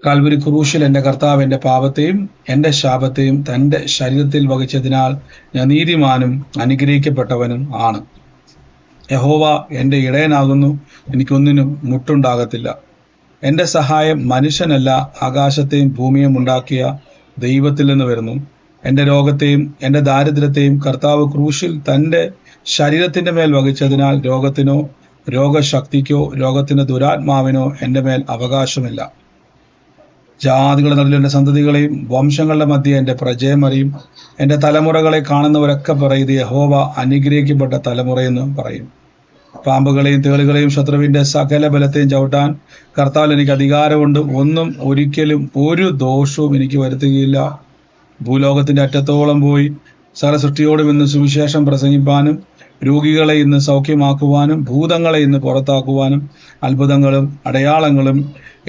Calvary ക്രൂശിൽ എന്റെ കർത്താവ് എന്റെ പാപത്തെയും എന്റെ ശാപത്തെയും തന്റെ ശരീരത്തിൽ വഹിച്ചതിനാൽ ഞാൻ നീതിമാനും അനുഗ്രഹിക്കപ്പെട്ടവനും ആണ്. യഹോവ എന്റെ ഇടയനാകുന്നു, എനിക്കൊന്നിനും മുട്ടുണ്ടാകത്തില്ല. എന്റെ സഹായം മനുഷ്യനല്ല, ആകാശത്തെയും ഭൂമിയും ഉണ്ടാക്കിയ ദൈവത്തിൽ നിന്ന് വരുന്നു. എന്റെ രോഗത്തെയും എന്റെ ദാരിദ്ര്യത്തെയും കർത്താവ് ക്രൂശിൽ തന്റെ ശരീരത്തിന്റെ മേൽ വഹിച്ചതിനാൽ രോഗത്തിനോ രോഗശക്തിക്കോ രോഗത്തിന്റെ ദുരാത്മാവിനോ എന്റെ മേൽ അവകാശമില്ല. ജാതികളുടെ നടുവിൽ എന്റെ സന്തതികളെയും വംശങ്ങളുടെ മധ്യേ എന്റെ പ്രജയം അറിയും. എന്റെ തലമുറകളെ കാണുന്നവരൊക്കെ പറയും, യഹോവ അനുഗ്രഹിക്കപ്പെട്ട തലമുറയെന്ന് പറയും. പാമ്പുകളെയും തേളുകളെയും ശത്രുവിന്റെ സകല ബലത്തെയും ചവിട്ടാൻ കർത്താവിൽ എനിക്ക് അധികാരമുണ്ട്. ഒന്നും ഒരിക്കലും ഒരു ദോഷവും എനിക്ക് വരുത്തുകയില്ല. ഭൂലോകത്തിന്റെ അറ്റത്തോളം പോയി സകല സൃഷ്ടിയോടും ഇന്ന് സുവിശേഷം പ്രസംഗിപ്പാനും രോഗികളെ ഇന്ന് സൗഖ്യമാക്കുവാനും ഭൂതങ്ങളെ ഇന്ന് പുറത്താക്കുവാനും അത്ഭുതങ്ങളും അടയാളങ്ങളും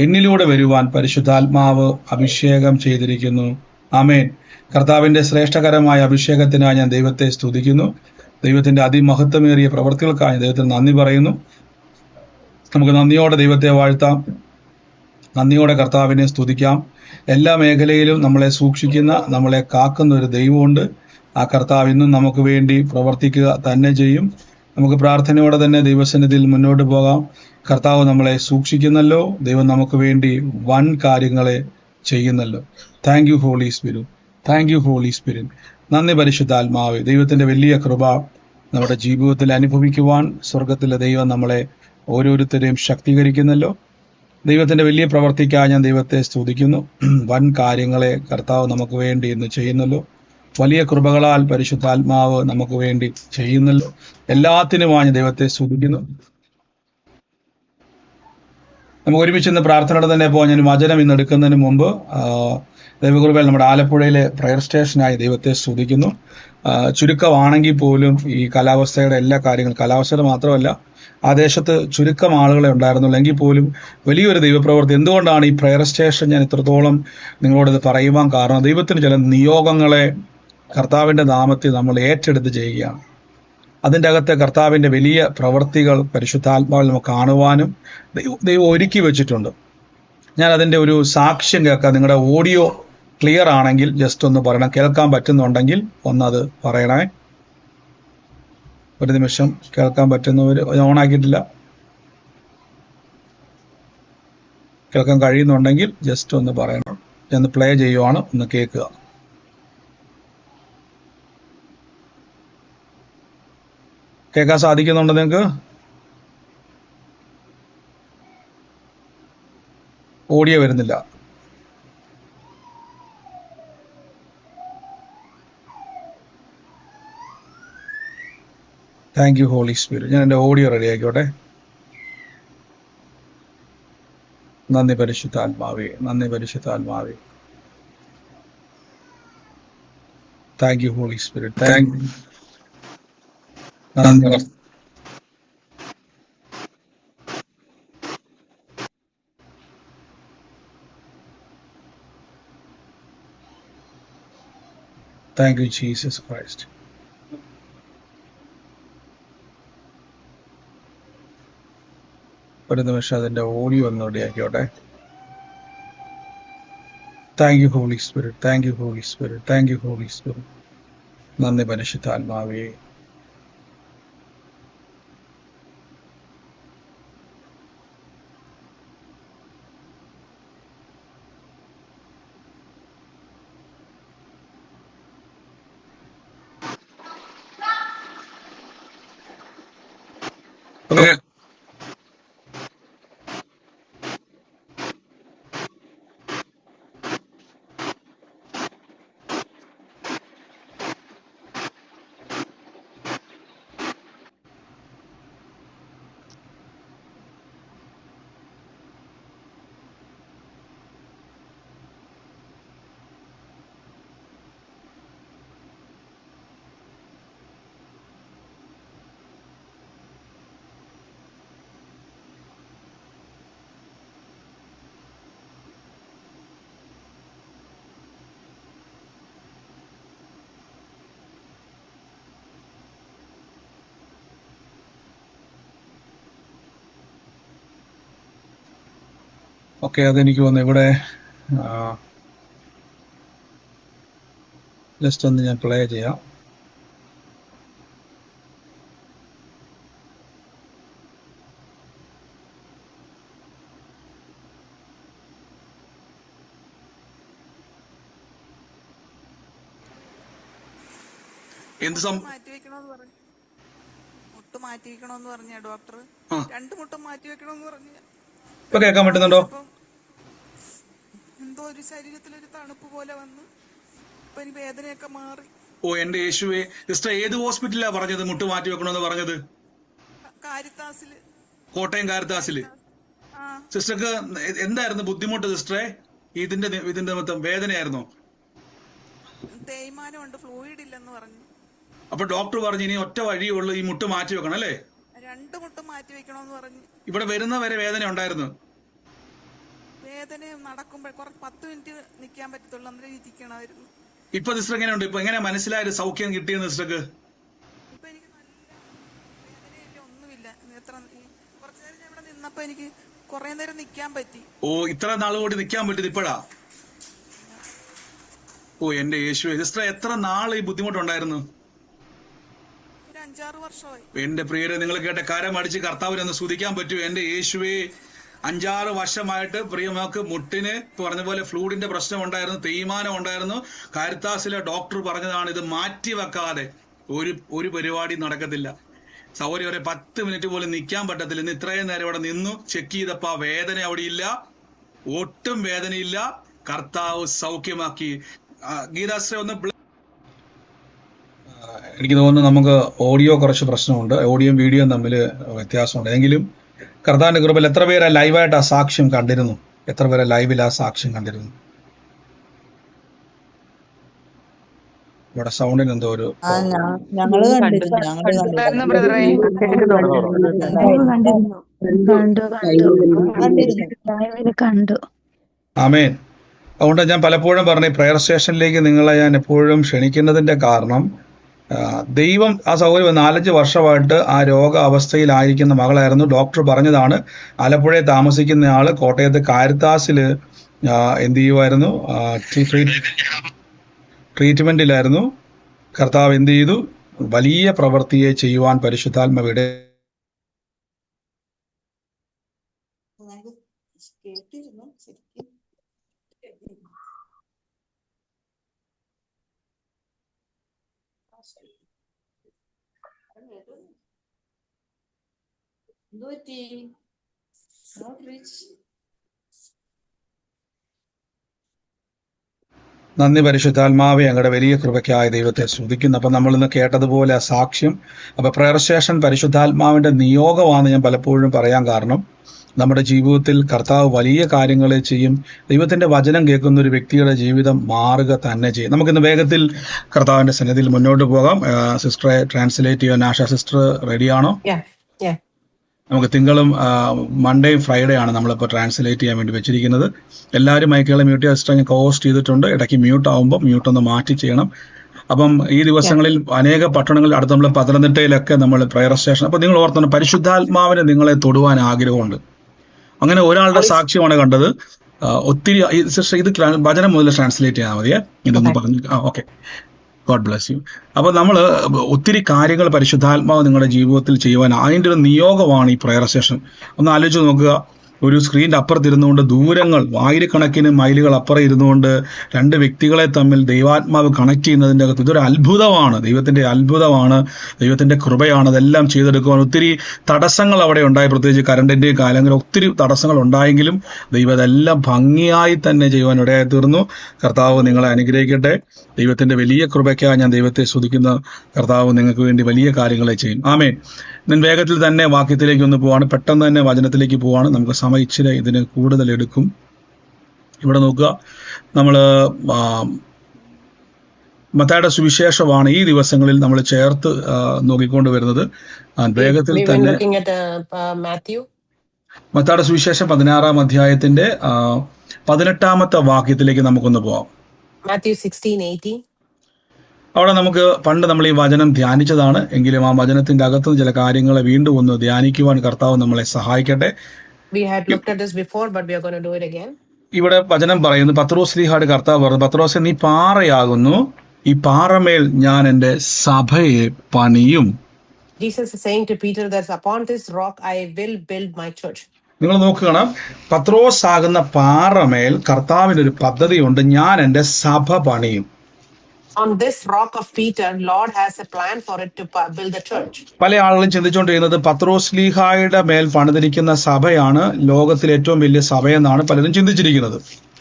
എന്നിലൂടെ വരുവാൻ പരിശുദ്ധാത്മാവ് അഭിഷേകം ചെയ്തിരിക്കുന്നു. ആമേൻ. കർത്താവിന്റെ ശ്രേഷ്ഠകരമായ അഭിഷേകത്തിനായി ഞാൻ ദൈവത്തെ സ്തുതിക്കുന്നു. ദൈവത്തിന്റെ അതിമഹത്വമേറിയ പ്രവർത്തികൾക്കായി ദൈവത്തിന് നന്ദി പറയുന്നു. നമുക്ക് നന്ദിയോടെ ദൈവത്തെ വാഴ്ത്താം, നന്ദിയോടെ കർത്താവിനെ സ്തുതിക്കാം. എല്ലാ മേഖലയിലും നമ്മളെ സൂക്ഷിക്കുന്ന, നമ്മളെ കാക്കുന്ന ഒരു ദൈവമുണ്ട്. ആ കർത്താവ് ഇന്നും നമുക്ക് വേണ്ടി പ്രവർത്തിക്കുക തന്നെ ചെയ്യും. നമുക്ക് പ്രാർത്ഥനയോടെ തന്നെ ദൈവസന്നിധിയിൽ മുന്നോട്ട് പോകാം. കർത്താവ് നമ്മളെ സൂക്ഷിക്കുന്നല്ലോ, ദൈവം നമുക്ക് വേണ്ടി വൻ കാര്യങ്ങളെ ചെയ്യുന്നല്ലോ. Thank you Holy Spirit, thank you Holy Spirit. നന്ദി പരിശുദ്ധാത്മാവേ. ദൈവത്തിന്റെ വലിയ കൃപ നമ്മുടെ ജീവിതത്തിൽ അനുഭവിക്കുവാൻ സ്വർഗത്തിലെ ദൈവം നമ്മളെ ഓരോരുത്തരെയും ശക്തീകരിക്കുന്നല്ലോ. ദൈവത്തിന്റെ വലിയ പ്രവർത്തിക്കായി ഞാൻ ദൈവത്തെ സ്തുതിക്കുന്നു. വൻ കാര്യങ്ങളെ കർത്താവ് നമുക്ക് വേണ്ടി ഇന്ന് ചെയ്യുന്നല്ലോ. വലിയ കൃപകളാൽ പരിശുദ്ധാത്മാവ് നമുക്ക് വേണ്ടി ചെയ്യുന്നല്ലോ. എല്ലാത്തിനുമായി ദൈവത്തെ സ്തുതിക്കുന്നു. നമുക്ക് ഒരുമിച്ച് ഇന്ന് പ്രാർത്ഥനയോടെ തന്നെ പോകാൻ ഞാൻ വചനം ഇന്ന് എടുക്കുന്നതിന് മുമ്പ് ദൈവകൃപയിൽ നമ്മുടെ ആലപ്പുഴയിലെ പ്രയർ സ്റ്റേഷനായി ദൈവത്തെ സ്തുതിക്കുന്നു. ചുരുക്കമാണെങ്കിൽ പോലും ഈ കാലാവസ്ഥയുടെ എല്ലാ കാര്യങ്ങളും, കാലാവസ്ഥയുടെ മാത്രമല്ല, ആ ദേശത്ത് ചുരുക്കം ആളുകളെ ഉണ്ടായിരുന്നുള്ളൂ എങ്കിൽ പോലും വലിയൊരു ദൈവപ്രവൃത്തി. എന്തുകൊണ്ടാണ് ഈ പ്രയർ സ്റ്റേഷൻ ഞാൻ ഇത്രത്തോളം നിങ്ങളോട് പറയുവാൻ കാരണം, ദൈവത്തിന് ചില നിയോഗങ്ങളെ കർത്താവിന്റെ നാമത്തിൽ നമ്മൾ ഏറ്റെടുത്ത് ചെയ്യുകയാണ്. അതിൻ്റെ അകത്ത് കർത്താവിന്റെ വലിയ പ്രവൃത്തികൾ പരിശുദ്ധാത്മാവിൽ നമുക്ക് കാണുവാനും ദൈവം ഒരുക്കി വെച്ചിട്ടുണ്ട്. ഞാൻ അതിന്റെ ഒരു സാക്ഷ്യം കേൾക്കാം. നിങ്ങളുടെ ഓഡിയോ ക്ലിയർ ആണെങ്കിൽ ജസ്റ്റ് ഒന്ന് പറയണം. കേൾക്കാൻ പറ്റുന്നുണ്ടെങ്കിൽ ഒന്നത് പറയണേ. ഒരു നിമിഷം. കേൾക്കാൻ പറ്റുന്നവർ, ഓണാക്കിയിട്ടില്ല, കേൾക്കാൻ കഴിയുന്നുണ്ടെങ്കിൽ ജസ്റ്റ് ഒന്ന് പറയണം. ഞാൻ പ്ലേ ചെയ്യുവാണ്, ഒന്ന് കേൾക്കുക. കേൾക്കാൻ സാധിക്കുന്നുണ്ടോ നിങ്ങൾക്ക്? ഓഡിയോ വരുന്നില്ല. Thank you Holy Spirit. ഞാൻ എൻ്റെ ഓഡിയോ റെഡി ആക്കിക്കോട്ടെ. നന്ദി പരിശുദ്ധാത്മാവേ, നന്ദി പരിശുദ്ധാത്മാവേ. Thank you Holy Spirit. Thank you. നന്ദി. Thank you Jesus Christ. ഒരു നിമിഷം അതിന്റെ ഓഡിയോ ഒന്ന് റെഡിയാക്കിയോട്ടെ. Thank you Holy Spirit, thank you Holy Spirit, thank you Holy Spirit. നന്ദി പരിശുദ്ധാത്മാവേ. ഓക്കെ, അതെനിക്ക് തോന്നുന്നു ഇവിടെ ജസ്റ്റ് ഒന്ന് ഞാൻ പ്ലേ ചെയ്യാം. എന്ത് മുട്ട് മാറ്റി വെക്കണമെന്ന് പറഞ്ഞ ഡോക്ടർ 2 മുട്ടും മാറ്റി വെക്കണമെന്ന് പറഞ്ഞു. ഇപ്പൊ കേൾക്കാൻ പറ്റുന്നുണ്ടോ? എന്തോ ഒരു ശരീരത്തിലൊരു തണുപ്പ് പോലെ വന്ന് ഇപ്പൊ എനിക്ക് വേദനയൊക്കെ മാറി. ഓ എന്റെ യേശുവേ. സിസ്റ്റർ ഏത് ഹോസ്പിറ്റലാ പറഞ്ഞത് മുട്ട് മാറ്റി വെക്കണമെന്ന് പറഞ്ഞത്? കാരിത്താസില്, കോട്ടയം കാരിത്താസില്. സിസ്റ്റർക്ക് എന്തായിരുന്നു ബുദ്ധിമുട്ട് സിസ്റ്ററെ? ഇതിന്റെ മൊത്തം വേദനയായിരുന്നോ? തേയ്മാനമുണ്ട്, ഫ്ലൂയിഡ് ഇല്ലെന്ന് പറഞ്ഞു. അപ്പൊ ഡോക്ടർ പറഞ്ഞു ഇനി ഒറ്റ വഴിയേ ഉള്ളൂ, ഈ മുട്ട് മാറ്റി വെക്കണം അല്ലേ? 2 മുട്ടും മാറ്റി വെക്കണമെന്ന് പറഞ്ഞു. ഇവിടെ വരുന്ന വരെ വേദന ഉണ്ടായിരുന്നു? വേദന നടക്കുമ്പോൾ 10 മിനിറ്റ് നിൽക്കാൻ പറ്റത്തുള്ളൂ, അന്നേരം ഇരിക്കണമായിരുന്നു. ഇപ്പൊ സിസ്റ്റർ എങ്ങനെയുണ്ട്? ഇപ്പൊ എങ്ങനെ മനസ്സിലായൊരു സൗഖ്യം കിട്ടിയെന്ന് സിസ്റ്റർക്ക്? ഇപ്പൊ എനിക്ക് നല്ല വേദനയില്ല, ഒന്നുമില്ല. കുറച്ചു നേരം ഇവിടെ നിന്നപ്പോ എനിക്ക് കുറെ നേരം നിൽക്കാൻ പറ്റി. ഓ ഇത്ര നാൾ കൂടി നിൽക്കാൻ പറ്റിയത് ഇപ്പോഴാ? ഓ എന്റെ യേശുവേ. സിസ്റ്റർ എത്ര നാൾ ഈ ബുദ്ധിമുട്ടുണ്ടായിരുന്നു? 5-6 വർഷമായി. എന്റെ പ്രിയരെ, നിങ്ങൾ കേട്ട കാര്യം അടിച്ച് കർത്താവിനൊന്ന് സ്തുതിക്കാൻ പറ്റൂ. എന്റെ യേശുവേ, 5-6 വർഷമായിട്ട് പ്രിയമക്ക് മുട്ടിന് പറഞ്ഞ പോലെ ഫ്ലൂഡിന്റെ പ്രശ്നം ഉണ്ടായിരുന്നു, തേയ്മാനം ഉണ്ടായിരുന്നു. കാരിത്താസിലെ ഡോക്ടർ പറഞ്ഞതാണ് ഇത് മാറ്റി വെക്കാതെ ഒരു പരിപാടി നടക്കത്തില്ല. സൗകര്യം വരെ 10 മിനിറ്റ് പോലും നിൽക്കാൻ പറ്റത്തില്ല. ഇന്ന് ഇത്രയും നേരം ഇവിടെ നിന്നു ചെക്ക് ചെയ്തപ്പോ ആ വേദന അവിടെ ഇല്ല, ഒട്ടും വേദനയില്ല. കർത്താവ് സൗഖ്യമാക്കി. ഗീതാശ്രയ ഒന്ന് എനിക്ക് തോന്നുന്നു നമുക്ക് ഓഡിയോ കുറച്ച് പ്രശ്നമുണ്ട്, ഓഡിയോയും വീഡിയോയും തമ്മിൽ വ്യത്യാസമുണ്ട്. എങ്കിലും കർത്താവിന്റെ കൃപയിൽ എത്ര പേരെ ലൈവായിട്ട് ആ സാക്ഷ്യം കണ്ടിരുന്നു? എത്ര പേരെ ലൈവിൽ ആ സാക്ഷ്യം കണ്ടിരുന്നു? ഇവിടെ സൗണ്ടിന് എന്തോ ഒരു ആമേൻ. അതുകൊണ്ട് ഞാൻ പലപ്പോഴും പറഞ്ഞു പ്രയർ സ്റ്റേഷനിലേക്ക് നിങ്ങളെ ഞാൻ എപ്പോഴും ക്ഷണിക്കുന്നതിന്റെ കാരണം ദൈവം ആ സൗകര്യം 4-5 വർഷമായിട്ട് ആ രോഗ അവസ്ഥയിലായിരിക്കുന്ന മകളായിരുന്നു. ഡോക്ടർ പറഞ്ഞതാണ് ആലപ്പുഴയിൽ താമസിക്കുന്ന ആള് കോട്ടയത്ത് കാരിത്താസില് എന്ത് ചെയ്യുമായിരുന്നു, ട്രീറ്റ്മെന്റിലായിരുന്നു. കർത്താവ് എന്ത് ചെയ്തു? വലിയ പ്രവൃത്തിയെ ചെയ്യുവാൻ പരിശുദ്ധാത്മാവിടെ നന്ദി പരിശുദ്ധാത്മാവെ, ഞങ്ങളുടെ വലിയ കൃപയ്ക്കായ ദൈവത്തെ സ്തുതിക്കുന്നു. അപ്പൊ നമ്മൾ ഇന്ന് കേട്ടതുപോലെ ആ സാക്ഷ്യം, അപ്പൊ പ്രയർ സ്റ്റേഷൻ പരിശുദ്ധാത്മാവിന്റെ നിയോഗമാണ് ഞാൻ പലപ്പോഴും പറയാൻ കാരണം നമ്മുടെ ജീവിതത്തിൽ കർത്താവ് വലിയ കാര്യങ്ങളെ ചെയ്യും. ദൈവത്തിന്റെ വചനം കേൾക്കുന്ന ഒരു വ്യക്തിയുടെ ജീവിതം മാറുക തന്നെ ചെയ്യും. നമുക്കിന്ന് വേഗത്തിൽ കർത്താവിന്റെ സന്നിധിയിൽ മുന്നോട്ട് പോകാം. സിസ്റ്ററെ ട്രാൻസ്ലേറ്റ് ചെയ്യാൻ ആശ സിസ്റ്റർ റെഡിയാണോ? നമുക്ക് തിങ്കളും മൺഡേയും ഫ്രൈഡേ ആണ് നമ്മളിപ്പോൾ ട്രാൻസ്ലേറ്റ് ചെയ്യാൻ വേണ്ടി വെച്ചിരിക്കുന്നത്. എല്ലാവരും മൈക്കുകളെ മ്യൂട്ട് ചെയ്യാൻ സിസ്റ്റർ കോസ്റ്റ് ചെയ്തിട്ടുണ്ട്. ഇടയ്ക്ക് മ്യൂട്ട് ആകുമ്പോൾ മ്യൂട്ട് ഒന്ന് മാറ്റി ചെയ്യണം. അപ്പം ഈ ദിവസങ്ങളിൽ അനേക പട്ടണങ്ങളിൽ അടുത്ത് നമ്മൾ പത്തനംതിട്ടയിലൊക്കെ നമ്മൾ പ്രയർ സ്റ്റേഷൻ. അപ്പൊ നിങ്ങൾ ഓർത്തണം, പരിശുദ്ധാത്മാവിനെ നിങ്ങളെ തൊടുവാൻ ആഗ്രഹമുണ്ട്. അങ്ങനെ ഒരാളുടെ സാക്ഷ്യമാണ് കണ്ടത്. ഒത്തിരി സിസ്റ്റർ ഇത് വചനം മുതൽ ട്രാൻസ്ലേറ്റ് ചെയ്യാൻ മതിയേ, ഇതൊന്ന് പറഞ്ഞു. Okay, God bless you. അപ്പൊ നമ്മൾ ഒത്തിരി കാര്യങ്ങൾ പരിശുദ്ധാത്മാവ് നിങ്ങളുടെ ജീവിതത്തിൽ ചെയ്യുവാൻ അതിൻ്റെ ഒരു നിയോഗമാണ് ഈ പ്രയർ സ്റ്റേഷൻ. ഒന്ന് ആലോചിച്ച് നോക്കുക, ഒരു സ്ക്രീനിന്റെ അപ്പുറത്ത് ഇരുന്നുകൊണ്ട് ദൂരങ്ങൾ 1000കണക്കിന് മൈലുകൾ അപ്പുറം ഇരുന്നുകൊണ്ട് 2 വ്യക്തികളെ തമ്മിൽ ദൈവാത്മാവ് കണക്ട് ചെയ്യുന്നതിൻ്റെ അകത്ത് ഇതൊരു അത്ഭുതമാണ്, ദൈവത്തിന്റെ അത്ഭുതമാണ്, ദൈവത്തിന്റെ കൃപയാണ്. അതെല്ലാം ചെയ്തെടുക്കുവാൻ ഒത്തിരി തടസ്സങ്ങൾ അവിടെ ഉണ്ടായി, പ്രത്യേകിച്ച് കറണ്ടിന്റെ കാലങ്ങളിൽ ഒത്തിരി തടസ്സങ്ങൾ ഉണ്ടായെങ്കിലും ദൈവം അതെല്ലാം ഭംഗിയായി തന്നെ ചെയ്യുവാൻ ഇടയായി തീർന്നു. കർത്താവ് നിങ്ങളെ അനുഗ്രഹിക്കട്ടെ. ദൈവത്തിന്റെ വലിയ കൃപയ്ക്കായി ഞാൻ ദൈവത്തെ സ്തുതിക്കുന്ന. കർത്താവ് നിങ്ങൾക്ക് വേണ്ടി വലിയ കാര്യങ്ങളെ ചെയ്യും. ആമേൻ. ഞാൻ വേഗത്തിൽ തന്നെ വാക്യത്തിലേക്ക് ഒന്ന് പോവാണ്, പെട്ടെന്ന് തന്നെ വചനത്തിലേക്ക് പോവാണ്. നമുക്ക് സമയം ഇച്ചിരി ഇതിന് കൂടുതൽ എടുക്കും. ഇവിടെ നോക്കുക, നമ്മൾ മത്തായിയുടെ സുവിശേഷമാണ് ഈ ദിവസങ്ങളിൽ നമ്മൾ ചേർത്ത് നോക്കിക്കൊണ്ട് വരുന്നത്. വേഗത്തിൽ തന്നെ മത്തായിയുടെ സുവിശേഷം 16-ാം അധ്യായത്തിന്റെ 18-ാമത്തെ വാക്യത്തിലേക്ക് നമുക്കൊന്ന് പോവാം. അവിടെ നമുക്ക് പണ്ട് നമ്മൾ ഈ വചനം ധ്യാനിച്ചതാണ്, എങ്കിലും ആ വചനത്തിന്റെ അകത്ത് ചില കാര്യങ്ങളെ വീണ്ടും ഒന്ന് ധ്യാനിക്കുവാൻ കർത്താവ് നമ്മളെ സഹായിക്കട്ടെ. ഇവിടെ വചനം പറയുന്നു, പത്രോസ് ലീഹായുടെ കർത്താവ് പറഞ്ഞു, പത്രോസെ നീ പാറയാകുന്നു, ഈ പാറമേൽ ഞാൻ എൻ്റെ സഭയെ പണിയും. Jesus is saying to Peter that upon this rock I will build my church. നിങ്ങൾ നോക്കുകയാണ്, പത്രോസ് ആകുന്ന പാറമേൽ കർത്താവിൻ്റെ ഒരു പദ്ധതിയുണ്ട്, ഞാൻ എൻ്റെ സഭ പണിയും. On this rock of Peter, Lord has a plan for it to build the church. പല ആളുകളും ചിന്തിച്ചുകൊണ്ടിരിക്കുന്നത് പത്രോസ് ലീഹായുടെ മേൽ പണിതിരിക്കുന്ന സഭയാണ് ലോകത്തിലെ ഏറ്റവും വലിയ സഭയെന്നാണ് പലരും ചിന്തിച്ചിരിക്കുന്നത്.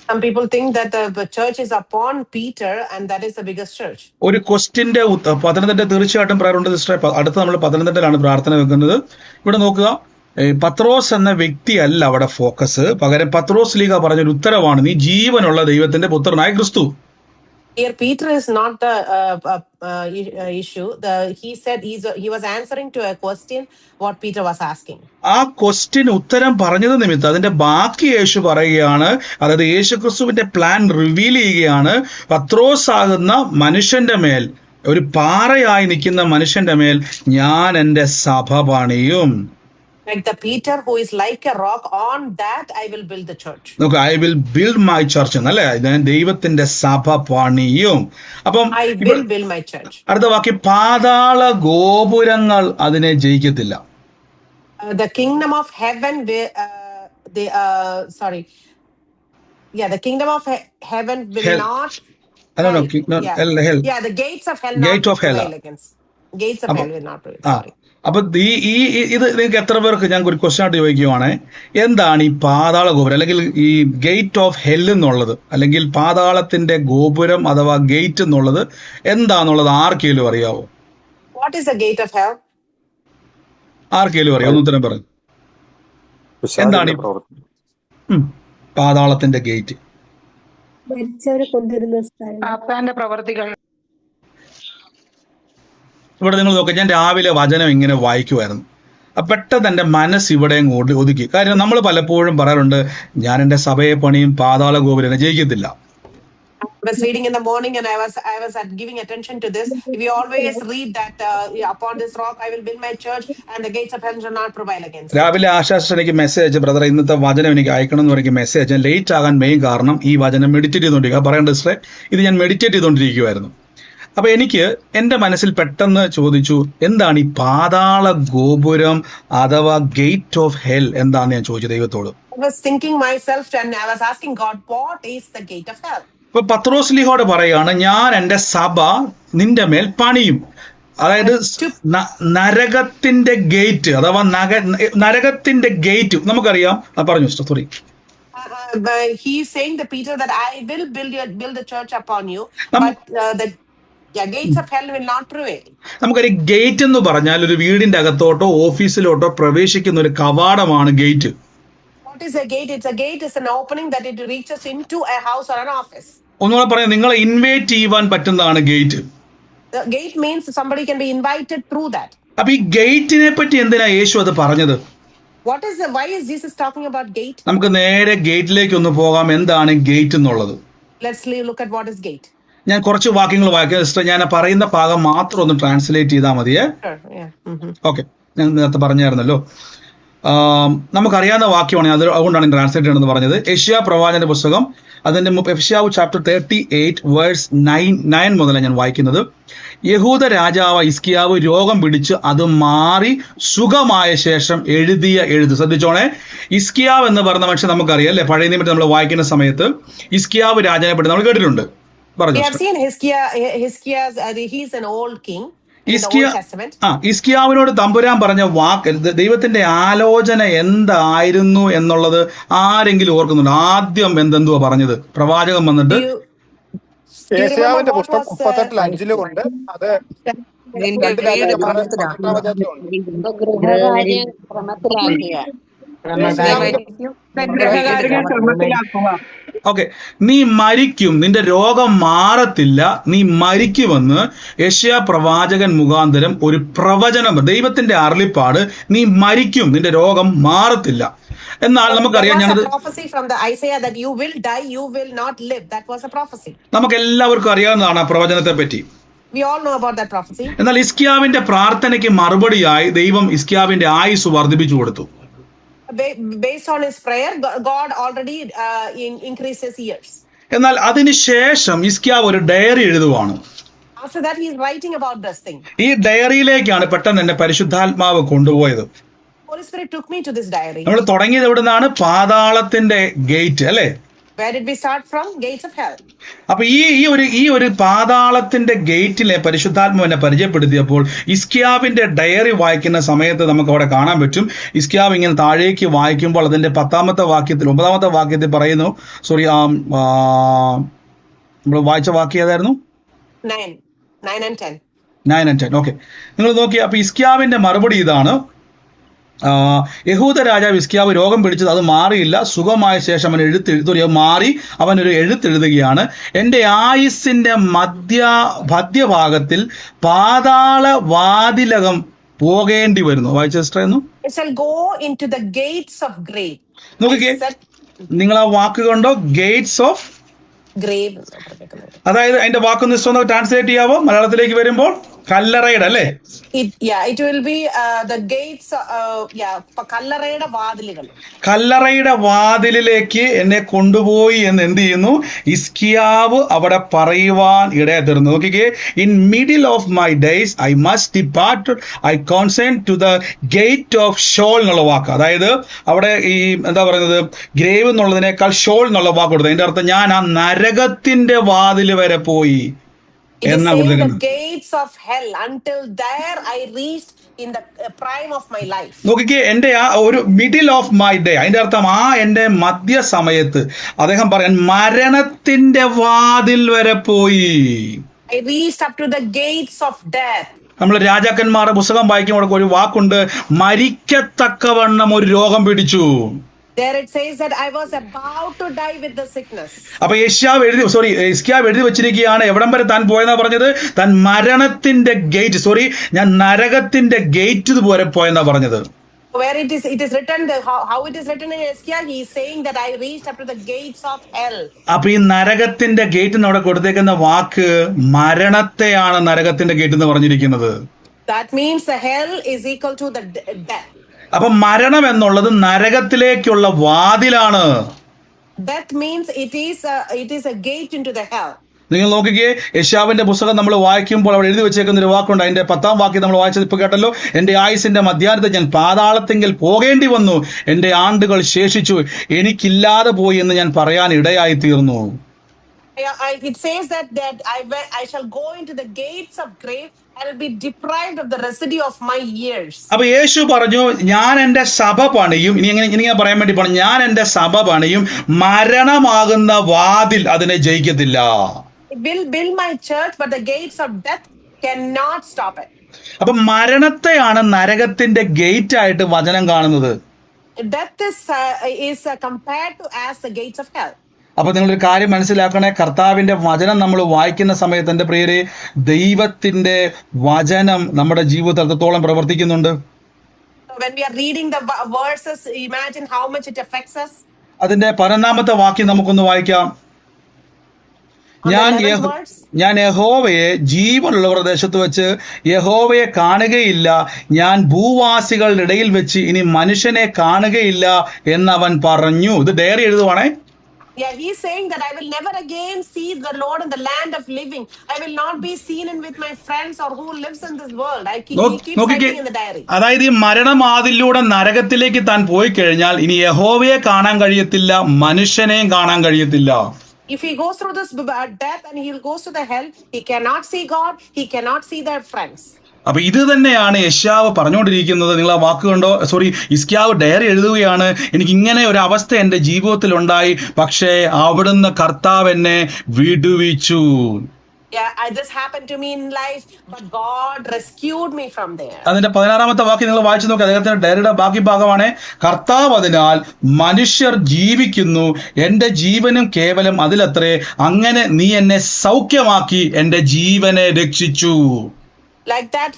Some people think that the church is upon Peter and that is the biggest church. ഒരു ക്വസ്റ്റ്യന്റെ പത്തനംതിട്ട തീർച്ചയായിട്ടും പ്രയറുണ്ട് സിസ്റ്റർ. അടുത്ത നമ്മൾ പത്തനംതിട്ടയിലാണ് പ്രാർത്ഥന വെക്കുന്നത്. ഇവിടെ നോക്കുക, പത്രോസ് എന്ന വ്യക്തിയല്ല അവിടെ ഫോക്കസ്, പകരം പത്രോസ് ലീഗ പറഞ്ഞൊരു ഉത്തരവാണ്, നീ ജീവനുള്ള ദൈവത്തിന്റെ പുത്രനായ ക്രിസ്തു. Here Peter is not the issue. He said he was answering to a question what Peter was asking. ആ ക്വസ്റ്റ്യൻ ഉത്തരം പറഞ്ഞത് നിമിത്തം അതിന്റെ ബാക്കി യേശു പറയുകയാണ്, അതായത് യേശു ക്രിസ്തുവിന്റെ പ്ലാൻ റിവീൽ ചെയ്യുകയാണ്. പത്രോസ് ആകുന്ന മനുഷ്യന്റെ മേൽ, ഒരു പാറയായി നിൽക്കുന്ന മനുഷ്യന്റെ മേൽ ഞാൻ എൻ്റെ സഭ പണിയും. Like the Peter who is like a rock, on that I will build the church. നോക്ക്, I will build my church എന്നല്ലേ, ഞാൻ ദൈവത്തിന്റെ സഭ പണിയും. അപ്പം I will build my church. അടുത്ത വാക്യം, പാതാള ഗോപുരങ്ങൾ അതിനെ ജയിക്കത്തില്ല. The kingdom of heaven the kingdom of heaven will Hell. not I don't know, hell. Yeah, the gates of hell Gate not of hell. prevail against. Gates of hell will not prevail. ആ, Sorry. അപ്പൊ ഇത് നിങ്ങൾക്ക് എത്ര പേർക്ക് ഞാൻ ഒരു question ആയിട്ട് ചോദിക്കുവാണ്, എന്താണ് ഈ പാതാള ഗോപുരം അല്ലെങ്കിൽ ഈ ഗേറ്റ് ഓഫ് ഹെൽ എന്നുള്ളത്, അല്ലെങ്കിൽ പാതാളത്തിന്റെ ഗോപുരം അഥവാ ഗേറ്റ് എന്നുള്ളത് എന്താന്നുള്ളത് ആർക്കെങ്കിലും അറിയാവോ? What is the gate of hell? ആർക്കെങ്കിലും അറിയാം? ഒന്ന് ഉത്തരം പറയും. എന്താണ് പാതാളത്തിന്റെ ഗേറ്റ്? മരിച്ചവരെ കൊണ്ടിരുന്ന സ്ഥലം. സാത്താന്റെ പ്രവർത്തികൾ. ഇവിടെ നിങ്ങൾ നോക്കുക, ഞാൻ രാവിലെ വചനം ഇങ്ങനെ വായിക്കുമായിരുന്നു, പെട്ടെന്ന് എൻ്റെ മനസ്സ് ഇവിടെയും ഒതുക്കി. കാര്യം നമ്മൾ പലപ്പോഴും പറയാറുണ്ട്, ഞാൻ എൻ്റെ സഭയെ പണിയും പാതാള ഗോപുരം ജയിക്കത്തില്ല. I was reading in the morning and I was giving attention to this. We always read that upon this rock I will build my church and the gates of hell shall not prevail against. രാവിലെ ആശാസ് എനിക്ക് message, brother ഇന്നത്തെ വചനം എനിക്ക് അയക്കണം എന്ന് എനിക്ക് message. ഞാൻ late ആകാൻ മെയിൻ കാരണം ഈ വചനം മെഡിറ്റേറ്റ് ചെയ്തുകൊണ്ടിരിക്കുക. പറയേണ്ട സിസ്റ്ററെ, ഇത് ഞാൻ മെഡിറ്റേറ്റ് ചെയ്തുകൊണ്ടിരിക്കുമായിരുന്നു. അപ്പൊ എനിക്ക് എന്റെ മനസ്സിൽ പെട്ടെന്ന് ചോദിച്ചു, എന്താണ് ഈ പാതാള ഗോപുരം അഥവാ ഗേറ്റ് ഓഫ് ഹെൽ എന്താന്ന് ഞാൻ ചോദിച്ചു ദൈവത്തോട്. I was thinking myself and I was asking God, what is the gate of hell? ഇപ്പൊ പത്രോസ് ലീഹോട് പറയാണ്, ഞാൻ എൻ്റെ സഭ നിന്റെ മേൽ പണിയും. അതായത് നരകത്തിന്റെ ഗേറ്റ് അഥവാ നരകത്തിന്റെ ഗേറ്റ് നമുക്കറിയാം. പറഞ്ഞു sorry. He is saying to Peter that I will build the church upon you, but the gates of hell will not prevail. നമുക്കൊരു ഗേറ്റ് എന്ന് പറഞ്ഞാൽ ഒരു വീടിന്റെ അകത്തോട്ടോ ഓഫീസിലോട്ടോ പ്രവേശിക്കുന്ന ഒരു കവാടമാണ് gate. What is a gate? It's a gate is an opening that it reaches into a house or an office. ഒന്നുകൂടെ പറയാം, നിങ്ങളെ ഇൻവൈറ്റ് ചെയ്യുവാൻ പറ്റുന്നതാണ് gate. The gate means somebody can be invited through that. അപ്പൊ ഈ ഗേറ്റിനെ പറ്റി എന്തിനാ യേശു അത് പറഞ്ഞത്? Why is Jesus talking about gate? നമുക്ക് നേരെ ഗേറ്റിലേക്ക് ഒന്ന് പോകാം, എന്താണ് ഗേറ്റ് എന്നുള്ളത്. Let's look at what is gate. ഞാൻ കുറച്ച് വാക്യങ്ങൾ വായിക്കാം സിസ്റ്റർ, ഞാൻ പറയുന്ന ഭാഗം മാത്രം ഒന്ന് ട്രാൻസ്ലേറ്റ് ചെയ്താൽ മതിയേ. ഓക്കെ, ഞാൻ നേരത്തെ പറഞ്ഞായിരുന്നല്ലോ, നമുക്കറിയാവുന്ന വാക്യമാണ്, അതുകൊണ്ടാണ് ട്രാൻസ്ലേറ്റ് ചെയ്യണമെന്ന് പറഞ്ഞത്. യെശയ്യാ പ്രവാചകന്റെ പുസ്തകം അതിന്റെ യെശയ്യാവ് ചാപ്റ്റർ 38 വേഴ്സ് 9 മുതലാണ് ഞാൻ വായിക്കുന്നത്. യഹൂദ രാജാവ് ഹിസ്കിയാവ് രോഗം പിടിച്ച് അത് മാറി സുഖമായ ശേഷം എഴുതിയ എഴുത്ത് ശ്രദ്ധിച്ചോണേ. ഹിസ്കിയാവ് എന്ന് പറഞ്ഞ മനുഷ്യൻ നമുക്കറിയാം അല്ലെ, പഴയ നിയമത്തിൽ നമ്മൾ വായിക്കുന്ന സമയത്ത് ഹിസ്കിയാവ് രാജാവിനെ പറ്റി നമ്മൾ കേട്ടിട്ടുണ്ട്. പറഞ്ഞു, ഹിസ്കിയാവിനോട് തമ്പുരാൻ പറഞ്ഞ വാക്ക്, ദൈവത്തിന്റെ ആലോചന എന്തായിരുന്നു എന്നുള്ളത് ആരെങ്കിലും ഓർക്കുന്നുണ്ട്? ആദ്യം എന്തെന്തുവാ പറഞ്ഞത്? പ്രവാചകൻ വന്നിട്ട് യേശയ്യാവിന്റെ പുസ്തകം 38:5 കൊണ്ട് അത് ഓക്കെ, നീ മരിക്കും, നിന്റെ രോഗം മാറത്തില്ല, നീ മരിക്കുമെന്ന് യെശയ്യാ പ്രവാചകൻ മുഖാന്തരം ഒരു പ്രവചനം, ദൈവത്തിന്റെ അരുളിപ്പാട്, നീ മരിക്കും, നിന്റെ രോഗം മാറത്തില്ല. എന്നാൽ നമുക്കറിയാം, നമുക്ക് എല്ലാവർക്കും അറിയാവുന്നതാണ് ആ പ്രവചനത്തെ പറ്റി. എന്നാൽ ഹിസ്കിയാവിന്റെ പ്രാർത്ഥനയ്ക്ക് മറുപടിയായി ദൈവം ഹിസ്കിയാവിന്റെ ആയുസ് വർദ്ധിപ്പിച്ചു കൊടുത്തു. Based on his prayer, God already increased his years. എന്നാൽ അതിനുശേഷം ഹിസ്കിയാവ് ഒരു diary എഴുതുവാണ്. After that, he is writing about this thing. ഈ ഡയറിയിലേക്കാണ് പെട്ടെന്ന് എന്നെ പരിശുദ്ധാത്മാവ് കൊണ്ടുപോയത്. Holy Spirit took me to this diary. നമ്മൾ തുടങ്ങിയത് എവിടെ നിന്നാണ്? പാതാളത്തിന്റെ ഗേറ്റ് അല്ലേ? Where did we start from? Gates of hell. അപ്പൊ ഈ ഒരു പാതാളത്തിന്റെ ഗേറ്റിലെ പരിശുദ്ധാത്മാവിനെ പരിചയപ്പെടുത്തിയപ്പോൾ ഹിസ്കിയാവിന്റെ ഡയറി വായിക്കുന്ന സമയത്ത് നമുക്ക് അവിടെ കാണാൻ പറ്റും. ഹിസ്കിയാവ് ഇങ്ങനെ താഴേക്ക് വായിക്കുമ്പോൾ അതിന്റെ 9ാമത്തെ വാക്യത്തിൽ പറയുന്നു, സോറി, നമ്മൾ വായിച്ച വാക്യം ഏതായിരുന്നു? 9 and 10. 9 and 10. ഓക്കെ, നിങ്ങൾ നോക്കി. അപ്പൊ ഹിസ്കിയാവിന്റെ മറുപടി ഇതാണ്: യഹൂദ രാജാവ് ഹിസ്കിയാവ് രോഗം പിടിച്ചത് അത് മാറിയില്ല, സുഖമായ ശേഷം അവൻ അവനൊരു എഴുത്തെഴുതുകയാണ്. എൻ്റെ ആയുസ്സിന്റെ മധ്യഭാഗത്തിൽ പാതാള വാതിലകം പോകേണ്ടി വരുന്നു. വായിച്ച സിസ്റ്ററായിരുന്നു. It shall go into the gates of grave. നോക്കിക്കേ, നിങ്ങൾ ആ വാക്ക് കണ്ടോ? Gates of grave. അതായത് അതിന്റെ വാക്കൊന്ന് ഇഷ്ടം ട്രാൻസ്ലേറ്റ് ചെയ്യാവോ മലയാളത്തിലേക്ക് വരുമ്പോൾ? കല്ലറയുടെ അല്ലേ? It will be the gates, കല്ലറയുടെ വാതിലുകൾ. കല്ലറയുടെ വാതിലിലേക്ക് എന്നെ കൊണ്ടുപോയി എന്ന് എന്ത് ചെയ്യുന്നു? ഹിസ്കിയാവ് അവിടെ പറയുവാൻ ഇടയായിത്തീർന്നു. നോക്കിക്കേ, in middle of my days I must depart, I consent to the gate of Sheol എന്നുള്ള വാക്ക്. അതായത് അവിടെ ഈ എന്താ പറയുന്നത്, ഗ്രേവ് എന്നുള്ളതിനേക്കാൾ ഷോൾ എന്നുള്ള വാക്ക് കൊടുത്തത്. അതിന്റെ അർത്ഥം ഞാൻ ആ നരകത്തിന്റെ വാതിൽ വരെ പോയി എന്നാ കൊടുത്തേക്കുന്നത്. Gates of hell, until there I reached in the prime of my life. നോക്കിക്കേ, എന്റെ ആ ഒരു മിഡിൽ ഓഫ് മൈ ഡേ, അതിന്റെ അർത്ഥം ആ എന്റെ മധ്യസമയത്ത് അദ്ദേഹം പറയാൻ മരണത്തിന്റെ വാതിൽ വരെ പോയി. I reached up to the gates of death. നമ്മൾ രാജാക്കന്മാരുടെ പുസ്തകം വായിക്കുമ്പോൾ ഒരു വാക്കുണ്ട്, മരിക്കത്തക്കവണ്ണം ഒരു രോഗം പിടിച്ചു. There it says that I was about to die with the sickness. അപ്പൊ ഹിസ്കിയാവ് എഴുതി വെച്ചിരിക്കുകയാണ് എവിടം വരെ താൻ പോയെന്നാ പറഞ്ഞത്? താൻ മരണത്തിന്റെ ഗേറ്റ്, ഞാൻ നരകത്തിന്റെ ഗേറ്റ് വരെ പോയെന്നാ പറഞ്ഞത്. Where it is written, how it is written in Ezekiel, he is saying that I reached up to the gates of hell. അപ്പൊ ഈ നരകത്തിന്റെ ഗേറ്റ് എന്ന് അവിടെ കൊടുത്തേക്കുന്ന വാക്ക് മരണത്തെയാണ് നരകത്തിന്റെ ഗേറ്റ് എന്ന് പറഞ്ഞിരിക്കുന്നത്. That means the hell is equal to the death. അപ്പൊ മരണം എന്നുള്ളത് നരകത്തിലേക്കുള്ള വാതിലാണ്. Death means it is a gate into the hell. നിങ്ങൾ നോക്കിക്കേ, യെശയ്യാവിന്റെ പുസ്തകം നമ്മൾ വായിക്കുമ്പോൾ അവിടെ എഴുതി വെച്ചേക്കുന്ന ഒരു വാക്കുണ്ട്. അതിന്റെ 10ാം വാക്യം നമ്മൾ വായിച്ചത് ഇപ്പൊ കേട്ടല്ലോ. എന്റെ ആയുസിന്റെ മധ്യാഹ്നത്തിൽ ഞാൻ പാതാളത്തെങ്കിൽ പോകേണ്ടി വന്നു, എന്റെ ആണ്ടുകൾ ശേഷിച്ചു, എനിക്കില്ലാതെ പോയി എന്ന് ഞാൻ പറയാൻ ഇടയായി തീർന്നു. It says that I shall go into the gates of grave. I will be deprived of the residue of my years. അപ്പൊ യേശു പറഞ്ഞു, ഞാൻ എന്റെ സഭ പണിയും. ഇനി പറയാൻ വേണ്ടി പറഞ്ഞു, ഞാൻ എന്റെ സഭ പണിയും, മരണമാകുന്ന വാതിൽ അതിനെ ജയിക്കത്തില്ല. I will build my church, but the gates of death cannot stop it. അപ്പൊ മരണത്തെയാണ് നരകത്തിന്റെ ഗേറ്റ് ആയിട്ട് വചനം കാണുന്നത്. Death is compared to as the gates of hell. അപ്പൊ നിങ്ങളൊരു കാര്യം മനസ്സിലാക്കണേ, കർത്താവിന്റെ വചനം നമ്മൾ വായിക്കുന്ന സമയത്ത് എന്റെ പ്രിയരെ, ദൈവത്തിന്റെ വചനം നമ്മുടെ ജീവിതത്തിൽ എത്രത്തോളം പ്രവർത്തിക്കുന്നുണ്ട്. When we are reading the verses, imagine how much it affects us. അതിന്റെ 11ാമത്തെ വാക്യം നമുക്കൊന്ന് വായിക്കാം. ഞാൻ യഹോവയെ ജീവനുള്ള പ്രദേശത്ത് വെച്ച് യഹോവയെ കാണുകയില്ല, ഞാൻ ഭൂവാസികളുടെ ഇടയിൽ വെച്ച് ഇനി മനുഷ്യനെ കാണുകയില്ല എന്നവൻ പറഞ്ഞു. ഇത് diary എഴുതുവാണേ. Yeah, he's saying that I will never again see the Lord in the land of living. I will not be seen in with my friends or who lives in this world. He keeps writing in the diary. അതായത് ഈ മരണമാതിലൂടെ നരകത്തിലേക്ക് താൻ പോയി കഴിഞ്ഞാൽ ഇനി യഹോവയെ കാണാൻ കഴിയത്തില്ല, മനുഷ്യനെയും കാണാൻ കഴിയത്തില്ല. If he goes through this death and he goes to the hell, he cannot see God, he cannot see their friends. അപ്പൊ ഇത് തന്നെയാണ് യെശയ്യാവ് പറഞ്ഞുകൊണ്ടിരിക്കുന്നത്. നിങ്ങൾ ആ വാക്ക് കണ്ടോ? ഹിസ്കിയാവ് ഡയറി എഴുതുകയാണ്, എനിക്ക് ഇങ്ങനെ ഒരു അവസ്ഥ എന്റെ ജീവിതത്തിൽ ഉണ്ടായി, പക്ഷേ അവിടുന്ന് കർത്താവ് എന്നെ വിടുവിച്ചു. This happened to me in life, but God rescued me from there. അതിന്റെ 16ാമത്തെ വാക്യം നിങ്ങൾ വായിച്ചു നോക്കുക. അദ്ദേഹത്തിന്റെ ഡയറിയുടെ ബാക്കി ഭാഗമാണ്, കർത്താവ് അതിനാൽ മനുഷ്യർ ജീവിക്കുന്നു, എന്റെ ജീവനും കേവലം അതിലത്രേ, അങ്ങനെ നീ എന്നെ സൗഖ്യമാക്കി എന്റെ ജീവനെ രക്ഷിച്ചു. Like that,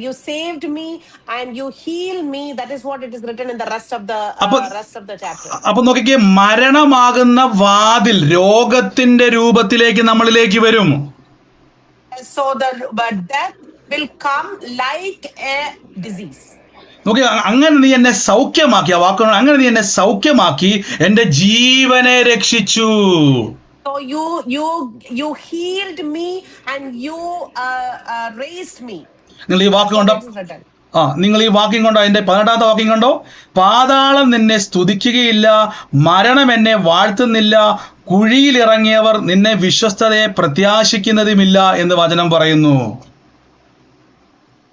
you saved me and you healed me. That is what it is written in the rest of the chapter. അപ്പൊ നോക്കിക്കേ, മരണമാകുന്ന വാതിൽ രോഗത്തിന്റെ രൂപത്തിലേക്ക് നമ്മളിലേക്ക് വരും. So the death will come like a disease. നോക്കി, അങ്ങനെ നീ എന്നെ സൗഖ്യമാക്കി, ആ വാക്കുകൾ, അങ്ങനെ നീ എന്നെ സൗഖ്യമാക്കി എന്റെ ജീവനെ രക്ഷിച്ചു. So you healed me and you raised me. നിങ്ങൾ ഈ വാക്ക് That's what കൊണ്ടോ, it is written. നിങ്ങൾ ഈ വാക്യം കൊണ്ടോ, അതിന്റെ 18ാമത്തെ വാക്യം കണ്ടോ, പാതാളം നിന്നെ സ്തുതിക്കുകയില്ല, മരണം എന്നെ വാഴ്ത്തുന്നില്ല, കുഴിയിലിറങ്ങിയവർ നിന്നെ വിശ്വസ്തതയെ പ്രത്യാശിക്കുന്നതുമില്ല എന്ന് വചനം പറയുന്നു.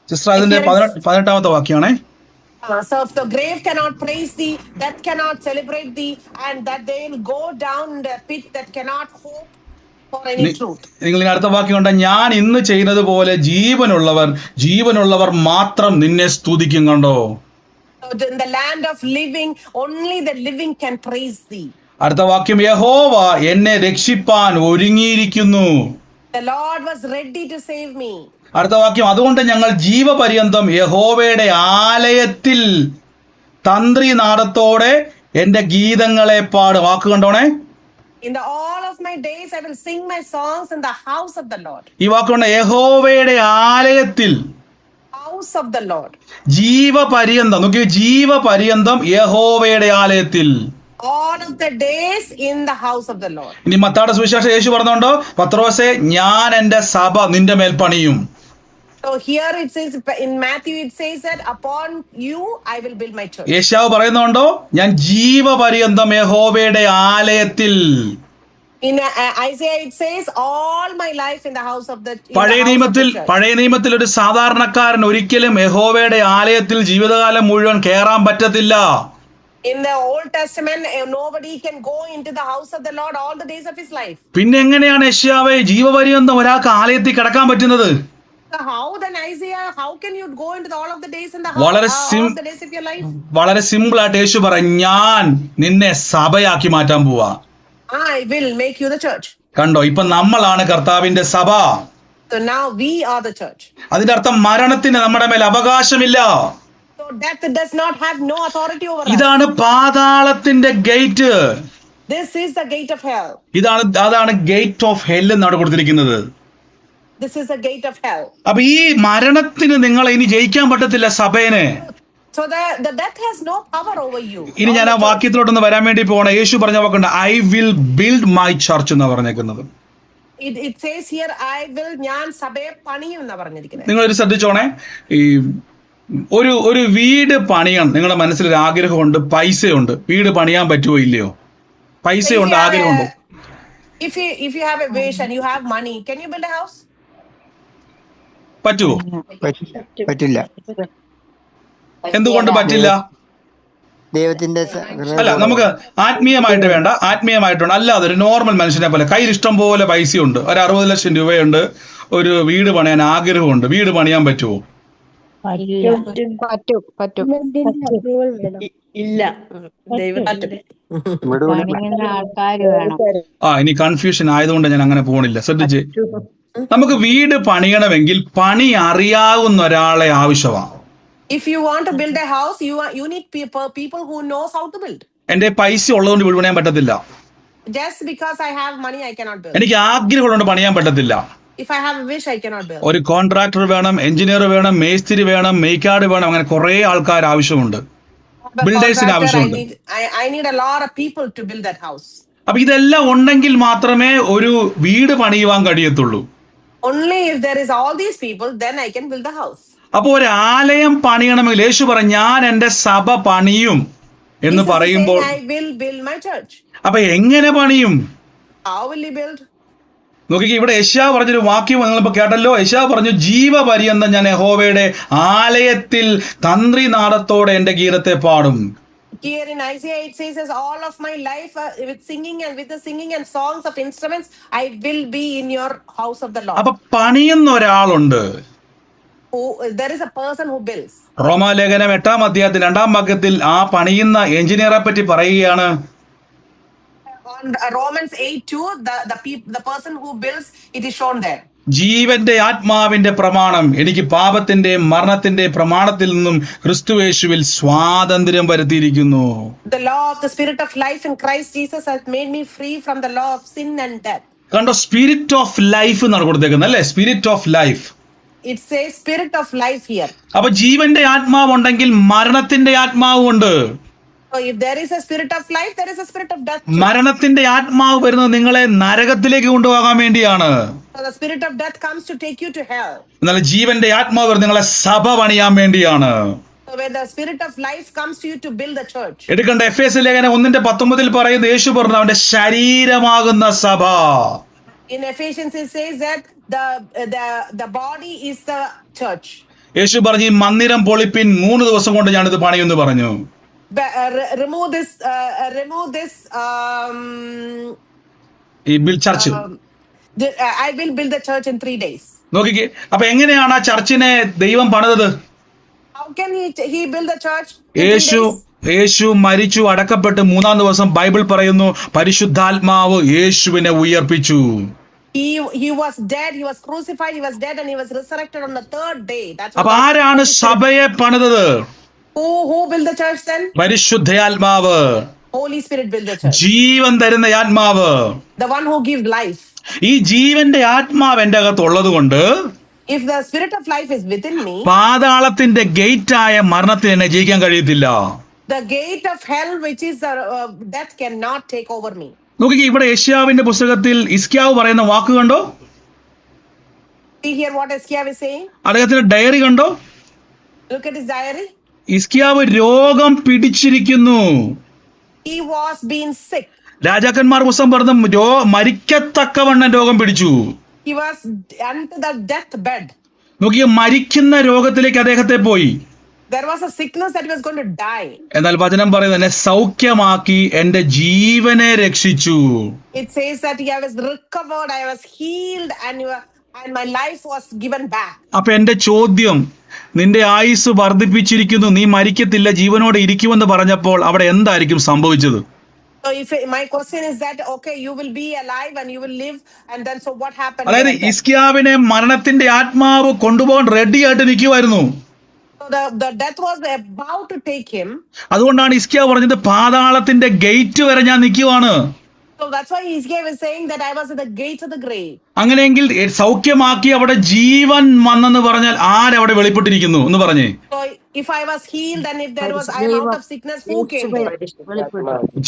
സിസ്റ്റർ, അതിന്റെ 18ാമത്തെ വാക്യമാണേ. So if the grave cannot praise thee, death cannot celebrate thee, and that they will go down in the pit that cannot hope for any truth. നിങ്ങൾ ഈ അടുത്ത വാക്യം കൊണ്ട്, ഞാൻ ഇന്ന് ചെയ്യുന്നത് പോലെ ജീവനുള്ളവർ മാത്രം നിന്നെ സ്തുതിക്കും. കണ്ടോ? So in the land of living, only the living can praise thee. അടുത്ത വാക്യം, യഹോവ എന്നെ രക്ഷിപ്പാൻ ഒരുങ്ങിയിരിക്കുന്നു. The Lord was ready to save me. അടുത്ത വാക്യം, അതുകൊണ്ട് ഞങ്ങൾ ജീവപര്യന്തം യഹോവയുടെ ആലയത്തിൽ തന്ത്രിനാദത്തോടെ എന്റെ ഗീതങ്ങളെ പാട്. വാക്ക് കണ്ടോണേ. In all of my days I will sing my songs in the house of the Lord. ഈ വാക്കുകൊണ്ട്, യഹോവയുടെ ആലയത്തിൽ, House of the Lord. ജീവപര്യന്തം. നോക്കി, ജീവപര്യന്തം യഹോവയുടെ ആലയത്തിൽ. All of the days in the house of the Lord. ഇനി മത്തായിയുടെ സുവിശേഷം യേശു പറഞ്ഞോണ്ടോ, പത്രോസേ, ഞാൻ എന്റെ സഭ നിന്റെ മേൽ പണിയും. So here it says, in Matthew it says that upon you I will build my church. യേശാവ് പറയുന്നുണ്ടോ, ഞാൻ ജീവപര്യന്തം യഹോവയുടെ ആലയത്തിൽ. In Isaiah it says, all my life in the house of the പഴയ നിയമത്തിൽ ഒരു സാധാരണക്കാരൻ ഒരിക്കലും യഹോവയുടെ ആലയത്തിൽ ജീവിതകാലം മുഴുവൻ കയറാൻ പറ്റത്തില്ല. In the Old Testament, nobody can go into the house of the Lord all the days of his life. പിന്നെ എങ്ങനെയാണ് യേശാവേ ജീവപര്യന്തം ഒരാൾക്ക് ആലയത്തിൽ കിടക്കാൻ പറ്റുന്നത്? So how then Isaiah, how can you go into all of the days in the വളരെ house, all of the days of your life? വളരെ simple ആയിട്ട് യേശു പറയും, ഞാൻ നിന്നെ സഭയാക്കി മാറ്റാൻ പോവാ. I will make you the church. കണ്ടോ, ഇപ്പൊ നമ്മളാണ് കർത്താവിന്റെ സഭ. So now we are the church. അതിന്റെ അർത്ഥം മരണത്തിന് നമ്മുടെ മേൽ അവകാശമില്ല. So death does not have no authority over us. ഇതാണ് പാതാളത്തിന്റെ gate. This is the gate of hell. അതാണ് ഗേറ്റ് ഓഫ് ഹെൽ എന്നാണ് കൊടുത്തിരിക്കുന്നത്. This is the gate of hell. അപ്പൊ ഈ മരണത്തിന് നിങ്ങളെ ഇനി ജയിക്കാൻ പറ്റത്തില്ല സഭേനെ. So the death has no power over you. ഇനി ഞാൻ ആ വാക്യത്തിലോട്ടൊന്ന് വരാൻ വേണ്ടി പോകണം. യേശു പറഞ്ഞ വാക്കുണ്ട്, I will build my church എന്നാ പറഞ്ഞേക്കുന്നത്. It says here, I will ഞാൻ സഭയെ പണിയും എന്നാ പറഞ്ഞിരിക്കുന്നത്. നിങ്ങളൊരു ശ്രദ്ധിച്ചോണേ, ഈ ഒരു വീട് പണിയണം. നിങ്ങളുടെ മനസ്സിലൊരു ആഗ്രഹമുണ്ട്, പൈസയുണ്ട്, വീട് പണിയാൻ പറ്റുമോ ഇല്ലയോ? പൈസയുണ്ട്, ആഗ്രഹമുണ്ട്. If you have a wish and you have money, can you build a house? പറ്റുമോ? പറ്റില്ല. എന്തുകൊണ്ട് പറ്റില്ല? ദൈവത്തിന്റെ അല്ല, നമുക്ക് ആത്മീയമായിട്ട് വേണ്ട, ആത്മീയമായിട്ടുണ്ട്. അല്ലാതെ ഒരു നോർമൽ മനുഷ്യനെ പോലെ കയ്യിൽ ഇഷ്ടം പോലെ പൈസയുണ്ട്, ഒരു 60 ലക്ഷം രൂപയുണ്ട്, ഒരു വീട് പണിയാൻ ആഗ്രഹമുണ്ട്, വീട് പണിയാൻ പറ്റുമോ? പറ്റും. ഇല്ല. ഇനി കൺഫ്യൂഷൻ ആയതുകൊണ്ട് ഞാൻ അങ്ങനെ പോണില്ല. ശ്രദ്ധിച്ച്, നമുക്ക് വീട് പണിയണമെങ്കിൽ പണി അറിയാവുന്ന ഒരാളെ ആവശ്യമാണ്. If you want to build a house, you need people who knows how to build. എന്റെ പൈസ ഉള്ളതുകൊണ്ട് വീട് പണിയാൻ പറ്റത്തില്ല. Just because I have money, I cannot build. എനിക്ക് ആഗ്രഹമുള്ളതുകൊണ്ട് പണിയാൻ പറ്റത്തില്ല. If I have a wish, I cannot build. ഒരു കോൺട്രാക്ടർ വേണം, എഞ്ചിനീയർ വേണം, മേസ്തിരി വേണം, മേക്കാട് വേണം, അങ്ങനെ കുറെ ആൾക്കാർ ആവശ്യമുണ്ട്. ബിൽഡേഴ്സിന് ആവശ്യമുണ്ട്. I need a lot of people to build that house. അപ്പൊ ഇതെല്ലാം ഉണ്ടെങ്കിൽ മാത്രമേ ഒരു വീട് പണിയുവാൻ കഴിയത്തുള്ളൂ. Only if there is all these people, then I can build the house. അപ്പൊ ഒരു ആലയം പണിയണമെങ്കിൽ യേശു പറഞ്ഞു, ഞാൻ എന്റെ സഭ പണിയും എന്ന് പറയുമ്പോൾ, I will build my church. അപ്പൊ എങ്ങനെ പണിയും? How will he build? നോക്കിക്കേ, ഇവിടെ യെശയ്യാവ് പറഞ്ഞൊരു വാക്യം നിങ്ങളിപ്പോ കേട്ടല്ലോ. യെശയ്യാവ് പറഞ്ഞു, ജീവപര്യന്തം ഞാൻ യഹോവയുടെ ആലയത്തിൽ തന്ത്രിനാദത്തോടെ എന്റെ ഗീതത്തെ പാടും. Here in Isaiah it says, as all of my life with singing and with the singing and songs of instruments, I will be in your house of the Lord. അപ്പൊ പണിയുന്ന ഒരാളുണ്ട്. There is a person who builds. റോമാലേഖനം 8-ാം അധ്യായത്തിൽ 2-ാം വാക്യത്തിൽ ആ പണിയുന്ന എഞ്ചിനീയറെ പറ്റി പറയുകയാണ്. On Romans 8:2, the person who builds, it is shown there. ജീവന്റെ ആത്മാവിന്റെ പ്രമാണം എനിക്ക് പാപത്തിന്റെ മരണത്തിന്റെ പ്രമാണത്തിൽ നിന്നും ക്രിസ്തുയേശുവിൽ സ്വാതന്ത്ര്യം വരുത്തിയിരിക്കുന്നു. The law of the spirit of life in Christ Jesus has made me free from the law of sin and death. കണ്ടോ, സ്പിരിറ്റ് ഓഫ് ലൈഫ് എന്നാണ് കൊടുത്തേക്കുന്നത് അല്ലേ? Spirit of life. it says spirit of life here. അപ്പൊ ജീവന്റെ ആത്മാവുണ്ടെങ്കിൽ മരണത്തിന്റെ ആത്മാവുമുണ്ട്. So if there is a spirit of life, there is a spirit of death too. മരണത്തിന്റെ ആത്മാവ് വരുന്നത് നിങ്ങളെ നരകത്തിലേക്ക് കൊണ്ടുപോകാൻ വേണ്ടിയാണ്. So the spirit of death comes to take you to hell. എന്നാൽ ജീവന്റെ ആത്മാവ് വരുന്നത് നിങ്ങളെ സഭ പണിയാൻ വേണ്ടിയാണ്. So when the spirit of life comes to you to build the church. എടുക്കണ്ട എഫേസ്യ ലേഖനം 1:19 പറയുന്നത് യേശു പറഞ്ഞു അവന്റെ ശരീരമാകുന്ന സഭ. In Ephesians it says that the body is the church. യേശു പറഞ്ഞു ഈ മന്ദിരം പൊളിപ്പിൻ 3 ദിവസം കൊണ്ട് ഞാനിത് പണിയുമെന്ന് പറഞ്ഞു. Remove this ഈ bill church I will build the church in 3 days. നോക്കിക്കേ, അപ്പൊ എങ്ങനെയാണ് ആ ചർച്ചിനെ ദൈവം പണിതത്? How can he build the church in 3 days? യേശു മരിച്ചു, അടക്കപ്പെട്ട് 3-ാം ദിവസം ബൈബിൾ പറയുന്നു പരിശുദ്ധാത്മാവ് യേശുവിനെ ഉയർപ്പിച്ചു. He was dead, he was crucified, he was dead and he was resurrected on the 3rd day. That's അപ്പൊ ആരാണ് സഭയെ പണിതത്? Who built the church then? പരിശുദ്ധാത്മാവ്. Holy Spirit built the church. ജീവൻ തരുന്ന ആത്മാവ്. The one who gives life. ഈ ജീവന്റെ ആത്മാവ് എന്റെ അകത്തുള്ളത് കൊണ്ട് If the spirit of life is within me, പാതാളത്തിന്റെ ഗേറ്റായ മരണത്തിന് എന്നെ ജയിക്കാൻ കഴിയത്തില്ല. the gate of hell, which is death, cannot take over me. നോക്കിക്കേ, ഇവിടെ യെശയ്യാവിന്റെ പുസ്തകത്തിൽ ഹിസ്കിയാവ് പറയുന്ന വാക്ക് കണ്ടോ? See here what Hezekiah is saying. അദ്ദേഹത്തിന്റെ ഡയറി കണ്ടോ? Look at his diary. ഹിസ്കിയാവ് രോഗം പിടിച്ചിരിക്കുന്നു. He was being sick. രാജാക്കന്മാർ പുസ്തകം പറഞ്ഞു മരിക്കത്തക്കവണ്ണം രോഗം പിടിച്ചു. He was under the deathbed. നോക്കിയ മരിക്കുന്ന രോഗത്തിലേക്ക് അദ്ദേഹത്തെ പോയി. There was a sickness that he was going to die. എന്നാൽ വചനം പറയുന്നത് എന്നെ സൗഖ്യമാക്കി എന്റെ ജീവനെ രക്ഷിച്ചു. It says that I was recovered, I was healed, and my life was given back. അപ്പൊ എന്റെ ചോദ്യം, നിന്റെ ആയുസ് വർദ്ധിപ്പിച്ചിരിക്കുന്നു, നീ മരിക്കത്തില്ല, ജീവനോടെ ഇരിക്കുമെന്ന് പറഞ്ഞപ്പോൾ അവിടെ എന്തായിരിക്കും സംഭവിച്ചത്? So my question is that okay, you will be alive and you will live, and then so what happened? അതായത് ഹിസ്കിയാവിനെ മരണത്തിന്റെ ആത്മാവ് കൊണ്ടുപോകാൻ റെഡി ആയിട്ട് നിൽക്കുമായിരുന്നു. So the death was about to take him. അതുകൊണ്ടാണ് ഹിസ്കിയാവ് പറഞ്ഞത് പാതാളത്തിന്റെ ഗേറ്റ് വരെ ഞാൻ നിൽക്കുവാണ്. So that's why Hezekiah was saying that I was at the gate of the grave. അങ്ങനെയെങ്കിൽ സൗഖ്യമാക്കി അവിടെ ജീവൻ വന്നെന്ന് പറഞ്ഞാൽ ആരവിടെ വെളിപ്പെട്ടിരിക്കുന്നു എന്ന് പറഞ്ഞേ. So if I was healed and if there was I am out of sickness, who came there?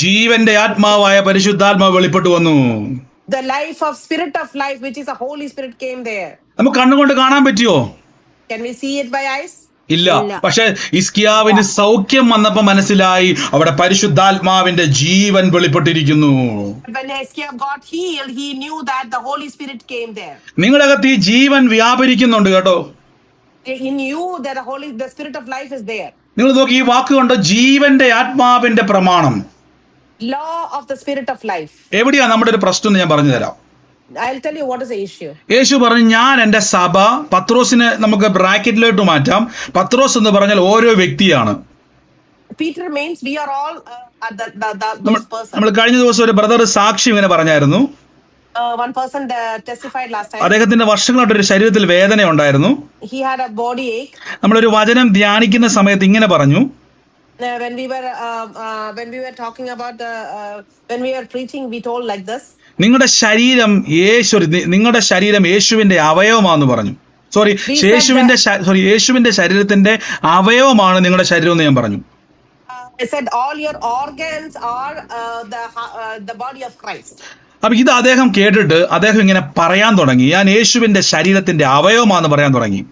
ജീവന്റെ ആത്മാവായ പരിശുദ്ധാത്മാവ് വെളിപ്പെട്ടു വന്നു. The life of spirit of life, which is the Holy Spirit, came there. നമുക്ക് കണ്ണുകൊണ്ട് കാണാൻ പറ്റിയോ? Can we see it by eyes? ഇല്ല. പക്ഷെ ഹിസ്കിയാവിന് സൗഖ്യം വന്നപ്പോ മനസ്സിലായി അവിടെ പരിശുദ്ധാത്മാവിന്റെ ജീവൻ വെളിപ്പെട്ടിരിക്കുന്നു. When Hezekiah got healed, he knew that the Holy Spirit came there. നിങ്ങളുടെ അകത്ത് ഈ ജീവൻ വ്യാപരിക്കുന്നുണ്ട് കേട്ടോ. He knew that the spirit of life is there. നിങ്ങൾ നോക്കി, ഈ വാക്ക് കൊണ്ട് ജീവന്റെ ആത്മാവിന്റെ പ്രമാണം, Law of the spirit of life. എവിടെയാ നമ്മുടെ ഒരു പ്രശ്നം എന്ന് ഞാൻ പറഞ്ഞു തരാം. I'll tell you what is the issue. യേശു പറഞ്ഞു ഞാൻ എന്റെ സഭ, പത്രോസിനെ നമുക്ക് ബ്രാക്കറ്റിലോട്ട് മാറ്റാം. പത്രോസ് എന്ന് പറഞ്ഞാൽ ഓരോ വ്യക്തിയാണ്. Peter means we are all those person. നമ്മൾ കഴിഞ്ഞ ദിവസം ഒരു ബ്രദർ സാക്ഷി ഇങ്ങനെ പറഞ്ഞായിരുന്നു. One person testified last time. അദ്ദേഹത്തിന്റെ വർഷങ്ങളായിട്ട് ഒരു ശരീരത്തിൽ വേദന ഉണ്ടായിരുന്നു. He had a body ache. നമ്മളൊരു വചനം ധ്യാനിക്കുന്ന സമയത്ത് ഇങ്ങനെ പറഞ്ഞു. When we were talking about when we were preaching, we told like this. നിങ്ങളുടെ ശരീരം യേശുവിന്റെ അവയവമാണെന്ന് പറഞ്ഞു. യേശുവിന്റെ ശരീരത്തിന്റെ അവയവമാണ് നിങ്ങളുടെ ശരീരം എന്ന് ഞാൻ പറഞ്ഞു. I said all your organs are the body of Christ. അപ്പൊ ഇത് അദ്ദേഹം കേട്ടിട്ട് അദ്ദേഹം ഇങ്ങനെ പറയാൻ തുടങ്ങി, ഞാൻ യേശുവിന്റെ ശരീരത്തിന്റെ അവയവമാണെന്ന് പറയാൻ തുടങ്ങി.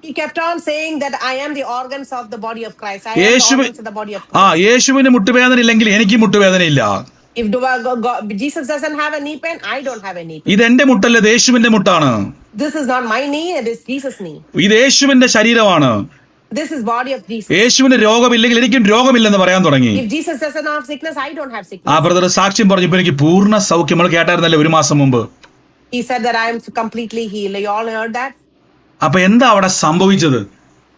He kept on saying that I am the organs of the body of Christ. I am the organs of the body of Christ. യേശുവിന് മുട്ടുവേദന ഇല്ലെങ്കിൽ എനിക്ക് മുട്ടുവേദനയില്ല. If Jesus doesn't have a knee pain, I don't have a knee pain. ഇത് എന്റെ മുട്ടല്ല, ഇത് യേശുവിന്റെ മുട്ടാണ്. This is not my knee, it is Jesus' knee. ഇത് യേശുവിന്റെ ശരീരമാണ്. This is body of Jesus. യേശുവിന് രോഗമില്ലെങ്കിൽ എനിക്കും രോഗമില്ലെന്ന് പറയാൻ തുടങ്ങി. If Jesus doesn't have sickness, I don't have sickness. ആ ബ്രദർ സാക്ഷ്യം പറഞ്ഞപ്പോൾ എനിക്ക് പൂർണ്ണ സൗഖ്യം. നമ്മൾ കേട്ടായിരുന്നല്ലേ ഒരു മാസം മുമ്പ്. He said that I am completely healed. You all heard that? അപ്പൊ എന്താ അവിടെ സംഭവിച്ചത്?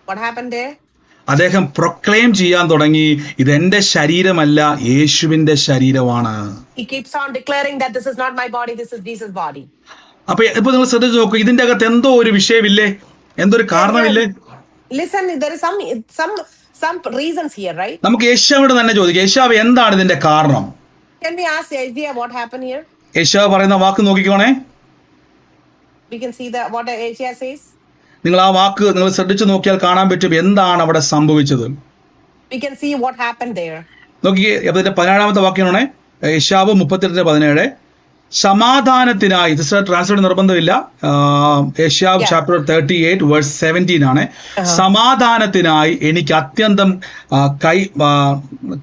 What happened there? അദ്ദേഹം പ്രൊക്ലെയിം ചെയ്യാൻ തുടങ്ങി, ഇതെന്റെ ശരീരമല്ല, യേശുവിന്റെ ശരീരമാണ്. He keeps on declaring that this is not my body, this is Jesus' body. അപ്പൊ ഇപ്പൊ നിങ്ങൾ ശ്രദ്ധിച്ചു നോക്കൂ, ഇതിന്റെ അകത്ത് എന്തോ ഒരു വിഷയമില്ലേ, എന്തോ ഒരു കാരണമില്ലേ? Listen, there is some reasons here, right? നമുക്ക് യേശുവോട് തന്നെ ചോദിക്കാം, യേശുവേ എന്താണ് ഇതിന്റെ കാരണം? Can we ask Isaiah what happened here? യേശുവ പറയുന്ന വാക്ക് നോക്കിക്കോണേ. We can see that what Isaiah says. നിങ്ങൾ ആ വാക്ക് നിങ്ങൾ ശ്രദ്ധിച്ചു നോക്കിയാൽ കാണാൻ പറ്റും എന്താണ് അവിടെ സംഭവിച്ചത്. We can see what happened there. നോക്കിയേ, അതിന്റെ 17-ാമത്തെ വാക്യമാണ് യശാവ് 38:17. സമാധാനത്തിനായി, ഇത് ട്രാൻസ്ലേറ്റ് നിർബന്ധമില്ല, യശാവ് ചാപ്റ്റർ 38:17 ആണ്. സമാധാനത്തിനായി എനിക്ക് അത്യന്തം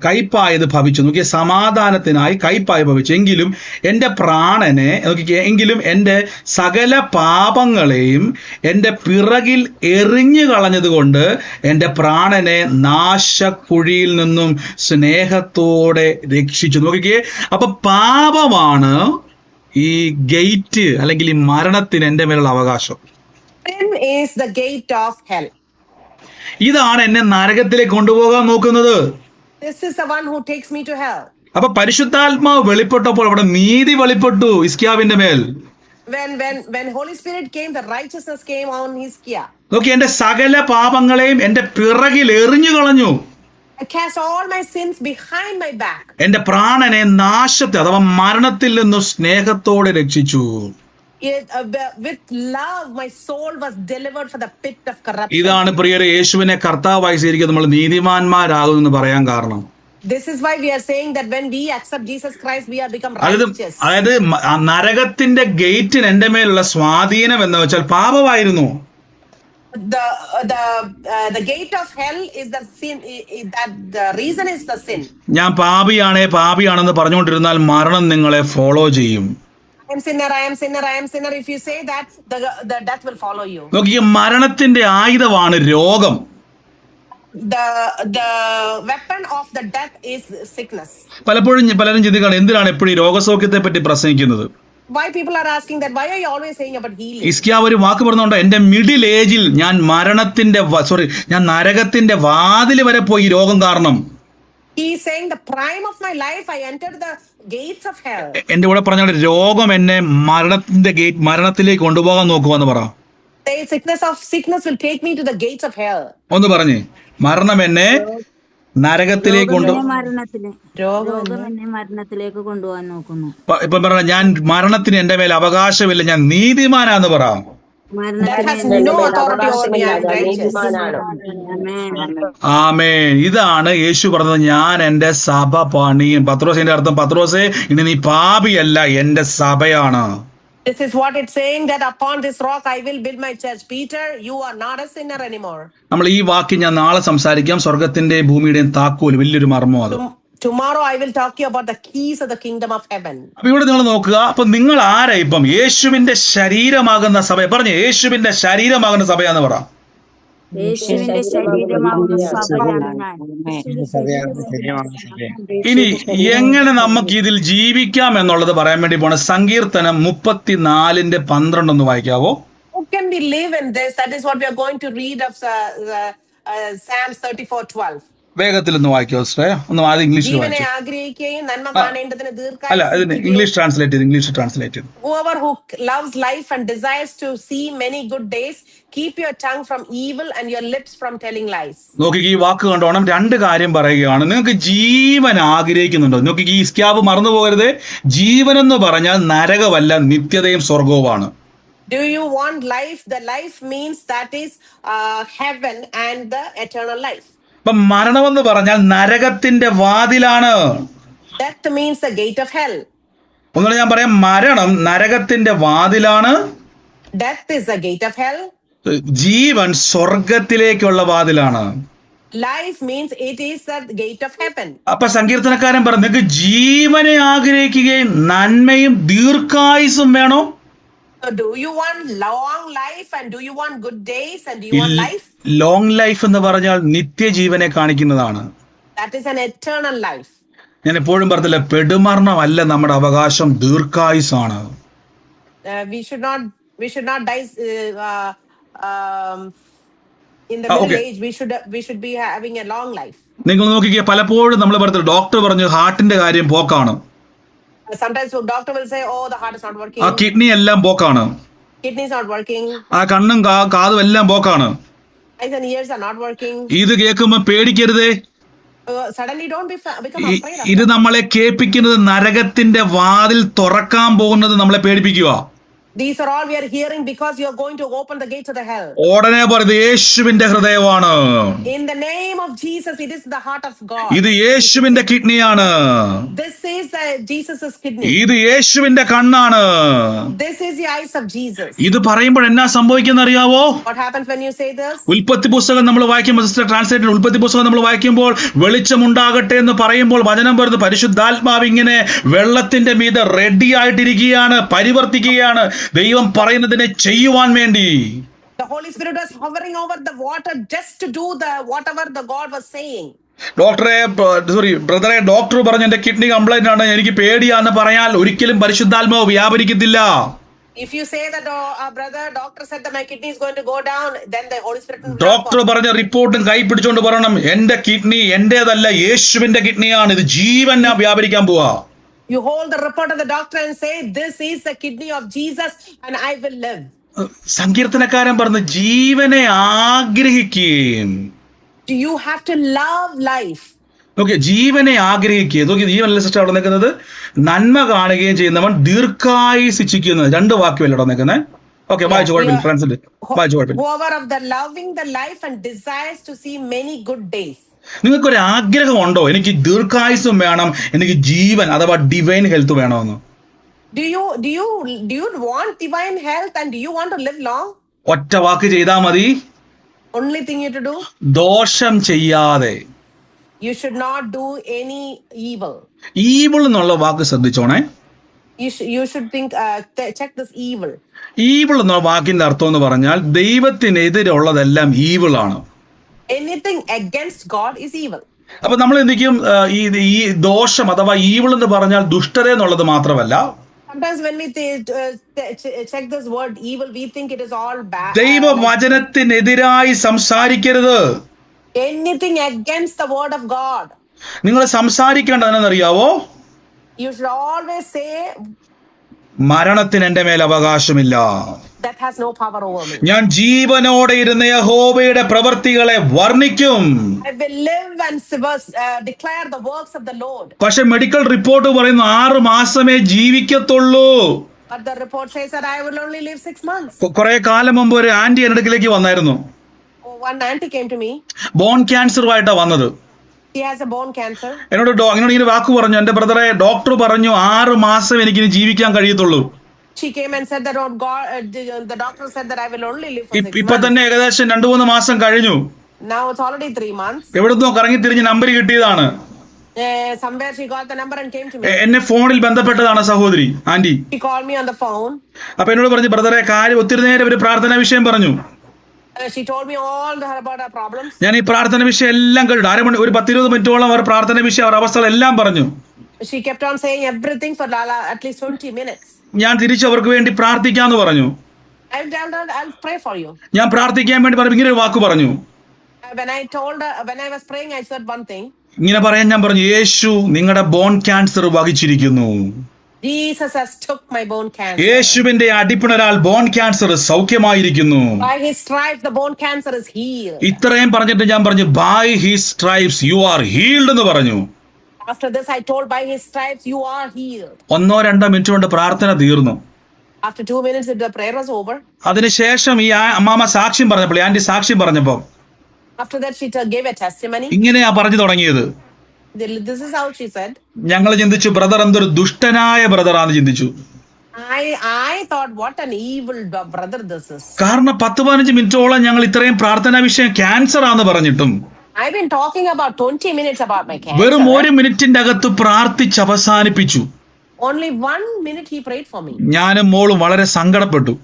കയ്പായത് ഭവിച്ചു. നോക്കിയ, സമാധാനത്തിനായി കയ്പായി ഭവിച്ചു. എങ്കിലും എൻ്റെ പ്രാണനെ നോക്കിക്കേ, എങ്കിലും എൻ്റെ സകല പാപങ്ങളെയും എൻ്റെ പിറകിൽ എറിഞ്ഞു കളഞ്ഞതുകൊണ്ട് എൻ്റെ പ്രാണനെ നാശക്കുഴിയിൽ നിന്നും സ്നേഹത്തോടെ രക്ഷിച്ചു. നോക്കിക്കേ, അപ്പൊ പാപമാണ് ഈ ഗേറ്റ് അല്ലെങ്കിൽ ഈ മരണത്തിന് എന്റെ മേലുള്ള അവകാശം. Sin is the gate of hell. ഇതാണ് എന്നെ നരകത്തിലേക്ക് കൊണ്ടുപോകാൻ നോക്കുന്നത്. This is the one who takes me to hell. അപ്പൊ പരിശുദ്ധാത്മാവ് വെളിപ്പെട്ടപ്പോൾ അവിടെ നീതി വെളിപ്പെട്ടു ഹിസ്കിയാവിന്റെ മേൽ. When Holy Spirit came, the righteousness came on Hizkiah. നോക്കി, എന്റെ സകല പാപങ്ങളെയും എന്റെ പിറകിൽ എറിഞ്ഞു കളഞ്ഞു. I cast all my sins behind my back. എന്റെ പ്രാണനെ നാശത്തെ അഥവാ മരണത്തിൽ നിന്ന് സ്നേഹത്തോടെ രക്ഷിച്ചു. With love, my soul was delivered from the pit of corruption. ഇതാണ് പ്രിയരെ യേശുവിനെ കർത്താവായി സ്വീകരിക്കുക നമ്മൾ നീതിമാന്മാരാകുമെന്ന് പറയാൻ കാരണം. This is why we are saying that when we accept Jesus Christ, we are become righteous. അതായത് നരകത്തിന്റെ ഗേറ്റിന് എന്റെ മേലുള്ള സ്വാധീനം എന്ന് വെച്ചാൽ പാപമായിരുന്നു. The gate of hell is the sin. That the reason is the sin. ഞാൻ പാപിയാണെന്ന് പറഞ്ഞുകൊണ്ടിരുന്നാൽ മരണം നിങ്ങളെ ഫോളോ ചെയ്യും. I am sinner. I am sinner. I am sinner. If you say that, the death will follow you. നോക്കിയ, മരണത്തിന്റെ ആയുധമാണ് രോഗം. The weapon of the death is sickness. പലപ്പോഴും പലരും ചിന്തിക്കുകയാണ്, എന്തിനാണ് എപ്പോഴും ഈ രോഗസൗഖ്യത്തെ പറ്റി പ്രസംഗിക്കുന്നത്. Why people are asking that? Why are you always saying about healing? ഹിസ്കിയാവ് ഒരു വാക്ക് പറഞ്ഞുകൊണ്ട്, എന്റെ മിഡിൽ ഏജിൽ ഞാൻ ഞാൻ നരകത്തിന്റെ വാതിൽ വരെ പോയി രോഗം കാരണം. He is saying the prime of my life I entered the gates of hell. എന്റെ കൂടെ പറഞ്ഞ രോഗം എന്നെ മരണത്തിലേക്ക് കൊണ്ടുപോകാൻ നോക്കുവാന്ന് പറ. The sickness will take me to the gates of hell. ഒന്ന് പറഞ്ഞേ, മരണം എന്നെ നരകത്തിലേക്ക് മരണത്തിലേക്ക് കൊണ്ടുപോകാൻ നോക്കുന്നു. ഇപ്പൊ പറഞ്ഞ, ഞാൻ മരണത്തിന് എന്റെ മേൽ അവകാശമില്ല, ഞാൻ നീതിമാനാന്ന് പറ. ആമേൻ. ഇതാണ് യേശു പറഞ്ഞത്, ഞാൻ എന്റെ സഭ പണിയും. പത്രോസിന്റെ അർത്ഥം, പത്രോസേ ഇനി നീ പാപിയല്ല, എന്റെ സഭയാണ്. This is what it's saying, that upon this rock I will build my church. Peter, you are not a sinner anymore. നമ്മൾ ഈ വാക്യം ഞാൻ നാളെ സംസാരിക്കാം. സ്വർഗത്തിന്റെയും ഭൂമിയുടെയും താക്കോൽ, വലിയൊരു മർമ്മം അത്. Tomorrow I will talk to you about the keys of the kingdom of heaven. അപ്പൊ ഇവിടെ നിങ്ങൾ നോക്കുക, അപ്പൊ നിങ്ങൾ ആരാ ഇപ്പം? യേശുവിന്റെ ശരീരമാകുന്ന സഭ. പറഞ്ഞു, യേശുവിന്റെ ശരീരമാകുന്ന സഭയാന്ന് പറ. ഇനി എങ്ങനെ നമുക്ക് ഇതിൽ ജീവിക്കാം എന്നുള്ളത് പറയാൻ വേണ്ടി പോണ സങ്കീർത്തനം 34:12 ഒന്ന് വായിക്കാവോ? How can we live in this? That is what we are going to read of Psalms 34:12. വേഗത്തിൽ ഒന്ന് വായിക്കോ സിസ്റ്റർ. ഒന്ന് ആദ്യം ഇംഗ്ലീഷിൽ വായിച്ചു. അല്ല, ഇംഗ്ലീഷ് ട്രാൻസ്ലേറ്റ് ചെയ്തു. Whoever who loves life and desires to see many good days, keep your tongue from evil and your lips from telling lies. നോക്കി, ഈ വാക്ക് കണ്ടോണം. രണ്ട് കാര്യം പറയുകയാണ്. നിങ്ങൾക്ക് ജീവൻ ആഗ്രഹിക്കുന്നുണ്ടോ? നോക്കി, ഈ ഹിസ്കിയാവ് മറന്നു പോകരുത്. ജീവൻ എന്ന് പറഞ്ഞാൽ നരകമല്ല, നിത്യതയും സ്വർഗവുമാണ്. Do you want life? The life means that is heaven and the eternal life. അപ്പൊ മരണമെന്ന് പറഞ്ഞാൽ നരകത്തിന്റെ വാതിലാണ്. Death means the gate of hell. ഒന്നുകൂടെ ഞാൻ പറയാം, മരണം നരകത്തിന്റെ വാതിലാണ്. Death is the gate of hell. ജീവൻ സ്വർഗത്തിലേക്കുള്ള വാതിലാണ്. Life means it is the gate of heaven. അപ്പൊ സങ്കീർത്തനക്കാരൻ പറഞ്ഞു, നിങ്ങൾക്ക് ജീവനെ ആഗ്രഹിക്കുകയും നന്മയും ദീർഘായുസ്സും വേണോ? So do you want long life and do you want good days and do you want life? Long life എന്ന് പറഞ്ഞാൽ നിത്യജീവനെ കാണിക്കുന്നതാണ്. That is an eternal life. ഞാൻ എപ്പോഴും പറഞ്ഞില്ല, പെടുമരണമല്ല നമ്മുടെ അവകാശം, ദീർഘായുസാണ്. We should not die in the middle age. We should be having a long life. നിങ്ങൾ നോക്കിക്കേ, പലപ്പോഴും നമ്മൾ പറഞ്ഞില്ല, ഡോക്ടർ പറഞ്ഞു ഹാർട്ടിന്റെ കാര്യം പോക്കാണ്. Sometimes the doctor will say, oh, the heart is not working. ആ കിഡ്നി എല്ലാം പോക്കാണ്. Kidney is not working. ആ കണ്ണും കാതും എല്ലാം പോക്കാണ്. Eyes and ears are not working. ഇത് കേൾക്കുമ്പോ പേടിക്കരുതേ. Suddenly don't become afraid of ഇത് നമ്മളെ കേൾപ്പിക്കുന്നത് നരകത്തിന്റെ വാതിൽ തുറക്കാൻ പോകുന്നത് നമ്മളെ പേടിപ്പിക്കുക. These are all we are hearing because you are going to open the gates of the hell. ഉടനെ പറയുന്നത് യേശുവിന്റെ ഹൃദയമാണ്, In the name of Jesus, it is the heart of God. ഇത് യേശുവിന്റെ കിഡ്നിയാണ്, This is Jesus's kidney. ഇത് യേശുവിന്റെ കണ്ണാണ്. This is the eyes of Jesus. ഇത് പറയുമ്പോൾ എന്നാ സംഭവിക്കുന്ന അറിയാവോ? What happens when you say this? ഉൽപ്പത്തി പുസ്തകം നമ്മൾ വായിക്കുമ്പോൾ, സിസ്റ്റർ ട്രാൻസ്ലേറ്റഡ് ഉൽപ്പത്തി പുസ്തകം നമ്മൾ വായിക്കുമ്പോൾ വെളിച്ചമുണ്ടാകട്ടെ എന്ന് പറയുമ്പോൾ വചനം പറയുന്നത് പരിശുദ്ധാത്മാവ് ഇങ്ങനെ വെള്ളത്തിന്റെ മീതെ റെഡി ആയിട്ടിരിക്കുകയാണ്, പരിവർത്തിക്കുകയാണ് ദൈവം പറയുന്നതിനെ ചെയ്യുവാൻ വേണ്ടി. The Holy Spirit was hovering over the water just to do the whatever the God was saying. ബ്രദറെ, ഡോക്ടർ പറഞ്ഞു എന്റെ കിഡ്നി കംപ്ലൈന്റ് ആണ്, എനിക്ക് പേടിയാന്ന് പറയാൻ ഒരിക്കലും പരിശുദ്ധാത്മാവ് വ്യാപരിക്കത്തില്ല. If you say that, brother, doctor said that my kidney is going to go down, then the Holy Spirit will doctor പറഞ്ഞ റിപ്പോർട്ടും കൈ പിടിച്ചോണ്ട് പറയണം, എന്റെ കിഡ്നി എന്റേതല്ല, യേശുവിന്റെ കിഡ്നിയാണ്, ഇത് ജീവൻ വ്യാപരിക്കാൻ പോവാ. You hold the report of the doctor and say, this is the kidney of Jesus and I will live. സങ്കീർത്തനക്കാരൻ പറഞ്ഞു ജീവനെ ആഗ്രഹിക്കുകയും. You have to love life. Okay, ജീവനെ ആഗ്രഹിക്കുകയും. നോക്കി, ജീവനല്ല സിസ്റ്റർ അവിടെ നിൽക്കുന്നത്, നന്മ കാണുകയും ചെയ്യുന്നവൻ ദീർഘായുസ് ഇച്ഛിക്കുന്നത്. രണ്ട് വാക്കുമല്ല അവിടെ നിൽക്കുന്നത്. ഓക്കെ, വായിച്ചു, കുഴപ്പമില്ല ഫ്രണ്ട്സിന്റെ വായിച്ചു, കുഴപ്പമില്ല. Whoever of the loving the life and desires to see many good days. നിങ്ങൾക്കൊരു ആഗ്രഹം ഉണ്ടോ, എനിക്ക് ദീർഘായുസും വേണം, എനിക്ക് ജീവൻ അഥവാ ഡിവൈൻ ഹെൽത്ത് വേണമെന്ന്? Do you want divine health and do you want to live long? ഒറ്റ വാക്ക് ചെയ്താൽ മതി. Only thing you have to do, ദോഷം ചെയ്യാതെ. you should not do any evil. Evil എന്നുള്ള വാക്ക് ശ്രദ്ധിച്ചോണേ. You should think, check this evil. Evil എന്ന വാക്കിന്റെ അർത്ഥം എന്ന് പറഞ്ഞാൽ ദൈവത്തിനെതിരുള്ളതെല്ലാം ഈവിൾ ആണ്. Anything against God is evil. അപ്പൊ നമ്മൾ എന്തിക്കും ഈ ദോഷം അഥവാ ഈവിൾ എന്ന് പറഞ്ഞാൽ ദുഷ്ടത എന്നുള്ളത് മാത്രമല്ല. Sometimes when we check this word evil, we think it is all bad. ദൈവവചനത്തിനെതിരായി സംസാരിക്കരുത്. Anything against the word of God. നിങ്ങൾ സംസാരിക്കേണ്ടതെന്നറിയാവോ? You should always say, മരണത്തിന് എന്റെ മേൽ അവകാശമില്ല, that has no power over me. ഞാൻ ജീവനോടെ ഇരുന്ന യഹോവയുടെ പ്രവൃത്തികളെ വർണ്ണിക്കും. I will live and declare the works of the Lord. പക്ഷെ മെഡിക്കൽ റിപ്പോർട്ട് പറയുന്നു 6 മാസമേ ജീവിക്കത്തുള്ളൂ. But the report says that I will only live 6 months. കുറെ കാലം മുമ്പ് ഒരു ആന്റി എന്റെ അടുക്കിലേക്ക് വന്നായിരുന്നു. One auntie came to me. Bone ക്യാൻസറുമായിട്ടാണ് വന്നത്. She has a bone cancer. എന്നോട് ഇങ്ങനെ വാക്ക് പറഞ്ഞു, എന്റെ ബ്രദറെ, ഡോക്ടർ പറഞ്ഞു 6 മാസം എനിക്ക് ജീവിക്കാൻ കഴിയത്തുള്ളൂ. She came and said that God, the doctor said that I will only live for 6 months. ഇപ്പൊ തന്നെ ഏകദേശം 2-3 മാസം കഴിഞ്ഞു. Now it's already 3 months. എവിടുന്നോ കറങ്ങി തിരിഞ്ഞ് നമ്പർ കിട്ടിയതാണ്. Somewhere she got the number and came to me. എന്നെ ഫോണിൽ ബന്ധപ്പെട്ടതാണ് സഹോദരി anti. She called me on the phone. അപ്പൊ എന്നോട് പറഞ്ഞു, ബ്രദറെ, കാര്യം ഒത്തിരി നേരം ഒരു പ്രാർത്ഥനാ വിഷയം പറഞ്ഞു. She told me all about her problems. ഞാൻ ഈ പ്രാർത്ഥന വിഷയം എല്ലാം കേട്ടു. ഒരു 10-20 മിനിറ്റോളം അവർ പ്രാർത്ഥന വിഷയം അവർ അവസ്ഥകളെല്ലാം പറഞ്ഞു. She kept on saying everything for at least 20 minutes. ഞാൻ തിരിച്ചു അവർക്ക് വേണ്ടി പ്രാർത്ഥിക്കാന്ന് പറഞ്ഞു. I told her, I'll pray for you. ഞാൻ പ്രാർത്ഥിക്കാൻ വേണ്ടി പറഞ്ഞു, ഇങ്ങനെ ഒരു വാക്ക് പറഞ്ഞു. When I was praying, I said one thing. ഇങ്ങനെ പറയാൻ ഞാൻ പറഞ്ഞു, യേശു നിങ്ങളുടെ ബോൺ ക്യാൻസർ വഹിച്ചിരിക്കുന്നു. Jesus has took my bone cancer. യേശുവിന്റെ അടിപ്പിണരാൽ ബോൺ ക്യാൻസർ സൗഖ്യമായിരിക്കുന്നു. By his stripes the bone cancer is healed. ഇത്രയും പറഞ്ഞിട്ട് ഞാൻ പറഞ്ഞു, by his stripes you are healed എന്ന് പറഞ്ഞു. After this I told, by his stripes you are healed. 1-2 minute കൊണ്ട് പ്രാർത്ഥന തീർന്നു. After 2 minutes the prayer was over. അതിനുശേഷം ഈ അമ്മാമ സാക്ഷ്യം പറഞ്ഞപ്പോൾ, ആന്റി സാക്ഷ്യം പറഞ്ഞപ്പോൾ, After that she gave a testimony. ഇങ്ങനെയാ പറഞ്ഞു തുടങ്ങിയത്. This is how she said. ഞങ്ങൾ ചിന്തിച്ചു, ബ്രദർ എന്തൊരു ദുഷ്ടനായ ബ്രദറാന്ന് ചിന്തിച്ചു. I thought, what an evil brother this is. കാരണം 10-15 മിനിറ്റോളം ഞങ്ങൾ ഇത്രയും പ്രാർത്ഥനാ വിഷയം ക്യാൻസർ ആണെന്ന് പറഞ്ഞിട്ടും I've been talking about 20 minutes about my cancer. വെറും 1 മിനിറ്റിന്റെ അകത്ത് പ്രാർത്ഥിച്ച് അവസാനിപ്പിച്ചു. Only 1 minute he prayed for me. ഞാനും മോളും വളരെ സങ്കടപ്പെട്ടു.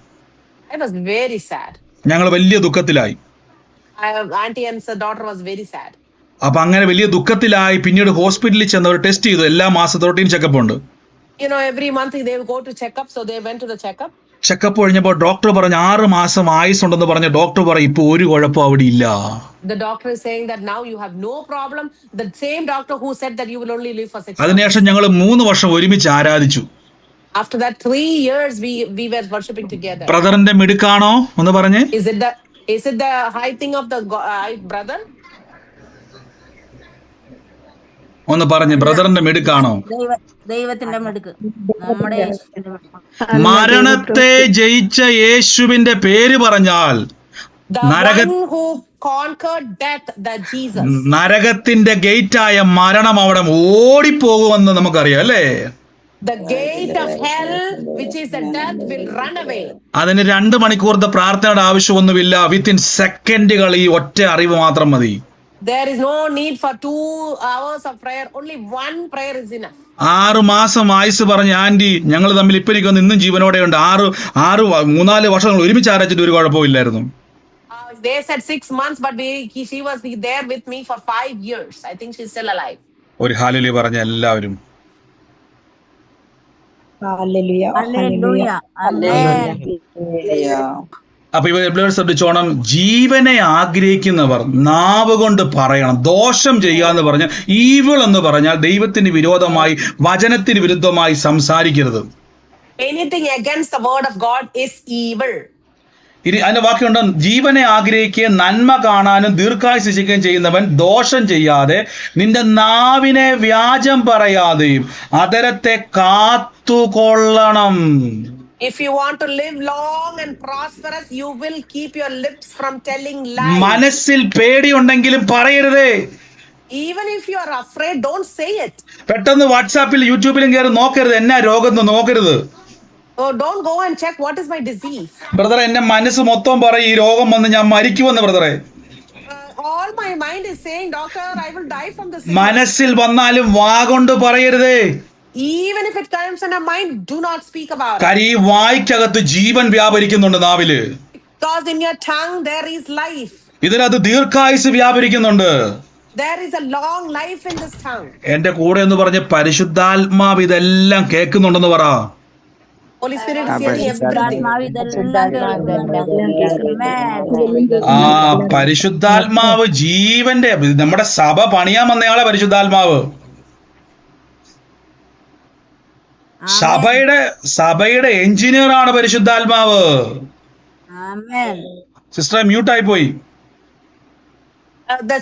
I was very sad. ഞങ്ങൾ വലിയ ദുഃഖത്തിലായി. Auntie and her daughter was very sad. അപ്പൊ അങ്ങനെ വലിയ ദുഃഖത്തിലായി. പിന്നീട് ഹോസ്പിറ്റലിൽ ചെന്ന് അവർ ടെസ്റ്റ് ചെയ്തു. എല്ലാ മാസവും റൂട്ടീൻ ചെക്കപ്പ് ഉണ്ട്. Every month they go to check up, so they went to the checkup. Checkup കഴിഞ്ഞപ്പോൾ ഡോക്ടർ പറഞ്ഞു 6 മാസം ആയുസ് ഉണ്ടെന്ന് പറഞ്ഞ ഡോക്ടർ പറയും ഇപ്പൊ ഒരു കുഴപ്പം അവിടെ ഇല്ല. The doctor is saying that now you have no problem. The same doctor who said that you will only live for 6 months. അതിനുശേഷം ഞങ്ങൾ 3 വർഷം ഒരുമിച്ച് ആരാധിച്ചു. After that 3 years we were worshiping together. ബ്രദറിന്റെ മിടുക്കാണോ എന്ന് പറഞ്ഞേ? Is it the high thing of the brother? ഒന്ന് പറഞ്ഞ്, അല്ല, ബ്രദറിന്റെ മിടുക്കാണോ? ദൈവത്തിന്റെ മിടുക്ക്, നമ്മുടെ യേശുവിന്റെ മിടുക്ക്. മരണത്തെ ജയിച്ച യേശുവിന്റെ പേര് പറഞ്ഞാൽ The നരക one who conquered death, the Jesus. നരകത്തിന്റെ ഗേറ്റായ മരണം അവിടെ ഓടിപ്പോകുമെന്ന് നമുക്കറിയാം അല്ലേ? The gate of hell, which is the death, will run away. അതിന് 2 മണിക്കൂറത്തെ പ്രാർത്ഥനയുടെ ആവശ്യമൊന്നുമില്ല. വിത്തിൻ സെക്കൻഡുകൾ ഈ ഒറ്റ അറിവ് മാത്രം മതി. There is no need for 2 hours of prayer. Only one prayer is enough. 6 മാസം ആയുസ് പറഞ്ഞ ആന്റി ഞങ്ങൾ തമ്മിൽ ഇപ്പൊ എനിക്കൊന്ന് ഇന്നും ജീവനോടെ ഉണ്ട്. 3-4 വർഷങ്ങൾ ഒരുമിച്ച് ആരാച്ചിട്ട് ഒരു കുഴപ്പമില്ലായിരുന്നു. They said 6 months, but she was there with me for 5 years. I think she's still alive. ഒരു ഹല്ലേലൂയ പറഞ്ഞ എല്ലാവരും. Hallelujah hallelujah. ആമേൻ. അപ്പൊ ഇവ ശ്രദ്ധിച്ചോണം, ജീവനെ ആഗ്രഹിക്കുന്നവർ നാവ് കൊണ്ട് പറയണം. ദോഷം ചെയ്യാന്ന് പറഞ്ഞാൽ, ഈവിൾ എന്ന് പറഞ്ഞാൽ ദൈവത്തിന് വിരോധമായി, വചനത്തിന് വിരുദ്ധമായി സംസാരിക്കരുത്. Anything against the word of God is evil. ഇനി അതിന്റെ വാക്യമുണ്ട്, ജീവനെ ആഗ്രഹിക്കുകയും നന്മ കാണാനും ദീർഘായുസിക്കുകയും ചെയ്യുന്നവൻ ദോഷം ചെയ്യാതെ നിന്റെ നാവിനെ വ്യാജം പറയാതെയും അതരത്തെ കാത്തുകൊള്ളണം. If you want to live long and prosperous, you will keep your lips from telling lies. മനസ്സിൽ പേടിയുണ്ടെങ്കിലും പറയരുതേ. Even if you are afraid, don't say it. പെട്ടെന്ന് വാട്സാപ്പിൽ യൂട്യൂബിലും കയറി നോക്കരുത്, എന്നാ രോഗം എന്ന് നോക്കരുത്. Oh, don't go and check what is my disease. ബ്രദറെ, എന്റെ മനസ്സ് മൊത്തം പറയും ഈ രോഗം വന്ന് ഞാൻ മരിക്കുമെന്ന്. ബ്രദറെ, All my mind is saying, doctor, I will die from this. മനസ്സിൽ വന്നാലും വാ കൊണ്ട് പറയരുതേ. Even if it comes in a mind, do not speak about it. കാര്യം ഈ വായ്ക്കകത്ത് ജീവൻ വ്യാപരിക്കുന്നുണ്ട് നാവില്. Because in your tongue there is life. ഇതിനകത്ത് ദീർഘായുസ് വ്യാപരിക്കുന്നുണ്ട്. There is a long life in this tongue. എന്റെ കൂടെ എന്ന് പറഞ്ഞ് പരിശുദ്ധാത്മാവ് ഇതെല്ലാം കേൾക്കുന്നുണ്ടെന്ന് പറ. Holy Spirit is hearing everything. ആത്മാവ് ഇതെല്ലാം കേൾക്കുന്നുണ്ട്. ആമേൻ. പരിശുദ്ധാത്മാവ് ജീവന്റെ, നമ്മുടെ സഭ പണിയാൻ വന്നയാളെ പരിശുദ്ധാത്മാവ്. സഭയുടെ എഞ്ചിനീയർ ആണ് പരിശുദ്ധാത്മാവ്. ആമേൻ. സിസ്റ്റർ മ്യൂട്ടായി പോയി. The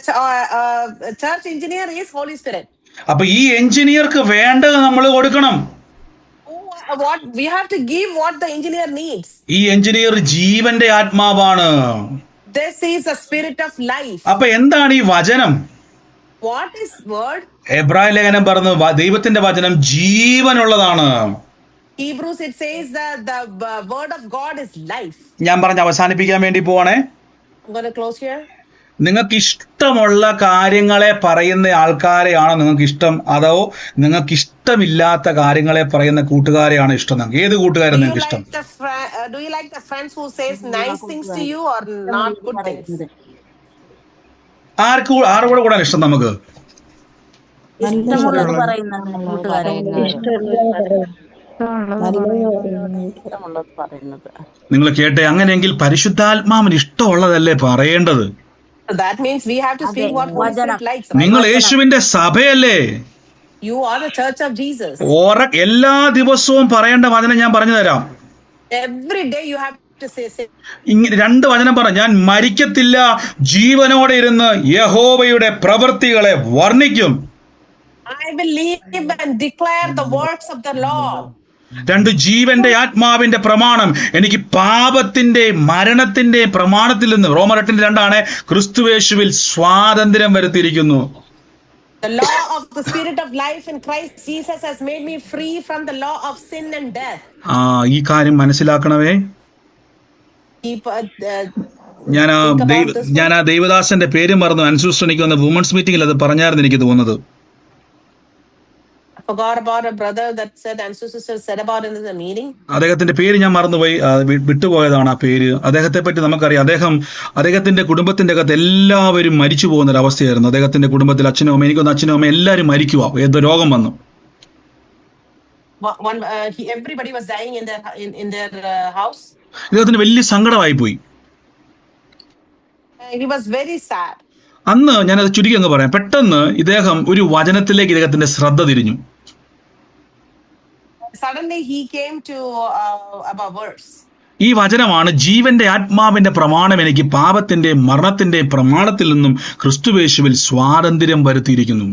church engineer is Holy Spirit. അപ്പൊ ഈ എഞ്ചിനീയർക്ക് വേണ്ടത് നമ്മൾ കൊടുക്കണം. What we have to give what the engineer needs. ഈ എഞ്ചിനീയർ ജീവന്റെ ആത്മാവാണ്. This is a spirit of life. അപ്പൊ എന്താണ് ഈ വചനം? What is word? എബ്രായ ലേഖനം പറഞ്ഞു ദൈവത്തിന്റെ വചനം ജീവനുള്ളതാണ്. Hebrews it says that the word of God is life. ഞാൻ പറഞ്ഞ് അവസാനിപ്പിക്കാൻ വേണ്ടി പോവാണേ. I'm going to close here. നിങ്ങൾക്ക് ഇഷ്ടമുള്ള കാര്യങ്ങളെ പറയുന്ന ആൾക്കാരെയാണോ നിങ്ങൾക്ക് ഇഷ്ടം, അതോ നിങ്ങൾക്ക് ഇഷ്ടമില്ലാത്ത കാര്യങ്ങളെ പറയുന്ന കൂട്ടുകാരെയാണോ ഇഷ്ടം? നിങ്ങൾക്ക് ഏത് കൂട്ടുകാരെ നിങ്ങൾക്ക് ഇഷ്ടം? Do you like the friends who says nice things to you or not good things? ആരുടെ കൂടെ ഇഷ്ടം നമുക്ക്? ഇഷ്ടമുള്ളത് പറയുന്ന കൂട്ടുകാരെ. നിങ്ങൾ കേട്ടെ, അങ്ങനെയെങ്കിൽ പരിശുദ്ധാത്മാവിന് ഇഷ്ടമുള്ളതല്ലേ പറയേണ്ടത്? That means we have to speak what Holy Spirit likes. നിങ്ങൾ യേശുവിന്റെ സഭയല്ലേ? You are the church of Jesus. എല്ലാ ദിവസവും പറയേണ്ട വചനം ഞാൻ പറഞ്ഞു തരാം. Every day you have to say. 2 വചനം പറ. ഞാൻ മരിക്കത്തില്ല, ജീവനോടെ ഇരുന്ന് യഹോവയുടെ പ്രവൃത്തികളെ വർണ്ണിക്കും. I will live and declare the works of the Lord. 2 ജീവന്റെ ആത്മാവിന്റെ പ്രമാണം. എനിക്ക് പാപത്തിന്റെ മരണത്തിന്റെ പ്രമാണത്തിൽ നിന്ന്, റോമർ 8:2 ക്രിസ്തുയേശുവിൽ സ്വാതന്ത്ര്യം വരുത്തിയിരിക്കുന്നു. The law of the spirit of life in Christ Jesus has made me free from the law of sin and death. ഈ കാര്യം മനസ്സിലാക്കണമേ. ഞാൻ ആ ദൈവദാസന്റെ പേര് മറന്നു. അൻസൂസ്റ്റണിക്ക് വന്ന വുമൻസ് മീറ്റിംഗിൽ അത് പറഞ്ഞായിരുന്നു എനിക്ക് തോന്നുന്നത്. Forgot about a brother that said and sister said about in the meeting. അദ്ദേഹത്തിന്റെ പേര് ഞാൻ മറന്നുപോയി, വിട്ടുപോയതാണ് ആ പേര്. അദ്ദേഹത്തെ പറ്റി നമുക്കറിയാം. അദ്ദേഹത്തിന്റെ കുടുംബത്തിന്റെ അകത്ത് എല്ലാവരും മരിച്ചു പോകുന്ന ഒരു അവസ്ഥയായിരുന്നു. അദ്ദേഹത്തിന്റെ കുടുംബത്തിൽ അച്ഛനും അമ്മ, എനിക്കൊന്ന് അച്ഛനും അമ്മ എല്ലാവരും മരിക്കുക. ഏതോ രോഗം വന്നു. Everybody was dying in their house. ഇദ്ദേഹത്തിന് വലിയ സങ്കടമായി പോയി. He was very sad. അന്ന് ഞാനത് ചുരുക്കി അങ്ങ് പറയാം. പെട്ടെന്ന് ഇദ്ദേഹം ഒരു വചനത്തിലേക്ക് ഇദ്ദേഹത്തിന്റെ ശ്രദ്ധ തിരിഞ്ഞു. Suddenly he came to a verse. ഈ വചനമാണ് ജീവന്റെ ആത്മാവിന്റെ പ്രമാണം എനിക്ക് പാപത്തിന്റെ മരണത്തിന്റെ പ്രമാണത്തിൽ നിന്നും ക്രിസ്തുയേശുവിൽ സ്വാതന്ത്ര്യം വരുത്തിയിരിക്കുന്നു.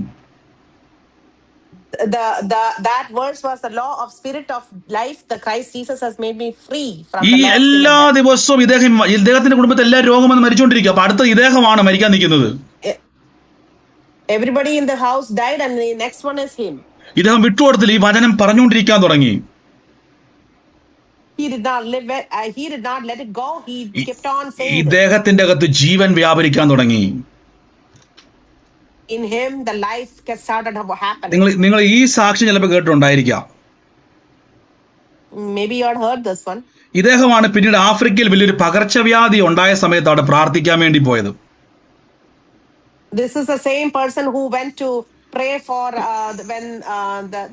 that verse was the law of spirit of life. The Christ Jesus has made me free from ഈ the law of sin എല്ലാ and death. ദിവസവും ഇദ്ദേഹത്തിന്റെ കുടുംബത്തിൽ എല്ലാ രോഗം വന്ന് മരിച്ചുകൊണ്ടിരിക്കുക. അപ്പൊ അടുത്ത ഇദ്ദേഹമാണ് മരിക്കാൻ നിൽക്കുന്നത്. Everybody in the house died, and the next one is him. ഇദ്ദേഹം വിട്ടുകൊടുത്തില്ല, ഈ വചനം പറഞ്ഞുകൊണ്ടിരിക്കാൻ തുടങ്ങി. He did not live it. He did not let it go. He kept on saying this. ഇദ്ദേഹത്തിന്റെ അകത്ത് ജീവൻ വ്യാപരിക്കാൻ തുടങ്ങി. In him, the life started happening. നിങ്ങൾ ഈ സാക്ഷ്യം ചിലപ്പോൾ കേട്ടിട്ടുണ്ടായിരിക്കാം. Maybe you had heard this one. ഇദ്ദേഹമാണ് പിന്നീട് ആഫ്രിക്കയിൽ വലിയൊരു പകർച്ചവ്യാധി ഉണ്ടായ സമയത്ത് അവിടെ പ്രാർത്ഥിക്കാൻ വേണ്ടി പോയത്. This is the same person who went to pray for when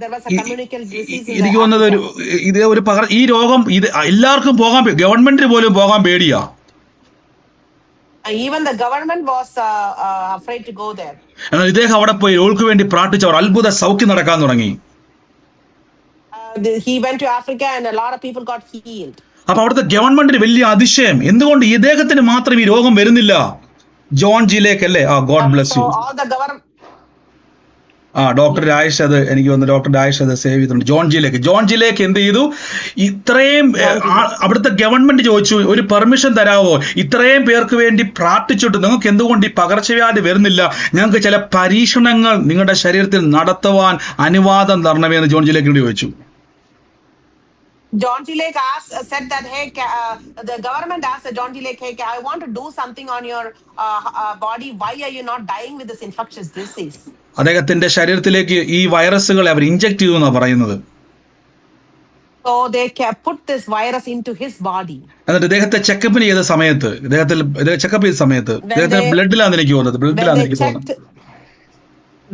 there was a communicable disease in എനിക്ക് തോന്നുന്നത് Africa. ഈ രോഗം എല്ലാവർക്കും പോകാൻ, ഗവൺമെന്റിന് പോലും പോകാൻ പേടിയാ. Even the government was afraid to go there. എന്നാൽ ഇദ്ദേഹം അവിടെ പോയി രോഗിക്ക് വേണ്ടി പ്രാർത്ഥിച്ചവർ അത്ഭുത സൗഖ്യം നടക്കാൻ തുടങ്ങി. He went to Africa and a lot of people got healed. അപ്പൊ അവിടുത്തെ ഗവൺമെന്റിന് വലിയ അതിശയം, എന്തുകൊണ്ട് ഇദ്ദേഹത്തിന് മാത്രം ഈ രോഗം വരുന്നില്ല? ജോൺ ജിലേക്ക് അല്ലേ? God bless U. All the government. Doctor Rajesh അത് എനിക്ക് വന്ന് ഡോക്ടർ രാജേഷ് അത് സേവ് ചെയ്തിട്ടുണ്ട്. ജോൺ ജിലേക്ക് എന്ത് ചെയ്തു? ഇത്രയും അവിടുത്തെ ഗവൺമെന്റ് ചോദിച്ചു, ഒരു പെർമിഷൻ തരാവോ, ഇത്രയും പേർക്ക് വേണ്ടി പ്രാർത്ഥിച്ചിട്ട് നിങ്ങൾക്ക് എന്തുകൊണ്ട് ഈ പകർച്ചവ്യാധി വരുന്നില്ല? ഞങ്ങൾക്ക് ചില പരീക്ഷണങ്ങൾ നിങ്ങളുടെ ശരീരത്തിൽ നടത്തുവാൻ അനുവാദം തരണമേ എന്ന് ജോൺ ജിലേക്ക് ചോദിച്ചു. John G. Lake said that, hey, the government asked John G. Lake, hey, I want to do something on your body. Why are you not dying with this infectious disease? അദ്ദേഹത്തിന്റെ ശരീരത്തിലേക്ക് ഈ വൈറസുകളെ അവർ inject ചെയ്തു എന്നാണ് പറയുന്നത്. So they put this virus into his body. എന്നിട്ട് ഇദ്ദേഹത്തെ checkup ചെയ്ത സമയത്ത് ഇദ്ദേഹത്തെ ബ്ലഡിലാണ് എനിക്ക് തോന്നുന്നത്.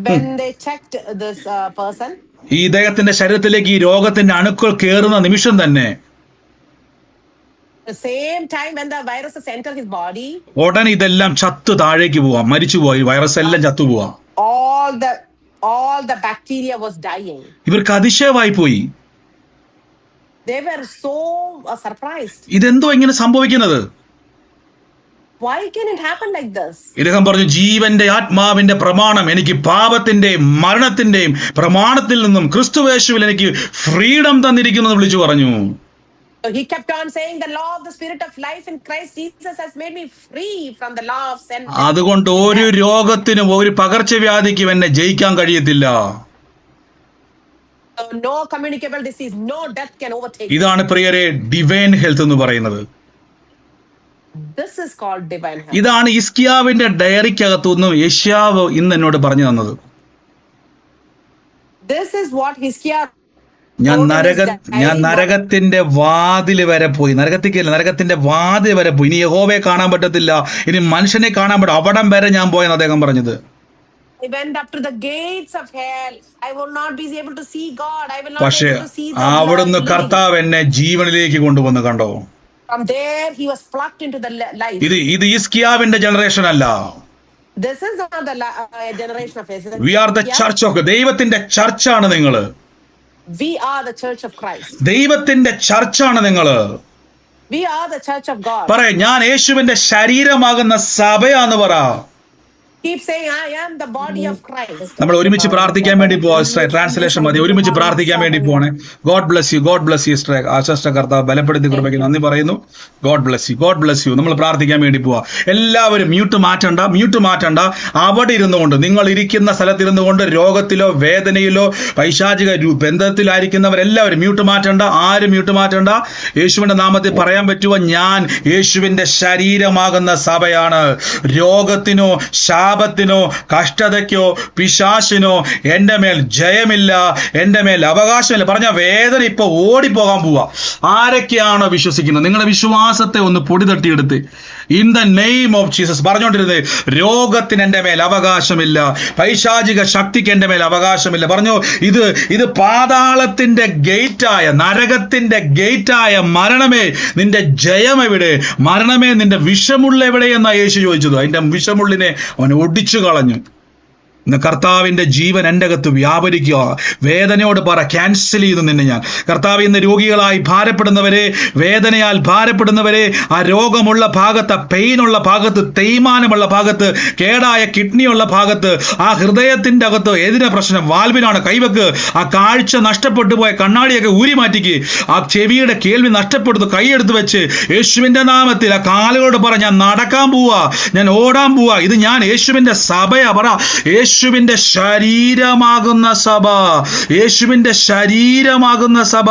When they checked this person, ഈ ഇദ്ദേഹത്തിന്റെ ശരീരത്തിലേക്ക് ഈ രോഗത്തിന്റെ അണുക്കൾ കയറുന്ന നിമിഷം തന്നെ the same time when the viruses enter his body, ഉടനെ ഇതെല്ലാം ചത്തു താഴേക്ക് പോവാം, മരിച്ചുപോയി, വൈറസ് എല്ലാം ചത്തുപോവാം. all the bacteria was dying. ഇവർക്ക് അതിശയമായി പോയി. They were so surprised. ഇതെന്തോ ഇങ്ങനെ സംഭവിക്കുന്നത്? Why can it happen like this? ഇദ്ദേഹം പറഞ്ഞു, ജീവന്റെ ആത്മാവിന്റെ പ്രമാണം എനിക്ക് പാപത്തിന്റെയും മരണത്തിന്റെയും പ്രമാണത്തിൽ നിന്നും ക്രിസ്തുവേശുവിൽ എനിക്ക് ഫ്രീഡം തന്നിരിക്കുന്നു എന്ന് വിളിച്ചു പറഞ്ഞു. So he kept on saying, the law of the spirit of life in Christ Jesus has made me free from the law of sin. അതുകൊണ്ട് ഒരു രോഗത്തിനും ഒരു പകർച്ചവ്യാധിക്കും എന്നെ ജയിക്കാൻ കഴിയത്തില്ല. No communicable disease, no death can overtake. ഇതാണ് പ്രിയരെ divine health എന്ന് പറയുന്നത്. This is called divine health. ഇതാണ് ഹിസ്കിയാവിന്റെ ഡയറിക്കകത്തുനിന്ന് യെശയ്യാവ് ഇന്ന് എന്നോട് പറഞ്ഞു തന്നത്. This is what Hizkiah. ഞാൻ നരകത്തിന്റെ വാതിൽ വരെ പോയി, നരകത്തിന്റെ വാതിൽ വരെ പോയി, ഇനി യഹോവയെ കാണാൻ പറ്റത്തില്ല, ഇനി മനുഷ്യനെ കാണാൻ പറ്റും, അവിടം വരെ ഞാൻ പോയെന്ന് അദ്ദേഹം പറഞ്ഞത്. I went up to the gates of hell. I will not be able to see God. I will not പക്ഷേ be able to see the അവിടുന്ന് Lord. കർത്താവ് എന്നെ ജീവനിലേക്ക് കൊണ്ടുവന്ന് കണ്ടോ. From there he was plucked into the life. ഇത് ഹിസ്കിയാവിന്റെ generation അല്ല. This is not the generation of Israel. We are the church of ദൈവത്തിന്റെ ചർച്ചാണ് നിങ്ങള്. We are the church of Christ. ദൈവത്തിന്റെ ചർച്ചാണ് നിങ്ങള്. We are the church of God. പറ, ഞാൻ യേശുവിന്റെ ശരീരമാകുന്ന സഭയാന്ന് പറ. Keep saying, I am the body of Christ. നമ്മൾ ഒരുമിച്ച് പ്രാർത്ഥിക്കാൻ വേണ്ടി പോവാ. ട്രാൻസ്ലേഷൻ മതി. ഒരുമിച്ച് പ്രാർത്ഥിക്കാൻ വേണ്ടി പോവാണ്. God bless you, God bless you. ആശ്വാസ കർത്താവ് ബലപ്പെടുത്തി കൃപയ്ക്ക് നന്ദി പറയുന്നു. God bless you, God bless you. നമ്മൾ പ്രാർത്ഥിക്കാൻ വേണ്ടി പോവാ. എല്ലാവരും മ്യൂട്ട് മാറ്റണ്ട. അവിടെ ഇരുന്നുകൊണ്ട്, നിങ്ങൾ ഇരിക്കുന്ന സ്ഥലത്തിരുന്നു കൊണ്ട് രോഗത്തിലോ വേദനയിലോ പൈശാചിക ബന്ധത്തിലായിരിക്കുന്നവരെല്ലാവരും മ്യൂട്ട് മാറ്റണ്ട. ആരും മ്യൂട്ട് മാറ്റണ്ട. യേശുവിന്റെ നാമത്തിൽ പറയാൻ പറ്റുമോ, ഞാൻ യേശുവിന്റെ ശരീരമാകുന്ന സഭയാണ്. രോഗത്തിനോ ശാപത്തിനോ കഷ്ടതയ്ക്കോ പിശാചിനോ എന്റെ മേൽ ജയമില്ല, എന്റെ മേൽ അവകാശമില്ല. പറഞ്ഞ വേദന ഇപ്പൊ ഓടിപ്പോകാൻ പോവാ. ആരൊക്കെയാണോ വിശ്വസിക്കുന്നത്, നിങ്ങളുടെ വിശ്വാസത്തെ ഒന്ന് പൊടി തട്ടിയെടുത്ത് in the name of Jesus പറഞ്ഞുകൊണ്ടിരുന്നത്, രോഗത്തിന് എന്റെ മേൽ അവകാശമില്ല, പൈശാചിക ശക്തിക്ക് എന്റെ മേൽ അവകാശമില്ല. പറഞ്ഞു, ഇത് പാതാളത്തിന്റെ ഗേറ്റായ, നരകത്തിന്റെ ഗേറ്റായ മരണമേ നിന്റെ ജയം എവിടെ, മരണമേ നിന്റെ വിഷമുള്ള എവിടെ എന്നാ യേശു ചോദിച്ചത്. അതിന്റെ വിഷമുള്ളിനെ അവൻ ഒടിച്ചു കളഞ്ഞു. ഇന്ന് കർത്താവിന്റെ ജീവൻ എൻ്റെ അകത്ത് വ്യാപരിക്കുക. വേദനയോട് പറ, ക്യാൻസൽ ചെയ്തു നിന്നെ ഞാൻ. കർത്താവ് ഇന്ന് രോഗികളായി ഭാരപ്പെടുന്നവരെ, വേദനയാൽ ഭാരപ്പെടുന്നവരെ, ആ രോഗമുള്ള ഭാഗത്ത്, പെയിനുള്ള ഭാഗത്ത്, തേയ്മാനമുള്ള ഭാഗത്ത്, കേടായ കിഡ്നിയുള്ള ഭാഗത്ത്, ആ ഹൃദയത്തിന്റെ അകത്ത് ഏതിനാ പ്രശ്നം? വാൽവിനാണ്. കൈവെക്ക്. ആ കാഴ്ച നഷ്ടപ്പെട്ടു പോയ കണ്ണാടിയൊക്കെ ഊരി മാറ്റിക്ക്. ആ ചെവിയുടെ കേൾവി നഷ്ടപ്പെടുത്തു കൈയെടുത്ത് വെച്ച് യേശുവിന്റെ നാമത്തിൽ ആ കാലുകളോട് പറ, ഞാൻ നടക്കാൻ പോവാ, ഞാൻ ഓടാൻ പോവാ. ഇത് ഞാൻ യേശുവിന്റെ സഭയാ. പറ, യേശുവിന്റെ ശരീരമാകുന്ന സഭ, യേശുവിന്റെ ശരീരമാകുന്ന സഭ.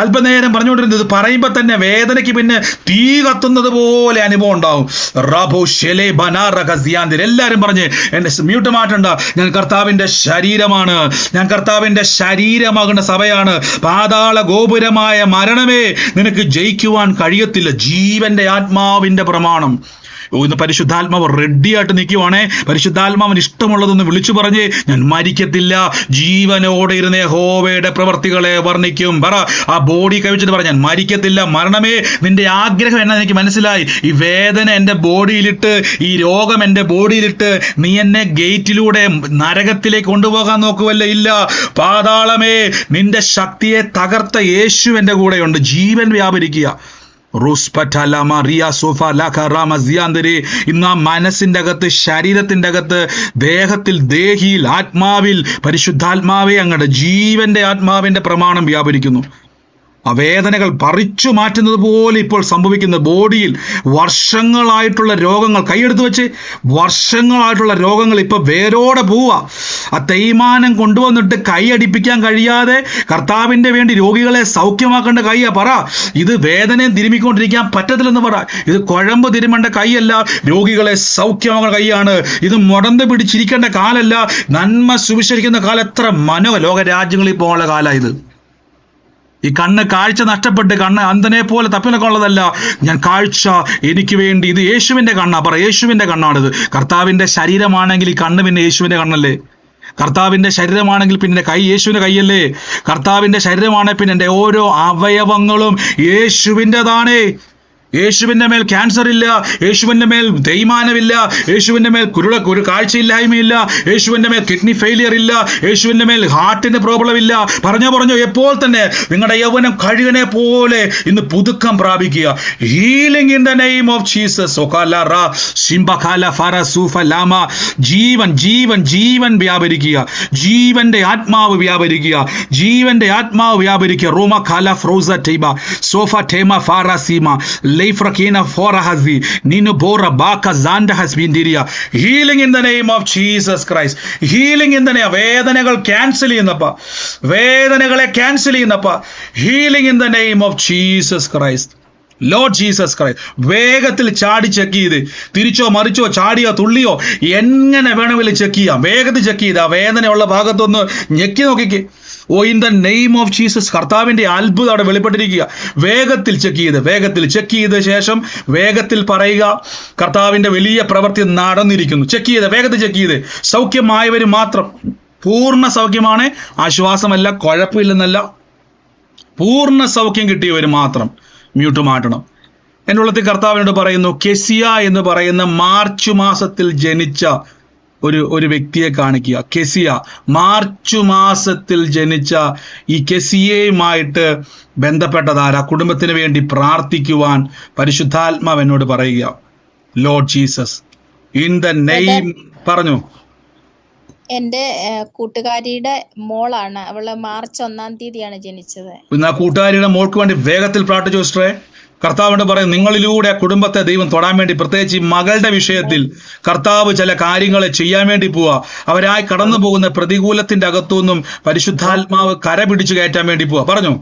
അല്പനേരം പറഞ്ഞുകൊണ്ടിരുന്നത് ഇത് പറയുമ്പോ തന്നെ വേദനയ്ക്ക് പിന്നെ തീ കത്തുന്നത് പോലെ അനുഭവം ഉണ്ടാവും. റബു ഷെലെ ബനാറകസിയാന്തിൽ എല്ലാവരും പറഞ്ഞ്, എന്റെ മ്യൂട്ട് മാറ്റണ്ട, ഞാൻ കർത്താവിന്റെ ശരീരമാണ്, ഞാൻ കർത്താവിന്റെ ശരീരമാകുന്ന സഭയാണ്. പാതാള ഗോപുരമായ മരണമേ നിനക്ക് ജയിക്കുവാൻ കഴിയത്തില്ല. ജീവന്റെ ആത്മാവിന്റെ പ്രമാണം. ഇന്ന് പരിശുദ്ധാത്മാവ് റെഡിയായിട്ട് നിൽക്കുവാണേ. പരിശുദ്ധാത്മാവിന് ഇഷ്ടമുള്ളതൊന്ന് വിളിച്ചു പറഞ്ഞ്, ഞാൻ മരിക്കത്തില്ല, ജീവനോടെ ഇരുന്ന് യഹോവയുടെ പ്രവർത്തികളെ വർണ്ണിക്കും. പറ, ആ ബോഡി കഴിച്ചിട്ട് പറ, ഞാൻ മരിക്കത്തില്ല. മരണമേ നിന്റെ ആഗ്രഹം എന്നാ എനിക്ക് മനസ്സിലായി. ഈ വേദന എൻ്റെ ബോഡിയിലിട്ട്, ഈ രോഗം എൻ്റെ ബോഡിയിലിട്ട് നീ എന്നെ ഗേറ്റിലൂടെ നരകത്തിലേക്ക് കൊണ്ടുപോകാൻ നോക്കുവല്ലേ? ഇല്ല. പാതാളമേ നിന്റെ ശക്തിയെ തകർത്ത യേശു എൻ്റെ കൂടെയുണ്ട്. ജീവൻ വ്യാപരിക്കുക. ഇന്ന് ആ മനസ്സിന്റെ അകത്ത്, ശരീരത്തിന്റെ അകത്ത്, ദേഹത്തിൽ, ദേഹിയിൽ, ആത്മാവിൽ പരിശുദ്ധാത്മാവെ അങ്ങയുടെ ജീവന്റെ ആത്മാവിന്റെ പ്രമാണം വ്യാപരിക്കുന്നു. ആ വേദനകൾ പറിച്ചു മാറ്റുന്നത് പോലെ ഇപ്പോൾ സംഭവിക്കുന്ന ബോഡിയിൽ വർഷങ്ങളായിട്ടുള്ള രോഗങ്ങൾ, കൈയെടുത്ത് വെച്ച്, വർഷങ്ങളായിട്ടുള്ള രോഗങ്ങൾ ഇപ്പൊ വേരോടെ പോവുക. ആ തേയ്മാനം കൊണ്ടുവന്നിട്ട് കൈ അടിപ്പിക്കാൻ കഴിയാതെ കർത്താവിന്റെ വേണ്ടി രോഗികളെ സൗഖ്യമാക്കേണ്ട കൈയാ. പറ, ഇത് വേദനയും തിരുമിക്കൊണ്ടിരിക്കാൻ പറ്റത്തില്ലെന്ന് പറ. ഇത് കുഴമ്പ് തിരുമേണ്ട കൈയല്ല, രോഗികളെ സൗഖ്യമാക്കേണ്ട കൈയാണ്. ഇത് മുടന്ത് പിടിച്ചിരിക്കേണ്ട കാലല്ല, നന്മ സുവിശേഷിക്കുന്ന കാലം. എത്ര ലോക രാജ്യങ്ങളിൽ പോകാനുള്ള കാലം ഇത്. ഈ കണ്ണ് കാഴ്ച നഷ്ടപ്പെട്ട് കണ്ണ് അന്ധനെ പോലെ തപ്പിനൊക്കെ ഉള്ളതല്ല. ഞാൻ കാഴ്ച എനിക്ക് വേണ്ടി, ഇത് യേശുവിന്റെ കണ്ണാ. പറ, യേശുവിന്റെ കണ്ണാണിത്. കർത്താവിന്റെ ശരീരമാണെങ്കിൽ ഈ കണ്ണ് പിന്നെ യേശുവിന്റെ കണ്ണല്ലേ? കർത്താവിന്റെ ശരീരമാണെങ്കിൽ പിന്നെ കൈ യേശുവിന്റെ കൈയല്ലേ? കർത്താവിന്റെ ശരീരമാണെങ്കിൽ പിന്നെ എൻ്റെ ഓരോ അവയവങ്ങളും യേശുവിൻ്റെതാണേ. യേശുവിന്റെ മേൽ ക്യാൻസർ ഇല്ല, യേശുവിന്റെ മേൽ തേയ്മാനമില്ല, യേശുവിന്റെ മേൽ ഒരു കാഴ്ചയില്ലായ്മയില്ല, യേശുവിന്റെ മേൽ കിഡ്നി ഫെയിലിയർ ഇല്ല, യേശുവിന്റെ മേൽ ഹാർട്ടിന്റെ പ്രോബ്ലം ഇല്ല. പറഞ്ഞോ എപ്പോൾ തന്നെ നിങ്ങളുടെ യൗവനം കഴുകനെ പോലെ ഇന്ന് പുതുക്കം പ്രാപിക്കുക. Healing in the name of Jesus. ജീവൻ ജീവൻ ജീവൻ വ്യാപരിക്കുക. ജീവന്റെ ആത്മാവ് വ്യാപരിക്കുക. ജീവന്റെ ആത്മാവ് വ്യാപരിക്കുക. റോമ ഖാല ഫ്രോസ ടൈബ സോഫ ടേമ ഫാറസീമ healing in the name of Jesus Christ. Healing in the name. വേദനകൾ ക്യാൻസൽ ചെയ്യുന്നപ്പ, വേദനകളെ ക്യാൻസൽ ചെയ്യുന്നപ്പ. Healing in the name of Jesus Christ. Lord Jesus Christ. വേഗത്തിൽ ചാടി ചെക്ക് ചെയ്ത്, തിരിച്ചോ മറിച്ചോ ചാടിയോ തുള്ളിയോ എങ്ങനെ വേണമെങ്കിലും ചെക്ക് ചെയ്യാം. വേഗത്തിൽ ചെക്ക് ചെയ്ത് ആ വേദനയുള്ള ഭാഗത്തൊന്ന് ഞെക്കി നോക്കിക്കേ. In the name of Jesus. കർത്താവിന്റെ അത്ഭുതം അവിടെ വെളിപ്പെട്ടിരിക്കുക. വേഗത്തിൽ ചെക്ക് ചെയ്ത ശേഷം വേഗത്തിൽ പറയുക, കർത്താവിന്റെ വലിയ പ്രവൃത്തി നടന്നിരിക്കുന്നു. വേഗത്തിൽ ചെക്ക് ചെയ്ത് സൗഖ്യമായവർ മാത്രം. പൂർണ്ണ സൗഖ്യമാണ്, ആശ്വാസമല്ല, കുഴപ്പമില്ലെന്നല്ല, പൂർണ്ണ സൗഖ്യം കിട്ടിയവർ മാത്രം മ്യൂട്ട് മാറ്റണം. എൻ്റെ ഉള്ളത്തിൽ കർത്താവിനോട് പറയുന്നു, കെസിയ എന്ന് പറയുന്ന മാർച്ച് മാസത്തിൽ ജനിച്ച ഒരു വ്യക്തിയെ കാണിക്കുക. കെസിയ, മാർച്ച് മാസത്തിൽ ജനിച്ച ഈ കെസിയയുമായിട്ട് ബന്ധപ്പെട്ടതാരാ? കുടുംബത്തിന് വേണ്ടി പ്രാർത്ഥിക്കുവാൻ പരിശുദ്ധാത്മാവ് എന്നോട് പറയുക. Lord Jesus, in the name. പറഞ്ഞു. എന്റെ കൂട്ടുകാരിയുടെ മോളാണ്, അവള് മാർച്ച് 1 തീയതിയാണ് ജനിച്ചത്. ഇന്ന് ആ കൂട്ടുകാരിയുടെ മോൾക്ക് വേണ്ടി വേഗത്തിൽ പ്രാർത്ഥിച്ചു സിസ്റ്ററെ. കർത്താവിനോട് പറയും, നിങ്ങളിലൂടെ കുടുംബത്തെ ദൈവം തൊടാൻ വേണ്ടി, പ്രത്യേകിച്ച് ഈ മകളുടെ വിഷയത്തിൽ കർത്താവ് ചില കാര്യങ്ങളെ ചെയ്യാൻ വേണ്ടി പോവാ. അവരായി കടന്നു പോകുന്ന പ്രതികൂലത്തിന്റെ അകത്തുനിന്നും പരിശുദ്ധാത്മാവ് കര പിടിച്ചു കയറ്റാൻ വേണ്ടി പോവാ. പറഞ്ഞു.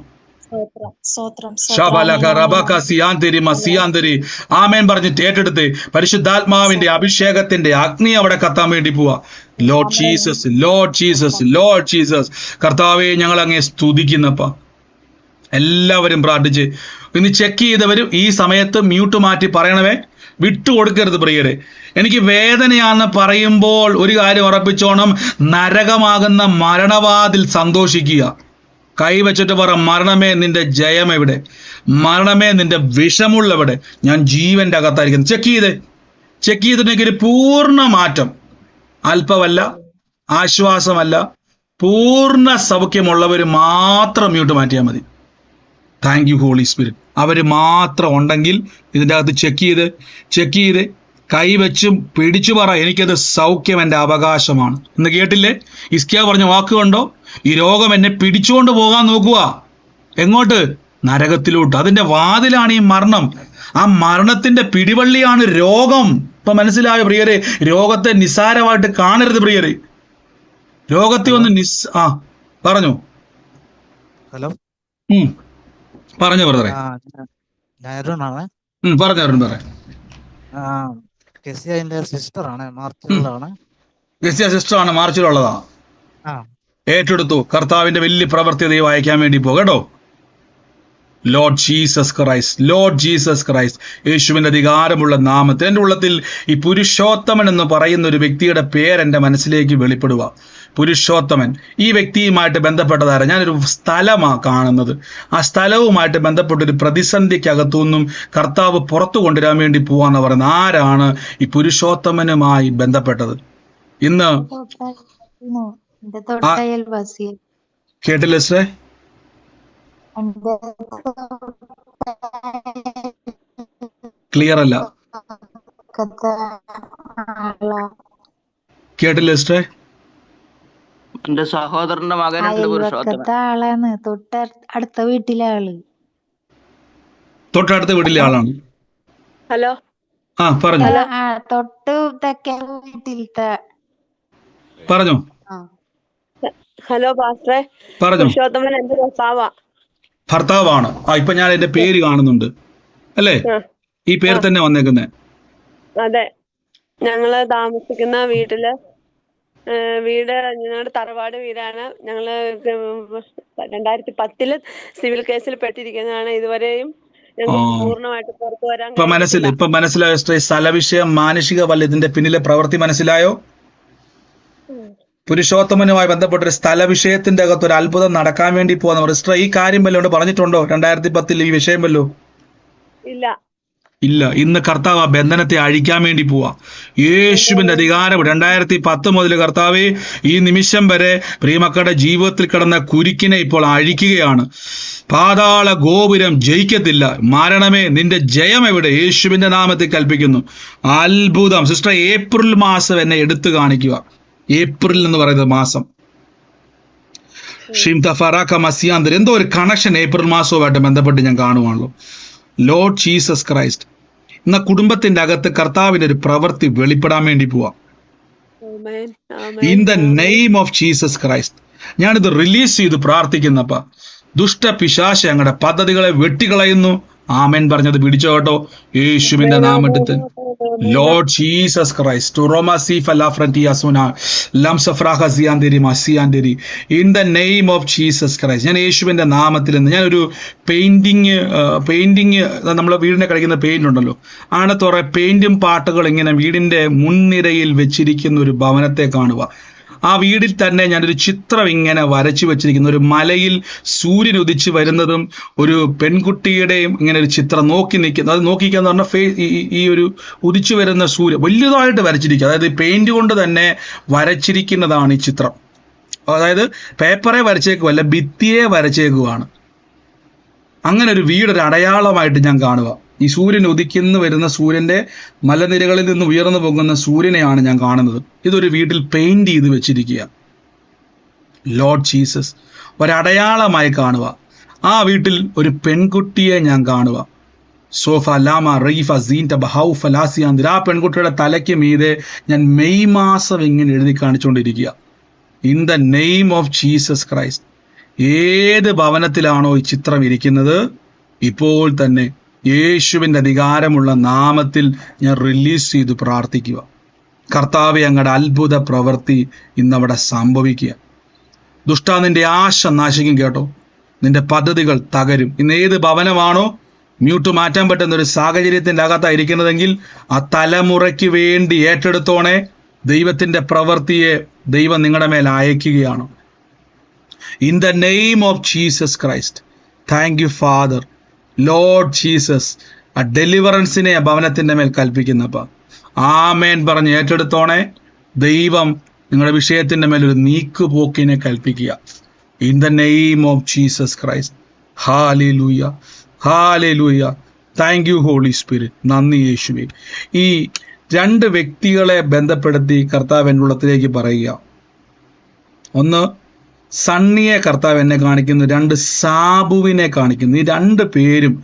ആമേൻ പറഞ്ഞിട്ട് ഏറ്റെടുത്ത് പരിശുദ്ധാത്മാവിന്റെ അഭിഷേകത്തിന്റെ അഗ്നി അവിടെ കത്താൻ വേണ്ടി പോവാ. Lord Jesus, Lord Jesus, Lord Jesus. കർത്താവെ, ഞങ്ങൾ അങ്ങേ സ്തുതിക്കുന്നപ്പ. എല്ലാവരും പ്രാർത്ഥിച്ച് ഇന്ന് ചെക്ക് ചെയ്തവരും ഈ സമയത്ത് മ്യൂട്ട് മാറ്റി പറയണവേ, വിട്ടുകൊടുക്കരുത് പ്രിയരെ. എനിക്ക് വേദനയാണെന്ന് പറയുമ്പോൾ ഒരു കാര്യം ഉറപ്പിച്ചോണം, നരകമാകുന്ന മരണവാതിൽ സന്തോഷിക്കുക. കൈവച്ചിട്ട് പറ, മരണമേ നിന്റെ ജയം എവിടെ? മരണമേ നിന്റെ വിഷമുള്ളവിടെ? ഞാൻ ജീവന്റെ അകത്തായിരിക്കും. ചെക്ക് ചെയ്തിട്ട് എനിക്കൊരു പൂർണ്ണ മാറ്റം, അല്പമല്ല ആശ്വാസമല്ല, പൂർണ്ണ സൗഖ്യമുള്ളവർ മാത്രം മ്യൂട്ട് മാറ്റിയാൽ മതി. Thank you Holy Spirit. അവർ മാത്രം ഉണ്ടെങ്കിൽ ഇതിൻ്റെ അകത്ത് ചെക്ക് ചെയ്ത് കൈവച്ചും പിടിച്ചു പറ, എനിക്കത് സൗഖ്യം എൻ്റെ അവകാശമാണ് എന്ന്. കേട്ടില്ലേ? ഹിസ്കിയാവ് പറഞ്ഞ വാക്കുകൊണ്ടോ, ഈ രോഗം എന്നെ പിടിച്ചുകൊണ്ട് പോകാൻ നോക്കുക. എങ്ങോട്ട്? നരകത്തിലോട്ട്. അതിന്റെ വാതിലാണ് ഈ മരണം. ആ മരണത്തിന്റെ പിടിവള്ളിയാണ് രോഗം. ഇപ്പൊ മനസ്സിലായോ പ്രിയരെ? രോഗത്തെ നിസ്സാരമായിട്ട് കാണരുത് പ്രിയരെ. രോഗത്തെ ഒന്ന് പറഞ്ഞു. ഹലോ, പറഞ്ഞു ബ്രദറെ. പറഞ്ഞു പറയാം. സിസ്റ്റർ ആണ്, മാർച്ചിലുള്ളതാണ്. സിസ്റ്റർ ആണ്, മാർച്ചിലുള്ളതാ. ഏറ്റെടുത്തു. കർത്താവിന്റെ വലിയ പ്രവൃത്തി ദൈവം അയക്കാൻ വേണ്ടി കേട്ടോ. Lord Jesus Christ, Lord Jesus Christ, യേശുവിന്റെ അധികാരമുള്ള നാമത്തിൽ. എൻ്റെ ഉള്ളത്തിൽ ഈ പുരുഷോത്തമൻ എന്ന് പറയുന്ന ഒരു വ്യക്തിയുടെ പേരെൻ്റെ മനസ്സിലേക്ക് വെളിപ്പെടുക. പുരുഷോത്തമൻ. ഈ വ്യക്തിയുമായിട്ട് ബന്ധപ്പെട്ടതാരാ? ഞാനൊരു സ്ഥലമാണ് കാണുന്നത്. ആ സ്ഥലവുമായിട്ട് ബന്ധപ്പെട്ടൊരു പ്രതിസന്ധിക്കകത്തുനിന്നും കർത്താവ് പുറത്തു കൊണ്ടുവരാൻ വേണ്ടി പോവാന്ന് പറയുന്നത്. ആരാണ് ഈ പുരുഷോത്തമനുമായി ബന്ധപ്പെട്ടത്? ഇന്ന് കേട്ടില്ലേ സേ? ക്ലിയർ അല്ല. കേട്ടില്ലേ സിസ്റ്റേ? എന്റെ സഹോദരന്റെ മകനുണ്ട് ആളാണ്. തൊട്ടടുത്ത വീട്ടിലെ ആള്. തൊട്ടടുത്ത വീട്ടിലെ ആളാണ്. ഹലോ. പറഞ്ഞു. തൊട്ട് തെക്കേ വീട്ടിലത്തെ. പറഞ്ഞു. ഹലോ പാസ്റ്ററെ. പറഞ്ഞു. പുരുഷോത്തമൻ എന്റെ ഭർത്താവാണ്. ഇപ്പൊ ഞാൻ എന്റെ പേര് കാണുന്നുണ്ട് അല്ലേ? ഈ പേര് തന്നെ വന്നേക്കുന്നേ? അതെ. ഞങ്ങള് താമസിക്കുന്ന വീട് ഞങ്ങളുടെ തറവാട് വീടാണ്. ഞങ്ങള് 2010 സിവിൽ കേസിൽ പെട്ടിരിക്കുന്നതാണ്. ഇതുവരെയും പൂർണ്ണമായിട്ട് പുറത്തു വരാൻ ഇപ്പൊ മനസ്സിലായോ? സ്ഥലവിഷയം മാനുഷിക വല്ല ഇതിന്റെ പിന്നിലെ പ്രവൃത്തി മനസ്സിലായോ? പുരുഷോത്തമനുമായി ബന്ധപ്പെട്ടൊരു സ്ഥല വിഷയത്തിന്റെ അകത്ത് ഒരു അത്ഭുതം നടക്കാൻ വേണ്ടി പോകുന്ന സിസ്റ്റർ, ഈ കാര്യം വല്ലോണ്ട് പറഞ്ഞിട്ടുണ്ടോ 2010 ഈ വിഷയം വല്ലോ? ഇല്ല. ഇന്ന് കർത്താവ് ആ ബന്ധനത്തെ അഴിക്കാൻ വേണ്ടി പോവാ. യേശുവിന്റെ അധികാരം 2010 മുതൽ കർത്താവെ ഈ നിമിഷം വരെ പ്രിയമക്കളുടെ ജീവിതത്തിൽ കിടന്ന കുരുക്കിനെ ഇപ്പോൾ അഴിക്കുകയാണ്. പാതാള ഗോപുരം ജയിക്കത്തില്ല. മരണമേ, നിന്റെ ജയം എവിടെ? യേശുവിന്റെ നാമത്തിൽ കൽപ്പിക്കുന്നു. അത്ഭുതം. സിസ്റ്റർ, ഏപ്രിൽ മാസം എന്നെ എടുത്തു കാണിക്കുക. ഏപ്രിൽ എന്ന് പറയുന്ന മാസം എന്തോ ഒരു കണക്ഷൻ ഏപ്രിൽ മാസവുമായിട്ട് ബന്ധപ്പെട്ട് ഞാൻ കാണുവാണല്ലോ. ലോർഡ് ജീസസ് ക്രൈസ്റ്റ്, ഇന്ന് കുടുംബത്തിന്റെ അകത്ത് കർത്താവിന്റെ ഒരു പ്രവൃത്തി വെളിപ്പെടാൻ വേണ്ടി പോവാം. In the name of Jesus Christ ഞാനിത് റിലീസ് ചെയ്ത് പ്രാർത്ഥിക്കുന്നപ്പ ദുഷ്ട പിശാച ഞങ്ങളുടെ പദ്ധതികളെ വെട്ടിക്കളയുന്നു. ആമേൻ പറഞ്ഞത് പിടിച്ചോ കേട്ടോ, യേശുവിന്റെ നാമത്തിൽ. Lord Jesus Christ, to Roma si falafrantia suna lamsafraha zianderi in the name of Jesus Christ. ഞാൻ യേശുവിന്റെ നാമത്തിൽ നിന്ന് ഞാനൊരു പെയിന്റിങ് നമ്മളെ വീടിനെ കളിക്കുന്ന പെയിന്റ് ഉണ്ടല്ലോ, അങ്ങനത്തെ കുറെ പെയിന്റും പാട്ടുകൾ ഇങ്ങനെ വീടിന്റെ മുൻനിരയിൽ വെച്ചിരിക്കുന്ന ഒരു ഭവനത്തെ കാണുക. ആ വീടിൽ തന്നെ ഞാനൊരു ചിത്രം ഇങ്ങനെ വരച്ചു വെച്ചിരിക്കുന്നു. ഒരു മലയിൽ സൂര്യൻ ഉദിച്ചു വരുന്നതും ഒരു പെൺകുട്ടിയുടെയും ഇങ്ങനെ ഒരു ചിത്രം നോക്കി നിൽക്കുന്നത്. അത് നോക്കിക്കാന്ന് പറഞ്ഞാൽ ഈ ഒരു ഉദിച്ചു വരുന്ന സൂര്യൻ വലിയതായിട്ട് വരച്ചിരിക്കുക. അതായത് പെയിന്റ് കൊണ്ട് തന്നെ വരച്ചിരിക്കുന്നതാണ് ഈ ചിത്രം. അതായത് പേപ്പറെ വരച്ചേക്കുവല്ല, ഭിത്തിയെ വരച്ചേക്കുവാണ്. അങ്ങനെ ഒരു വീടൊരു അടയാളമായിട്ട് ഞാൻ കാണുക. ഈ സൂര്യൻ ഉദിക്കുന്നു വരുന്ന സൂര്യന്റെ മലനിരകളിൽ നിന്ന് ഉയർന്നു പോകുന്ന സൂര്യനെയാണ് ഞാൻ കാണുന്നത്. ഇതൊരു വീട്ടിൽ പെയിന്റ് ചെയ്ത് വെച്ചിരിക്കുക. ലോർഡ് ജീസസ്, ഒരടയാളമായി കാണുക. ആ വീട്ടിൽ ഒരു പെൺകുട്ടിയെ ഞാൻ കാണുക. സോഫ ലാമ റീഫ സീൻറ്റ ബഹൗ ഫലാസിയാന്തിർ. ആ പെൺകുട്ടിയുടെ തലയ്ക്ക് മീതെ ഞാൻ മെയ് മാസം ഇങ്ങനെ എഴുതി കാണിച്ചുകൊണ്ടിരിക്കുക. In the name of Jesus Christ. ഏത് ഭവനത്തിലാണോ ഈ ചിത്രം ഇരിക്കുന്നത്, ഇപ്പോൾ തന്നെ യേശുവിന്റെ അധികാരമുള്ള നാമത്തിൽ ഞാൻ റിലീസ് ചെയ്ത് പ്രാർത്ഥിക്കുക. കർത്താവെ, അങ്ങയുടെ അത്ഭുത പ്രവൃത്തി ഇന്നവിടെ സംഭവിക്കുക. ദുഷ്ടാ, നിന്റെ ആശ നാശിക്കും കേട്ടോ. നിന്റെ പദ്ധതികൾ തകരും. ഇന്ന് ഏത് ഭവനമാണോ മ്യൂട്ട് മാറ്റാൻ പറ്റുന്ന ഒരു സാഹചര്യത്തിന്റെ അകത്തായിരിക്കുന്നതെങ്കിൽ ആ തലമുറയ്ക്ക് വേണ്ടി ഏറ്റെടുത്തോണേ. ദൈവത്തിന്റെ പ്രവൃത്തിയെ ദൈവം നിങ്ങളുടെ മേൽ അയക്കുകയാണ്. In the name of Jesus Christ. Thank you Father. Lord Jesus, ആ ഡെലിവറൻസിനെ ആ ഭവനത്തിന്റെ മേൽ കൽപ്പിക്കുന്നപ്പ ആമേൻ പറഞ്ഞ് ഏറ്റെടുത്തോണേ. ദൈവം നിങ്ങളുടെ വിഷയത്തിന്റെ മേലൊരു നീക്കുപോക്കിനെ കൽപ്പിക്കുക. In the name of Jesus Christ. Hallelujah, hallelujah. Thank you Holy Spirit. നന്ദി യേശുവേ. ഈ 2 വ്യക്തികളെ ബന്ധപ്പെടുത്തി കർത്താവ് എൻ്റെ ഉള്ളത്തിലേക്ക് പറയുക. ഒന്ന് സണ്ണിയെ കർത്താവ് എന്നെ കാണിക്കുന്നു, 2 സാബുവിനെ കാണിക്കുന്നു. ഈ 2 പേരും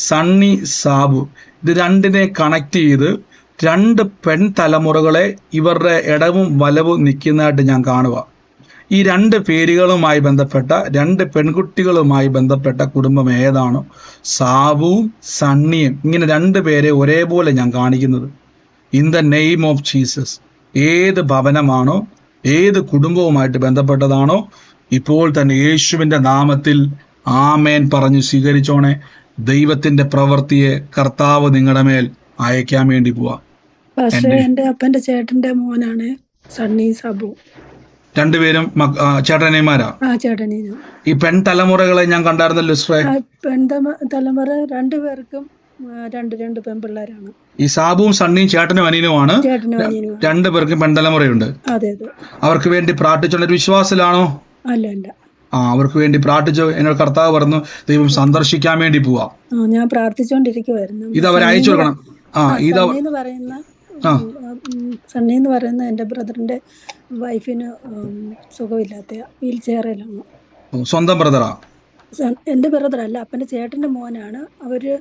സണ്ണി, സാബു, ഇത് 2നെ കണക്ട് ചെയ്ത് 2 പെൺ തലമുറകളെ ഇവരുടെ ഇടവും വലവും നിൽക്കുന്നതായിട്ട് ഞാൻ കാണുക. ഈ 2 പേരുകളുമായി ബന്ധപ്പെട്ട 2 പെൺകുട്ടികളുമായി ബന്ധപ്പെട്ട കുടുംബം ഏതാണോ, സാബുവും സണ്ണിയും, ഇങ്ങനെ 2 പേരെ ഒരേപോലെ ഞാൻ കാണിക്കുന്നത്. In the name of Jesus. ഏത് ഭവനമാണോ, ഏത് കുടുംബവുമായിട്ട് ബന്ധപ്പെട്ടതാണോ, ഇപ്പോൾ തന്നെ യേശുവിന്റെ നാമത്തിൽ ആമേൻ പറഞ്ഞു സ്വീകരിച്ചോണേ. ദൈവത്തിന്റെ പ്രവൃത്തിയെ കർത്താവ് നിങ്ങളുടെ മേൽ അയക്കാൻ വേണ്ടി പോവാ. പക്ഷേ എന്റെ അപ്പന്റെ ചേട്ടന്റെ മോനാണ് സണ്ണി സാബു. 2 പേരും ചേട്ടനേമാരാ. ആ ചേട്ടനീനു. ഈ പെൺ തലമുറകളെ ഞാൻ കണ്ടായിരുന്നല്ലോ സിസ്റ്ററെ. പെൺ തലമുറ 2 പേർക്കും 2 പെൺപിള്ളേരാണ്. ഈ സാബുവും സണ്ണിയും ചേട്ടനും അനിയനുമാണ്. ചേട്ടനും അനിയനുമാണ്. 2 പേർക്കും പെൺതലമുറയുണ്ട്. അതെ അതെ. അവർക്ക് വേണ്ടി പ്രാർത്ഥിച്ചോണ്ട് വിശ്വാസത്തിലാണോ? അല്ല അല്ല. അവർക്ക് വേണ്ടി പ്രാർത്ഥിച്ചു. എന്നോട് കർത്താവ് പറഞ്ഞു ദൈവം സന്ദർശിക്കാൻ വേണ്ടി പോവാ. ഞാൻ പ്രാർത്ഥിച്ചോണ്ടിരിക്കുവായിരുന്നു. ഇത് അവർ അയച്ചു കൊടുക്കണം. സണ്ണി എന്ന് പറയുന്ന എന്റെ ബ്രദറിന്റെ വൈഫിന് സുഖമില്ലാത്ത വീൽ ചെയറിലാണ്. സ്വന്തം ബ്രദറാ? എന്റെ ബ്രദർ അല്ല, അപ്പന്റെ ചേട്ടന്റെ മോനാണ്. അവര്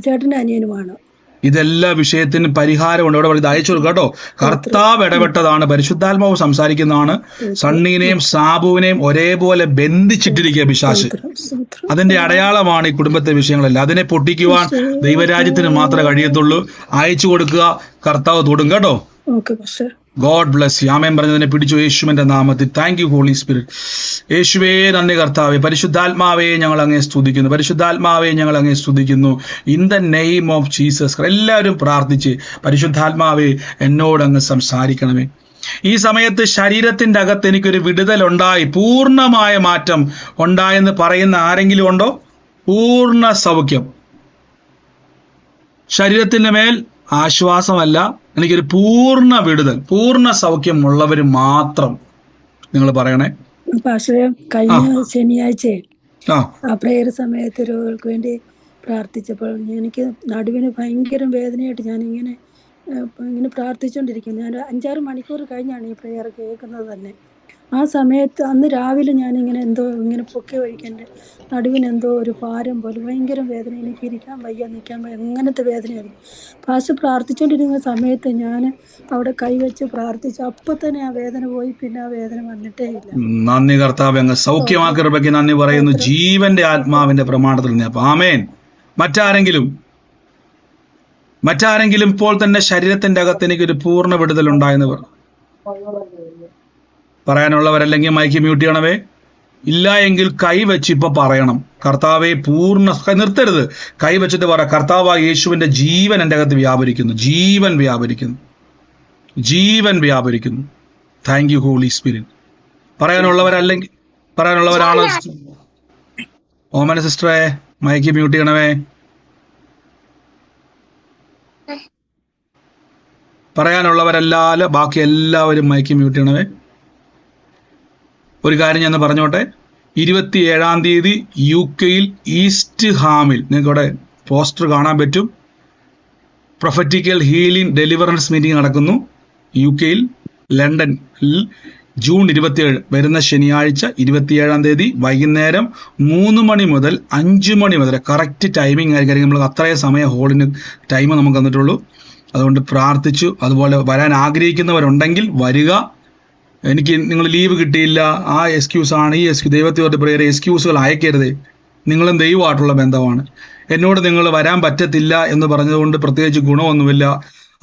ചേട്ടന്റെ അനിയനുമാണ്. ഇതെല്ലാ വിഷയത്തിനും പരിഹാരമുണ്ട്. ഇവിടെ ഇത് അയച്ചു കൊടുക്കുക കേട്ടോ. കർത്താവ് ഇടപെട്ടതാണ്, പരിശുദ്ധാത്മാവ് സംസാരിക്കുന്നതാണ്. സണ്ണിനെയും സാബുവിനെയും ഒരേപോലെ ബന്ധിച്ചിട്ടിരിക്കുക പിശാച്. അതിന്റെ അടയാളമാണ് ഈ കുടുംബത്തെ വിഷയങ്ങളല്ല. അതിനെ പൊട്ടിക്കുവാൻ ദൈവരാജ്യത്തിന് മാത്രമേ കഴിയത്തുള്ളൂ. അയച്ചു കൊടുക്കുക, കർത്താവ് തൊടും കേട്ടോ. God bless you. ആമേൻ പറഞ്ഞതിനെ പിടിച്ചു യേശുവിന്റെ നാമത്തിൽ. Thank you Holy Spirit. യേശുവേ നന്ദി കർത്താവേ. പരിശുദ്ധാത്മാവേ ഞങ്ങൾ അങ്ങേ സ്തുതിക്കുന്നു. പരിശുദ്ധാത്മാവേ ഞങ്ങൾ അങ്ങേ സ്തുതിക്കുന്നു. In the name of Jesus. എല്ലാവരും പ്രാർത്ഥിച്ച് പരിശുദ്ധാത്മാവേ എന്നോട് അങ്ങ് സംസാരിക്കണമേ. ഈ സമയത്ത് ശരീരത്തിന്റെ അകത്ത് എനിക്കൊരു വിടുതൽ ഉണ്ടായി, പൂർണ്ണമായ മാറ്റം ഉണ്ടായെന്ന് പറയുന്ന ആരെങ്കിലും ഉണ്ടോ? പൂർണ്ണ സൗഖ്യം. ശരീരത്തിന്റെ മേൽ ആശ്വാസമല്ല, എനിക്കൊരു പൂർണ്ണ വിടുതൽ, പൂർണ്ണ സൗഖ്യം ഉള്ളവർ മാത്രം നിങ്ങൾ പറയണേ. പക്ഷേ കഴിഞ്ഞ ശനിയാഴ്ച ആ പ്രേയർ സമയത്ത് രോഗികൾക്ക് വേണ്ടി പ്രാർത്ഥിച്ചപ്പോൾ എനിക്ക് നടുവിന് ഭയങ്കര വേദനയായിട്ട് ഇങ്ങനെ പ്രാർത്ഥിച്ചുകൊണ്ടിരിക്കുന്നു. ഞാൻ 5-6 മണിക്കൂർ കഴിഞ്ഞാണ് ഈ പ്രേയർ കേൾക്കുന്നത് തന്നെ. ആ സമയത്ത് അന്ന് രാവിലെ ഞാനിങ്ങനെ ഇങ്ങനെ പൊക്കി വഴിക്കൻ്റെ നടുവിന് ഒരു ഭാരം പോലെ ഭയങ്കര വേദന. എനിക്ക് ഇരിക്കാൻ വയ്യ, നിൽക്കാൻ വയ്യ, അങ്ങനത്തെ വേദനയായിരുന്നു. പക്ഷെ പ്രാർത്ഥിച്ചുകൊണ്ടിരുന്ന സമയത്ത് ഞാൻ അവിടെ കൈവച്ച് പ്രാർത്ഥിച്ചു. അപ്പൊ തന്നെ ആ വേദന പോയി. പിന്നെ ആ വേദന വന്നിട്ടേ ഇല്ല. നന്ദി കർത്താവേ, അങ്ങ് സൗഖ്യമാക്കി നന്ദി പറയുന്നു. ജീവന്റെ ആത്മാവിന്റെ പ്രമാണത്തിൽ ആമേൻ. മറ്റാരെങ്കിലും ഇപ്പോൾ തന്നെ ശരീരത്തിന്റെ അകത്ത് എനിക്കൊരു പൂർണ്ണ വിടുതൽ ഉണ്ടായെന്ന് പറയാനുള്ളവരല്ലെങ്കിൽ മൈക്ക് മ്യൂട്ട് ചെയ്യണവേ. ഇല്ല എങ്കിൽ കൈവച്ച് ഇപ്പൊ പറയണം, കർത്താവെ പൂർണ്ണ നിർത്തരുത്. കൈവച്ചിട്ട് പറ, കർത്താവായ യേശുവിന്റെ ജീവൻ എൻ്റെ അകത്ത് വ്യാപരിക്കുന്നു, ജീവൻ വ്യാപരിക്കുന്നു, ജീവൻ വ്യാപരിക്കുന്നു. Thank you Holy Spirit. പറയാനുള്ളവരല്ലെങ്കിൽ പറയാനുള്ളവരാണ്. ഓമന സിസ്റ്ററെ മൈക്ക് മ്യൂട്ട് ചെയ്യണവേ. പറയാനുള്ളവരല്ലാതെ ബാക്കി എല്ലാവരും മൈക്ക് മ്യൂട്ട് ചെയ്യണവേ. ഒരു കാര്യം ഞാൻ പറഞ്ഞോട്ടെ, 27-ാം തീയതി UK-യിൽ ഈസ്റ്റ് ഹാമിൽ നിങ്ങൾക്കവിടെ പോസ്റ്റർ കാണാൻ പറ്റും. പ്രൊഫറ്റിക്കൽ ഹീലിംഗ് ഡെലിവറൻസ് മീറ്റിംഗ് നടക്കുന്നു UK-യിൽ ലണ്ടനിൽ. ജൂൺ 27 വരുന്ന ശനിയാഴ്ച 27-ാം തീയതി വൈകുന്നേരം 3 മണി മുതൽ 5 മണി വരെ കറക്റ്റ് ടൈമിംഗ് ആയിരിക്കും. നമ്മൾ അത്രയും സമയം ഹോളിന് ടൈം നമുക്ക് തന്നിട്ടുള്ളൂ. അതുകൊണ്ട് പ്രാർത്ഥിച്ചു. അതുപോലെ വരാൻ ആഗ്രഹിക്കുന്നവരുണ്ടെങ്കിൽ വരിക. എനിക്ക് നിങ്ങൾ ലീവ് കിട്ടിയില്ല, ആ എക്സ്ക്യൂസാണ്, ഈ ദൈവത്തോട് പ്രേയർ എക്സ്ക്യൂസുകൾ അയക്കരുത്. നിങ്ങളും ദൈവമായിട്ടുള്ള ബന്ധമാണ്. എന്നോട് നിങ്ങൾ വരാൻ പറ്റത്തില്ല എന്ന് പറഞ്ഞതുകൊണ്ട് പ്രത്യേകിച്ച് ഗുണമൊന്നുമില്ല.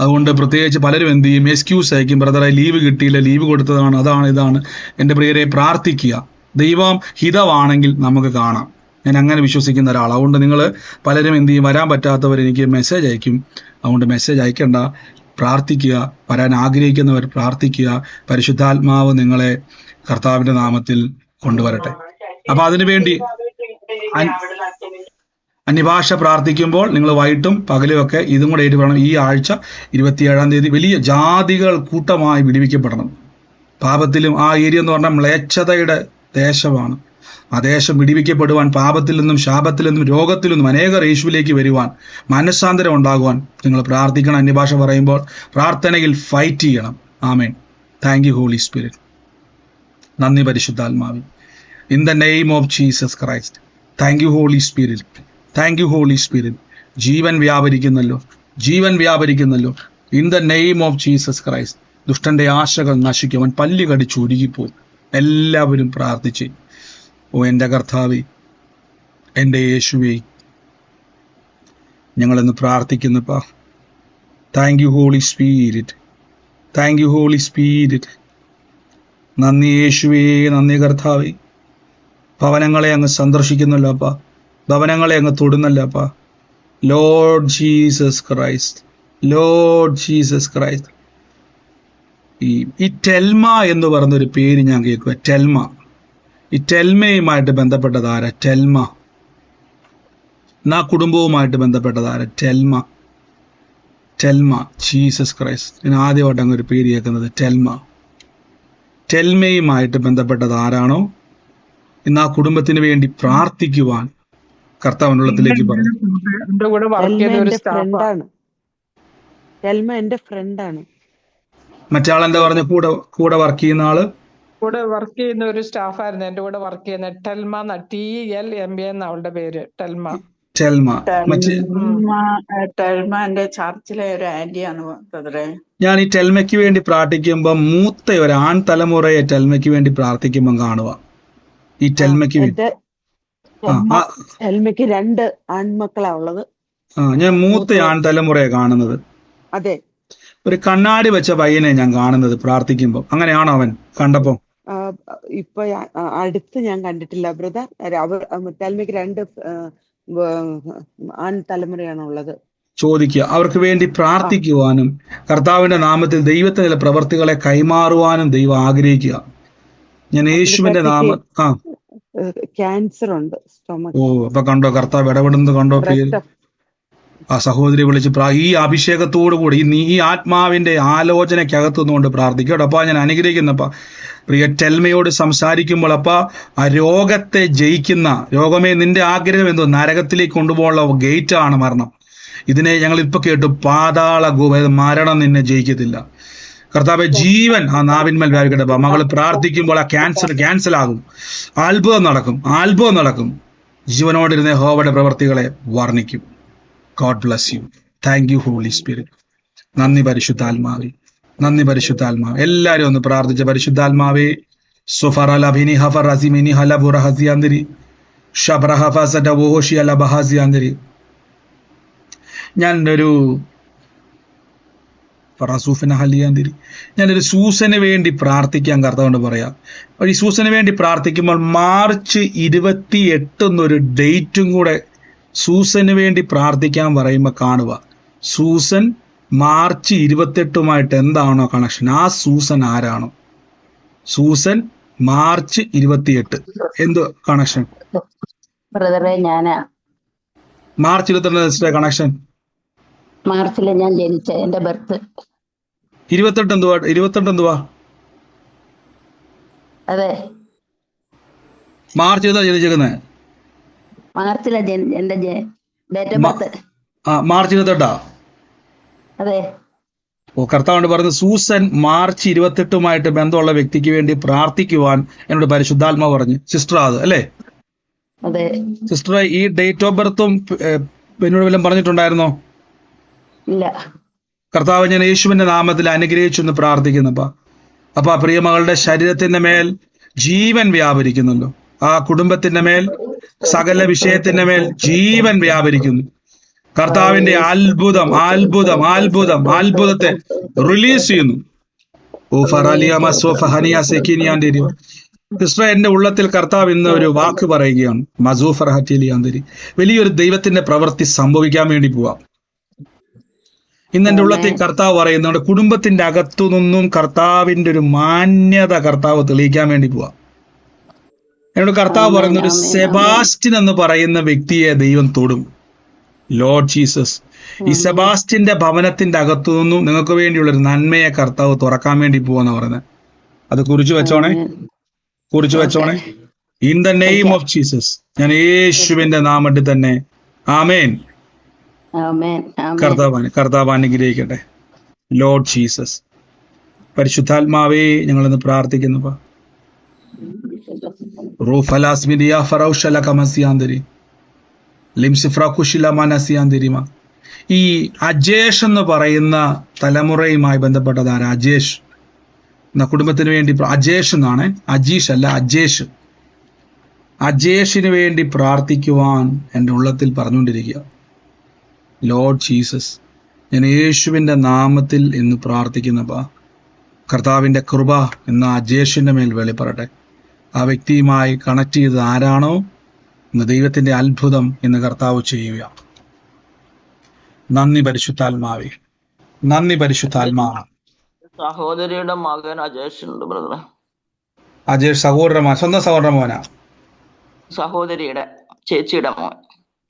അതുകൊണ്ട് പ്രത്യേകിച്ച് പലരും എന്ത് ചെയ്യും, എക്സ്ക്യൂസ് അയക്കും. ബ്രദറെ ലീവ് കിട്ടിയില്ല, ലീവ് കൊടുത്തതാണ്, അതാണ് ഇതാണ്. എൻ്റെ പ്രിയരെ പ്രാർത്ഥിക്കുക. ദൈവം ഹിതമാണെങ്കിൽ നമുക്ക് കാണാം. ഞാൻ അങ്ങനെ വിശ്വസിക്കുന്ന ഒരാളാണ്. അതുകൊണ്ട് നിങ്ങൾ പലരും എന്ത് ചെയ്യും, വരാൻ പറ്റാത്തവർ എനിക്ക് മെസ്സേജ് അയക്കും. അതുകൊണ്ട് മെസ്സേജ് അയക്കണ്ട, പ്രാർത്ഥിക്കുക. വരാൻ ആഗ്രഹിക്കുന്നവർ പ്രാർത്ഥിക്കുക. പരിശുദ്ധാത്മാവ് നിങ്ങളെ കർത്താവിന്റെ നാമത്തിൽ കൊണ്ടുവരട്ടെ. അപ്പൊ അതിനുവേണ്ടി അന്യഭാഷ പ്രാർത്ഥിക്കുമ്പോൾ നിങ്ങൾ വൈകിട്ടും പകലും ഒക്കെ ഇതും കൂടെ ഏറ്റുപറയണം. ഈ ആഴ്ച 27-ാം തീയതി വലിയ ജാതികൾ കൂട്ടമായി വിടുവിക്കപ്പെടണം. പാപത്തിലും ആ ഏരിയ എന്ന് പറഞ്ഞാൽ മ്ലേച്ഛതയുടെ ദേശമാണ്. ആ ദേശം വിടിവിക്കപ്പെടുവാൻ, പാപത്തിൽ നിന്നും ശാപത്തിൽ നിന്നും രോഗത്തിൽ നിന്നും അനേകർ യേശുവിലേക്ക് വരുവാൻ, മനസ്സാന്തരം ഉണ്ടാകുവാൻ നിങ്ങൾ പ്രാർത്ഥിക്കണം. അന്യഭാഷ പറയുമ്പോൾ പ്രാർത്ഥനയിൽ ഫൈറ്റ് ചെയ്യണം. Amen. Thank you Holy Spirit. നന്ദി പരിശുദ്ധാത്മാവേ. In the name of Jesus Christ. Thank you Holy Spirit. Thank you Holy Spirit. ജീവൻ വ്യാപരിക്കുന്നല്ലോ, ജീവൻ വ്യാപരിക്കുന്നല്ലോ. In the name of Jesus Christ. ദുഷ്ടന്റെ ആശകൾ നശിക്കും, അവൻ പല്ല് കടിച്ച് ഉരുകിപ്പോകും. എല്ലാവരും പ്രാർത്ഥിച്ച്, ഓ എൻ്റെ കർത്താവേ, എൻ്റെ യേശുവേ, ഞങ്ങളിന്ന് പ്രാർത്ഥിക്കുന്നപ്പാ. Thank you Holy Spirit. Thank you Holy Spirit. നന്ദി യേശുവേ, നന്ദി കർത്താവേ. ഭവനങ്ങളെ അങ്ങ് സന്ദർശിക്കുന്നല്ലോ അപ്പാ, ഭവനങ്ങളെ അങ്ങ് തൊടുന്നല്ലോ അപ്പാ. Lord Jesus Christ, Lord Jesus Christ. ഈ ടെൽമ എന്ന് പറഞ്ഞൊരു പേര് ഞാൻ കേൾക്കുക. ടെൽമ. ഈ ടെൽമയുമായിട്ട് ബന്ധപ്പെട്ടത് ആരാ? ടെൽമ. കുടുംബവുമായിട്ട് ബന്ധപ്പെട്ടത് ആരാ? ടെൽമ. ടെൽമ. Jesus Christ. ഞാൻ ആദ്യമായിട്ട് അങ്ങ് ഒരു പേര് കേൾക്കുന്നത് ടെൽമ. ടെൽമയുമായിട്ട് ബന്ധപ്പെട്ടത് ആരാണോ ഇന്ന് ആ കുടുംബത്തിന് വേണ്ടി പ്രാർത്ഥിക്കുവാൻ കർത്താവിനുള്ളത്തിലേക്ക് പറഞ്ഞു. എന്റെ കൂടെ വർക്ക് ചെയ്യുന്ന ഒരു സ്റ്റാഫാണ്. ടെൽമ എന്റെ ഫ്രണ്ടാണ്. മറ്റാളെന്താ പറഞ്ഞ? കൂടെ വർക്ക് ചെയ്യുന്ന ആള് കൂടെ വർക്ക് ചെയ്യുന്ന ഒരു സ്റ്റാഫായിരുന്നു എന്റെ കൂടെ വർക്ക് ചെയ്യുന്ന. ടെൽമ, TELMA എന്ന അവളുടെ പേര്. ടെൽമ. ടെൽമ. ടെൽമ എന്റെ ചർച്ചിലെ ഒരു ആന്റിയാണ്. ഞാൻ ഈ ടെൽമയ്ക്ക് വേണ്ടി പ്രാർത്ഥിക്കുമ്പോ മൂത്ത ഒരു ആൺ തലമുറയെ ടെൽമയ്ക്ക് വേണ്ടി പ്രാർത്ഥിക്കുമ്പോ കാണുക. ഈ ടെൽമയ്ക്ക് വേണ്ടി ടെൽമയ്ക്ക് 2 ആൺമക്കളാ ഉള്ളത്. ഞാൻ മൂത്ത ആൺ തലമുറയെ കാണുന്നത്. അതെ. ഒരു കണ്ണാടി വെച്ച പയ്യനെ ഞാൻ കാണുന്നത് പ്രാർത്ഥിക്കുമ്പോ. അങ്ങനെയാണോ അവൻ കണ്ടപ്പോ? ഇപ്പൊ അടുത്ത് ഞാൻ കണ്ടിട്ടില്ല ബ്രദർ. ടെൽമയ്ക്ക് 2 ആൺ തലമുറയാണുള്ളത്. ചോദിക്കുക, അവർക്ക് വേണ്ടി പ്രാർത്ഥിക്കുവാനും കർത്താവിന്റെ നാമത്തിൽ ദൈവത്തിന്റെ പ്രവർത്തികളെ കൈമാറുവാനും ദൈവം ആഗ്രഹിക്കുക. ഞാൻ യേശുവിന്റെ നാമം ക്യാൻസർ ഉണ്ട് സ്റ്റൊമക്ക്. അപ്പൊ കണ്ടോ കർത്താവ് ഇടപെടുന്നത് കണ്ടോ? ആ സഹോദരി വിളിച്ച് ഈ അഭിഷേകത്തോടു കൂടി ഈ ആത്മാവിന്റെ ആലോചനയ്ക്കകത്തു നിന്നുകൊണ്ട് പ്രാർത്ഥിക്കട്ടോ. അപ്പൊ ഞാൻ അനുഗ്രഹിക്കുന്നപ്പ പ്രിയ ടെൽമയോട് സംസാരിക്കുമ്പോൾ അപ്പ ആ രോഗത്തെ ജയിക്കുന്ന, രോഗമേ നിന്റെ ആഗ്രഹം എന്തോ നരകത്തിലേക്ക് കൊണ്ടുപോകാനുള്ള ഗേറ്റ് ആണ് മരണം. ഇതിനെ ഞങ്ങൾ ഇപ്പൊ കേട്ടു, പാതാള മരണം നിന്നെ ജയിക്കത്തില്ല. കർത്താവെ ജീവൻ ആ നാവിന്മേൽ വ്യാപിക്കട്ടെ. മകള് പ്രാർത്ഥിക്കുമ്പോൾ ആ ക്യാൻസൽ ആകും. അത്ഭുതം നടക്കും. ജീവനോടിരുന്ന യഹോവയുടെ പ്രവർത്തികളെ വർണ്ണിക്കും. God bless you. Thank you Holy Spirit. നന്ദി പരിശുദ്ധാത്മാവേ, നന്ദി പരിശുദ്ധാത്മാവേ. എല്ലാരും ഒന്ന് പ്രാർത്ഥിച്ച പരിശുദ്ധാത്മാവേ. സുഫറലഭിനി ഹഫറസിമിനി ഹലബുറ ഹസിയാന്തിരി ഷബ്രഹഫസഡ വോഷി അല ബഹാസിയാന്തിരി. ഞാനൊരു സൂസന് വേണ്ടി പ്രാർത്ഥിക്കാൻ കർത്താവോട് പറയാം. ഈ സൂസന് വേണ്ടി പ്രാർത്ഥിക്കുമ്പോൾ മാർച്ച് 28 എന്നൊരു ഡേറ്റും കൂടെ സൂസന് വേണ്ടി പ്രാർത്ഥിക്കാൻ പറയുമ്പോൾ കാണുക. സൂസൻ മാർച്ച് 28 എന്താണോ കണക്ഷൻ, ആ സൂസൻ ആരാണോ? സൂസൻ മാർച്ച് 28 എന്ത് കണക്ഷൻ? March 28 connection. മാർച്ചില് ഞാൻ ജനിച്ച എന്റെ ബർത്ത് 28 എന്തുവാ? അതെ, മാർച്ച് ജനിച്ചേക്കുന്നത്. മാർച്ചിലെ എന്റെ ഡേറ്റ് ഓഫ് ബർത്ത്. മാർച്ച് 28. അതെ. കർത്താവ് പറഞ്ഞു സൂസൻ മാർച്ച് 28 ബന്ധമുള്ള വ്യക്തിക്ക് വേണ്ടി പ്രാർത്ഥിക്കുവാൻ എന്നോട് പരിശുദ്ധാത്മാവ് പറഞ്ഞു. സിസ്റ്റർ അത് അല്ലേ? അതെ. സിസ്റ്റർ ഈ ഡേറ്റ് ഓഫ് ബർത്തും എന്നോട് വല്ലതും പറഞ്ഞിട്ടുണ്ടായിരുന്നോ? ഇല്ല. കർത്താവ് ഞാൻ യേശുവിന്റെ നാമത്തിൽ അനുഗ്രഹിച്ചെന്ന് പ്രാർത്ഥിക്കുന്നപ്പാ. അപ്പൊ ആ പ്രിയമകളുടെ ശരീരത്തിന്റെ മേൽ ജീവൻ വ്യാപരിക്കുന്നല്ലോ. ആ കുടുംബത്തിന്റെ മേൽ, സകല വിഷയത്തിന്റെ മേൽ ജീവൻ വ്യാപരിക്കുന്നു. കർത്താവിന്റെ അത്ഭുതത്തെ റിലീസ് ചെയ്യുന്നു. സിസ്റ്റർ, എന്റെ ഉള്ളത്തിൽ കർത്താവ് ഇന്ന് ഒരു വാക്ക് പറയുകയാണ്. മസൂഫർ ഹറ്റിലിയാന്തരി, വലിയൊരു ദൈവത്തിന്റെ പ്രവൃത്തി സംഭവിക്കാൻ വേണ്ടി പോവാം. ഇന്ന് എന്റെ ഉള്ളത്തിൽ കർത്താവ് പറയുന്നുണ്ട്, കുടുംബത്തിന്റെ അകത്തു നിന്നും കർത്താവിന്റെ ഒരു മാന്യത കർത്താവ് തെളിയിക്കാൻ വേണ്ടി പോവാം. എന്നോട് കർത്താവ് പറയുന്ന ഒരു സെബാസ്റ്റ്യൻ എന്ന് പറയുന്ന വ്യക്തിയെ ദൈവം തൊടും. ലോർഡ് ജീസസ്, ഈ സെബാസ്റ്റ്യന്റെ ഭവനത്തിന്റെ അകത്തു നിന്നും നിങ്ങൾക്ക് വേണ്ടിയുള്ള ഒരു നന്മയെ കർത്താവ് തുറക്കാൻ വേണ്ടി പോവാന്ന് പറയുന്നത്. അത് കുറിച്ച് വെച്ചോണേ, ആമേൻ. കുറിച്ച് ഓക്കെ വെച്ചോണേ. ഇൻ ദ നെയിം വെക്കാം. ഓഫ് ജീസസ്, ഞാൻ യേശുവിന്റെ നാമത്തിൽ തന്നെ ആമേൻ. ആമേൻ. ആമേൻ. കർത്താവ് അനുഗ്രഹിക്കട്ടെ. Lord Jesus. പരിശുദ്ധാത്മാവേ, ഞങ്ങളിന്ന് പ്രാർത്ഥിക്കുന്നു. റൂഫലാസ്മിദിയ ഫറൗഷല കമസിയാന്തരി ലിംസിഫ്ര കുശില മനസിയാന്തിരിമ. ഈ അജേഷ് എന്ന് പറയുന്ന തലമുറയുമായി ബന്ധപ്പെട്ടതാണ്. അജേഷ് എന്ന കുടുംബത്തിന് വേണ്ടി അജേഷ് എന്നാണ്, അജീഷ് അല്ല, അജേഷ്. അജേഷിന് വേണ്ടി പ്രാർത്ഥിക്കുവാൻ എൻ്റെ ഉള്ളത്തിൽ പറഞ്ഞുകൊണ്ടിരിക്കുക. ലോർഡ് ജീസസ്, ഞാൻ യേശുവിൻ്റെ നാമത്തിൽ ഇന്ന് പ്രാർത്ഥിക്കുന്നപ്പാ, കർത്താവിൻ്റെ കൃപ ഇന്ന് അജേഷിൻ്റെ മേൽ വെളിപ്പെടട്ടെ. ആ വ്യക്തിയുമായി കണക്ട് ചെയ്തത് ആരാണോ, ഇന്ന് ദൈവത്തിൻ്റെ അത്ഭുതം ഇന്ന് കർത്താവ് ചെയ്യുക. നന്ദി പരിശുദ്ധാത്മാവേ, നന്ദി പരിശുദ്ധാത്മാവേ. സഹോദരിയുടെ മകൻ അജേഷ് ഉണ്ട് ബ്രദറെ. അജേഷ് സഹോദരൻ, സ്വന്തം സഹോദരൻ മോനാ? സഹോദരിയുടെ ചേച്ചിയുടെ മോൻ.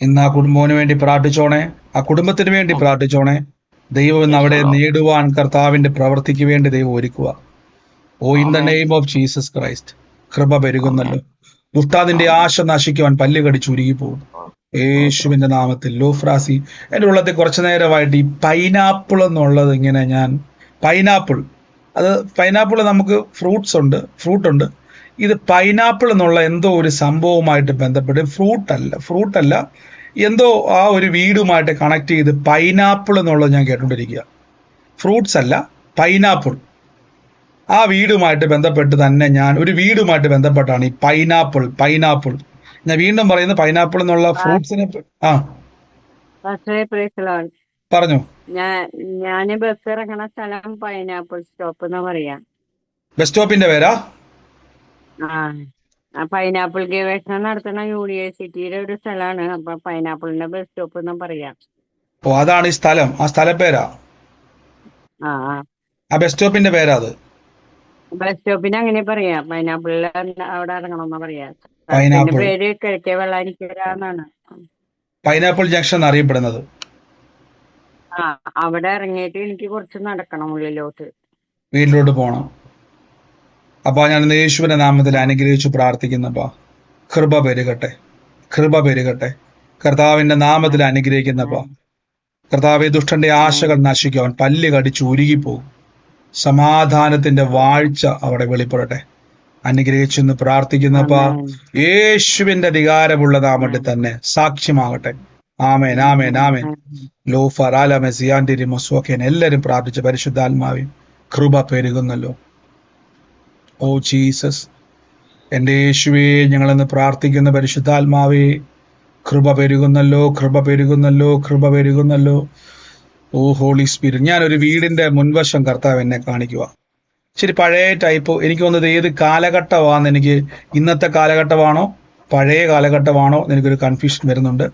ഇന്ന് ആ കുടുംബത്തിന് വേണ്ടി പ്രാർത്ഥിച്ചോണേ, ആ കുടുംബത്തിന് വേണ്ടി പ്രാർത്ഥിച്ചോണേ. ദൈവം ഇന്ന് അവിടെ നേടുവാൻ കർത്താവിന്റെ പ്രവൃത്തിക്ക് വേണ്ടി ദൈവം ഒരുക്കുക. ഓ, in the name of Jesus Christ, കൃപ പെരുകുന്നല്ലോ. ഉസ്താദിന്റെ ആശ നശിക്കുവാൻ പല്ല് കടിച്ച് ഉരുകി പോകും യേശുവിന്റെ നാമത്തിൽ. ലോഫ്രാസി, എൻ്റെ ഉള്ളത്തിൽ കുറച്ചു നേരമായിട്ട് ഈ പൈനാപ്പിൾ എന്നുള്ളത് ഇങ്ങനെ ഞാൻ പൈനാപ്പിൾ നമുക്ക് ഫ്രൂട്ട് ഉണ്ട്. ഇത് പൈനാപ്പിൾ എന്നുള്ള എന്തോ ഒരു സംഭവമായിട്ട് ബന്ധപ്പെട്ട് ഫ്രൂട്ട് അല്ല എന്തോ ആ ഒരു വീടുമായിട്ട് കണക്ട് ചെയ്ത് പൈനാപ്പിൾ എന്നുള്ളത് ഞാൻ കേട്ടുകൊണ്ടിരിക്കുക. ഫ്രൂട്ട്സ് അല്ല, പൈനാപ്പിൾ. ആ വീടുമായിട്ട് ബന്ധപ്പെട്ട് തന്നെ ഞാൻ ഒരു വീടുമായിട്ട് ബന്ധപ്പെട്ടാണ് ഈ പൈനാപ്പിൾ. ഞാൻ വീണ്ടും പറയുന്നത് പൈനാപ്പിൾ എന്നുള്ള ഫ്രൂട്ട്സിനെ. പറഞ്ഞു. ഞാന് ബസ് ഇറങ്ങണ സ്ഥലം പൈനാപ്പിൾ സ്റ്റോപ്പ് എന്ന് പറയാ. ബസ് സ്റ്റോപ്പിന്റെ പേരാ? പൈനാപ്പിൾ ഗവേഷണം നടത്തുന്ന യൂണിവേഴ്സിറ്റിയുടെ ഒരു സ്ഥലമാണ്. അപ്പൊ പൈനാപ്പിളിന്റെ ബസ് സ്റ്റോപ്പ് എന്ന് പറയാ. ഓ, അതാണ് ഈ സ്ഥലം, ആ സ്ഥലപ്പേരാ? ആ ബസ് സ്റ്റോപ്പിന്റെ പേരാ അത്? ബസ് സ്റ്റോപ്പിന് അങ്ങനെ പറയാ, പൈനാപ്പിളിൽ അവിടെ ഇറങ്ങണമെന്ന് പറയാ. പേര് കിഴക്കേ വെള്ളാനിക്കരാന്നാണ്. പൈനാപ്പിൾ ജംഗ്ഷൻ എന്നറിയപ്പെടുന്നത്. അവിടെ ഇറങ്ങിയിട്ട് എനിക്ക് കുറച്ച് നടക്കണം ഉള്ളിലോട്ട്, വീട്ടിലോട്ട് പോകണം. അപ്പൊ ഞാൻ യേശുവിന്റെ നാമത്തിൽ അനുഗ്രഹിച്ചു പ്രാർത്ഥിക്കുന്നപ്പാ, കൃപ പെരുകട്ടെ. കർത്താവിന്റെ നാമത്തിൽ അനുഗ്രഹിക്കുന്നപ്പാ, കർത്താവെ, ദുഷ്ടന്റെ ആശകൾ നശിക്കുവാൻ പല്ല് കടിച്ച് ഉരുകിപ്പോകും. സമാധാനത്തിന്റെ വാഴ്ച അവിടെ വെളിപ്പെടട്ടെ. അനുഗ്രഹിച്ചെന്ന് പ്രാർത്ഥിക്കുന്നപ്പാ, യേശുവിന്റെ അധികാരമുള്ള നാമത്തിൽ തന്നെ സാക്ഷ്യമാകട്ടെ. ആമേൻ, ആമേൻ, ആമേൻ. ലോഫറാലമെസിയാൻഡിരിമൊസോക്കേൻ എല്ലാവരും പ്രാർത്ഥിച്ച പരിശുദ്ധാത്മാവേ, കൃപ പെരുകുന്നല്ലോ. ഓ ജീസസ്, എൻ്റെ യേശുവേ, ഞങ്ങളെന്ന് പ്രാർത്ഥിക്കുന്ന പരിശുദ്ധാത്മാവേ, കൃപ പെരുകുന്നല്ലോ. ഓ ഹോളി സ്പിരിറ്റ്, ഞാനൊരു വീടിന്റെ മുൻവശം കർത്താവ് എന്നെ കാണിക്കുക. ശരി, പഴയ ടൈപ്പ്. എനിക്ക് തോന്നുന്നത് ഏത് കാലഘട്ടമാണെന്ന്, എനിക്ക് ഇന്നത്തെ കാലഘട്ടമാണോ പഴയ കാലഘട്ടമാണോ എനിക്കൊരു കൺഫ്യൂഷൻ വരുന്നുണ്ട്.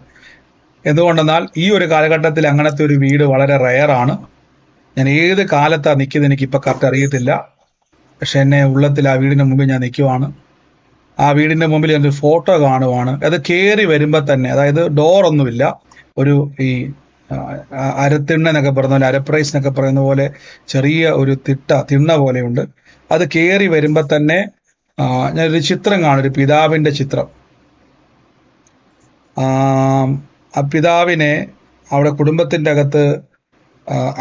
എന്തുകൊണ്ടെന്നാൽ ഈ ഒരു കാലഘട്ടത്തിൽ അങ്ങനത്തെ ഒരു വീട് വളരെ റെയറാണ്. ഞാൻ ഏത് കാലത്താണ് നിൽക്കുന്നത് എനിക്കിപ്പോൾ കറക്റ്റ് അറിയത്തില്ല. പക്ഷെ എന്നെ ഉള്ളത്തിൽ ആ വീടിന്റെ മുമ്പിൽ ഞാൻ നിൽക്കുവാണ്. ആ വീടിന്റെ മുമ്പിൽ ഞാനൊരു ഫോട്ടോ കാണുവാണ്. അത് കയറി വരുമ്പോൾ തന്നെ, അതായത് ഡോറൊന്നുമില്ല, ഒരു ഈ അരത്തിണ്ണ എന്നൊക്കെ പറയുന്ന പോലെ, അരപ്രൈസ് എന്നൊക്കെ പറയുന്ന പോലെ ചെറിയ ഒരു തിണ്ണ പോലെയുണ്ട്. അത് കയറി വരുമ്പോൾ തന്നെ ഞാനൊരു ചിത്രം കാണും, ഒരു പിതാവിന്റെ ചിത്രം. ആ പിതാവിനെ അവിടെ കുടുംബത്തിന്റെ അകത്ത്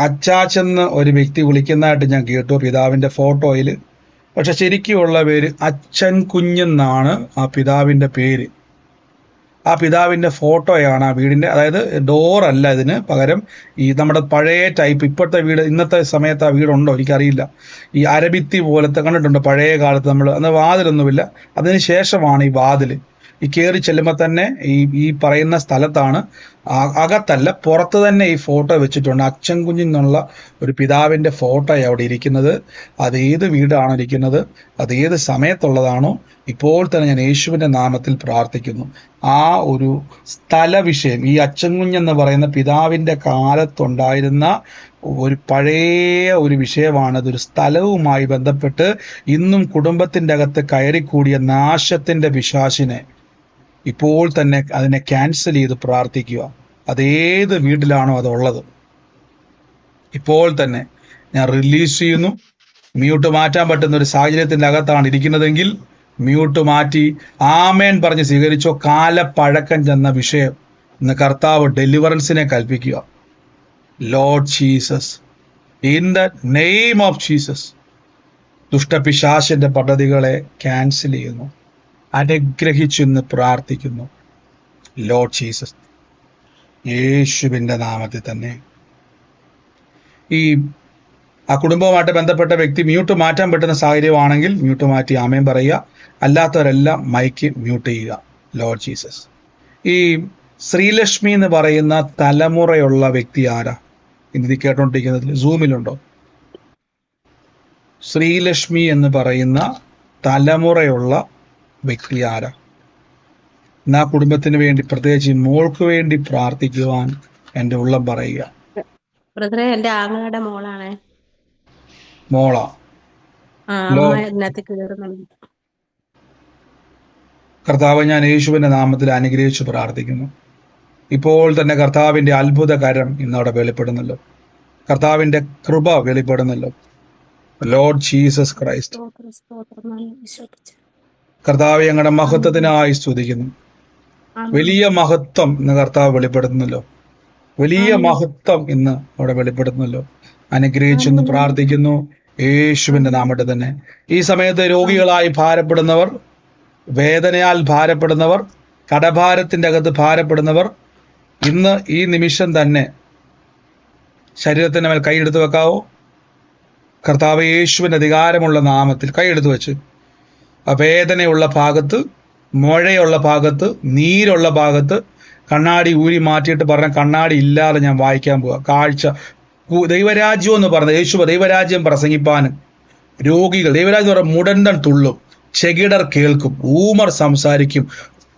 അച്ചാച്ചെന്ന് ഒരു വ്യക്തി വിളിക്കുന്നതായിട്ട് ഞാൻ കേട്ടു പിതാവിന്റെ ഫോട്ടോയിൽ. പക്ഷെ ശരിക്കുമുള്ള പേര് അച്ഛൻ കുഞ്ഞെന്നാണ് ആ പിതാവിന്റെ പേര്. ആ പിതാവിന്റെ ഫോട്ടോയാണ് ആ വീടിന്റെ, അതായത് ഡോറല്ല, ഇതിന് പകരം ഈ നമ്മുടെ പഴയ ടൈപ്പ്, ഇപ്പോഴത്തെ വീട്, ഇന്നത്തെ സമയത്ത് ആ വീടുണ്ടോ എനിക്കറിയില്ല, ഈ അരഭിത്തി പോലത്തെ കണ്ടിട്ടുണ്ടോ പഴയ കാലത്ത് നമ്മൾ, അന്ന് വാതിലൊന്നുമില്ല, അതിന് ശേഷമാണ് ഈ വാതിൽ. ഈ കയറി ചെല്ലുമ്പോൾ തന്നെ ഈ പറയുന്ന സ്ഥലത്താണ്, അകത്തല്ല പുറത്ത് തന്നെ ഈ ഫോട്ടോ വെച്ചിട്ടുണ്ട്. അച്ഛൻ കുഞ്ഞെന്നുള്ള ഒരു പിതാവിന്റെ ഫോട്ടോ അവിടെ ഇരിക്കുന്നത്. അതേത് വീടാണോ ഇരിക്കുന്നത്, അതേത് സമയത്തുള്ളതാണോ, ഇപ്പോൾ തന്നെ ഞാൻ യേശുവിന്റെ നാമത്തിൽ പ്രാർത്ഥിക്കുന്നു. ആ ഒരു സ്ഥല വിഷയം, ഈ അച്ഛൻ കുഞ്ഞെന്ന് പറയുന്ന പിതാവിന്റെ കാലത്തുണ്ടായിരുന്ന ഒരു പഴയ ഒരു വിഷയമാണ്. അതൊരു സ്ഥലവുമായി ബന്ധപ്പെട്ട് ഇന്നും കുടുംബത്തിന്റെ അകത്ത് കയറിക്കൂടിയ നാശത്തിന്റെ പിശാചിനെ ഇപ്പോൾ തന്നെ അതിനെ ക്യാൻസൽ ചെയ്ത് പ്രാർത്ഥിക്കുക. അതേത് വീട്ടിലാണോ അതുള്ളത്, ഇപ്പോൾ തന്നെ ഞാൻ റിലീസ് ചെയ്യുന്നു. മ്യൂട്ട് മാറ്റാൻ പറ്റുന്ന ഒരു സാഹചര്യത്തിന്റെ അകത്താണ് ഇരിക്കുന്നതെങ്കിൽ മ്യൂട്ട് മാറ്റി ആമേൻ പറഞ്ഞ് സ്വീകരിച്ചോ. കാലപ്പഴക്കം ചെന്ന വിഷയം ഇന്ന് കർത്താവ് ഡെലിവറൻസിനെ കൽപ്പിക്കുക. Lord Jesus, in the name of Jesus, ദുഷ്ടപിശാചിന്റെ പദ്ധതികളെ ക്യാൻസൽ ചെയ്യുന്നു, അനുഗ്രഹിച്ചെന്ന് പ്രാർത്ഥിക്കുന്നു. ലോർഡ് ജീസസ്, യേശുവിന്റെ നാമത്തിൽ തന്നെ. ഈ ആ കുടുംബവുമായിട്ട് ബന്ധപ്പെട്ട വ്യക്തി മ്യൂട്ട് മാറ്റാൻ പറ്റുന്ന സാഹചര്യമാണെങ്കിൽ മ്യൂട്ട് മാറ്റി ആമേൻ പറയുക. അല്ലാത്തവരെല്ലാം മൈക്ക് മ്യൂട്ട് ചെയ്യുക. Lord Jesus. ഈ ശ്രീലക്ഷ്മി എന്ന് പറയുന്ന തലമുറയുള്ള വ്യക്തി ആരാ? ഇന്ന് കേട്ടോണ്ടിരിക്കുന്നതിൽ സൂമിലുണ്ടോ? ശ്രീലക്ഷ്മി എന്ന് പറയുന്ന തലമുറയുള്ള വ്യക്തി ആരാ? ആ കുടുംബത്തിന് വേണ്ടി, പ്രത്യേകിച്ച് മോൾക്ക് വേണ്ടി പ്രാർത്ഥിക്കുവാൻ എൻ്റെ ഉള്ളം പറയുക. ബ്രദറെ, എന്റെ ആങ്ങളുടെ മോളാണ്. മോളാ? കർത്താവ്, ഞാൻ യേശുവിന്റെ നാമത്തിൽ അനുഗ്രഹിച്ച് പ്രാർത്ഥിക്കുന്നു. ഇപ്പോൾ തന്നെ കർത്താവിന്റെ അത്ഭുത കരം ഇന്നവിടെ വെളിപ്പെടുന്നല്ലോ. കർത്താവിന്റെ കൃപ വെളിപ്പെടുന്നല്ലോ. Lord Jesus Christ. കർത്താവ്, ഞങ്ങളുടെ മഹത്വത്തിനായി സ്തുതിക്കുന്നു. വലിയ മഹത്വം ഇന്ന് കർത്താവ് വെളിപ്പെടുത്തുന്നല്ലോ. വലിയ മഹത്വം ഇന്ന് അവിടെ വെളിപ്പെടുത്തുന്നല്ലോ. അനുഗ്രഹിച്ചെന്ന് പ്രാർത്ഥിക്കുന്നു യേശുവിന്റെ നാമത്തിൽ തന്നെ. ഈ സമയത്ത് രോഗികളായി ഭാരപ്പെടുന്നവർ, വേദനയാൽ ഭാരപ്പെടുന്നവർ, കടഭാരത്തിന്റെ അകത്ത് ഭാരപ്പെടുന്നവർ, ഇന്ന് ഈ നിമിഷം തന്നെ ശരീരത്തിന് മേൽ കൈയെടുത്ത് വെക്കാവോ? കർത്താവ് യേശുവിന്റെ അധികാരമുള്ള നാമത്തിൽ കൈയെടുത്ത് വെച്ച് ആ വേദനയുള്ള ഭാഗത്ത്, മുഴയുള്ള ഭാഗത്ത്, നീരുള്ള ഭാഗത്ത് കണ്ണാടി ഊരി മാറ്റിയിട്ട് പറഞ്ഞ കണ്ണാടി ഇല്ലാതെ ഞാൻ വായിക്കാൻ പോവാ. കാഴ്ച, ദൈവരാജ്യം എന്ന് പറഞ്ഞ യേശു ദൈവരാജ്യം പ്രസംഗിപ്പാനും രോഗികൾ, ദൈവരാജ്യം പറഞ്ഞ മുടന്തൻ തുള്ളും, ചെകിടർ കേൾക്കും, ഊമർ സംസാരിക്കും,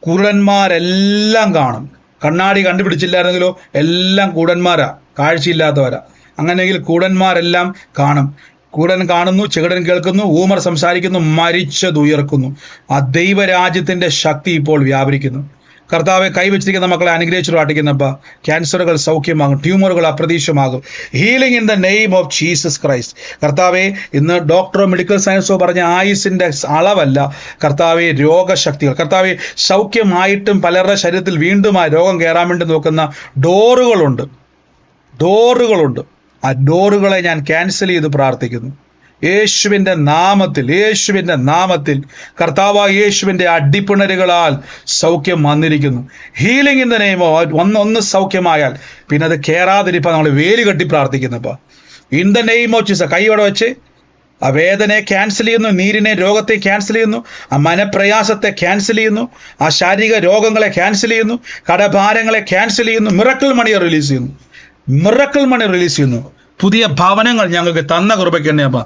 കുരുടന്മാരെല്ലാം കാണും. കണ്ണാടി കണ്ടുപിടിച്ചില്ലായിരുന്നെങ്കിലോ എല്ലാം കുരുടന്മാരാ, കാഴ്ചയില്ലാത്തവരാ. അങ്ങനെയെങ്കിൽ കുരുടന്മാരെല്ലാം കാണും. കുരുടൻ കാണുന്നു, ചെകിടൻ കേൾക്കുന്നു, ഊമർ സംസാരിക്കുന്നു, മരിച്ചതുയർക്കുന്നു. ആ ദൈവരാജ്യത്തിന്റെ ശക്തി ഇപ്പോൾ വ്യാപരിക്കുന്നു. കർത്താവെ, കൈവച്ചിരിക്കുന്ന മക്കളെ അനുഗ്രഹിച്ചു പ്രാർത്ഥിക്കുന്നപ്പ ക്യാൻസറുകൾ സൗഖ്യമാകും, ട്യൂമറുകൾ അപ്രതീക്ഷിതമാകും. Healing in the name of Jesus Christ. കർത്താവെ, ഇന്ന് ഡോക്ടറോ മെഡിക്കൽ സയൻസോ പറഞ്ഞ ആയുസിന്റെ അളവല്ല കർത്താവെ രോഗശക്തികൾ. കർത്താവെ, സൗഖ്യമായിട്ടും പലരുടെ ശരീരത്തിൽ വീണ്ടും ആ രോഗം കയറാൻ വേണ്ടി നോക്കുന്ന ഡോറുകളുണ്ട്. ആ ഡോറുകളെ ഞാൻ ക്യാൻസൽ ചെയ്ത് പ്രാർത്ഥിക്കുന്നു യേശുവിന്റെ നാമത്തിൽ. കർത്താവായ യേശുവിന്റെ അടിപ്പിണരുകളാൽ സൗഖ്യം വന്നിരിക്കുന്നു. Healing in the name of, ഒന്ന് സൗഖ്യമായാൽ പിന്നെ അത് കയറാതിരിപ്പാൻ നമ്മൾ വേലി കെട്ടി പ്രാർത്ഥിക്കുന്നപ്പോ in the name of Jesus. കൈയോടെ വെച്ച് ആ വേദനയെ ക്യാൻസൽ ചെയ്യുന്നു, നീരിനെ, രോഗത്തെ ക്യാൻസൽ ചെയ്യുന്നു, ആ മനപ്രയാസത്തെ ക്യാൻസൽ ചെയ്യുന്നു, ആ ശാരീരിക രോഗങ്ങളെ ക്യാൻസൽ ചെയ്യുന്നു, കടഭാരങ്ങളെ ക്യാൻസൽ ചെയ്യുന്നു. മിറക്കിൾ മണി റിലീസ് ചെയ്യുന്നു. പുതിയ ഭവനങ്ങൾ ഞങ്ങൾക്ക് തന്ന കൃപയ്ക്ക് തന്നെയപ്പ.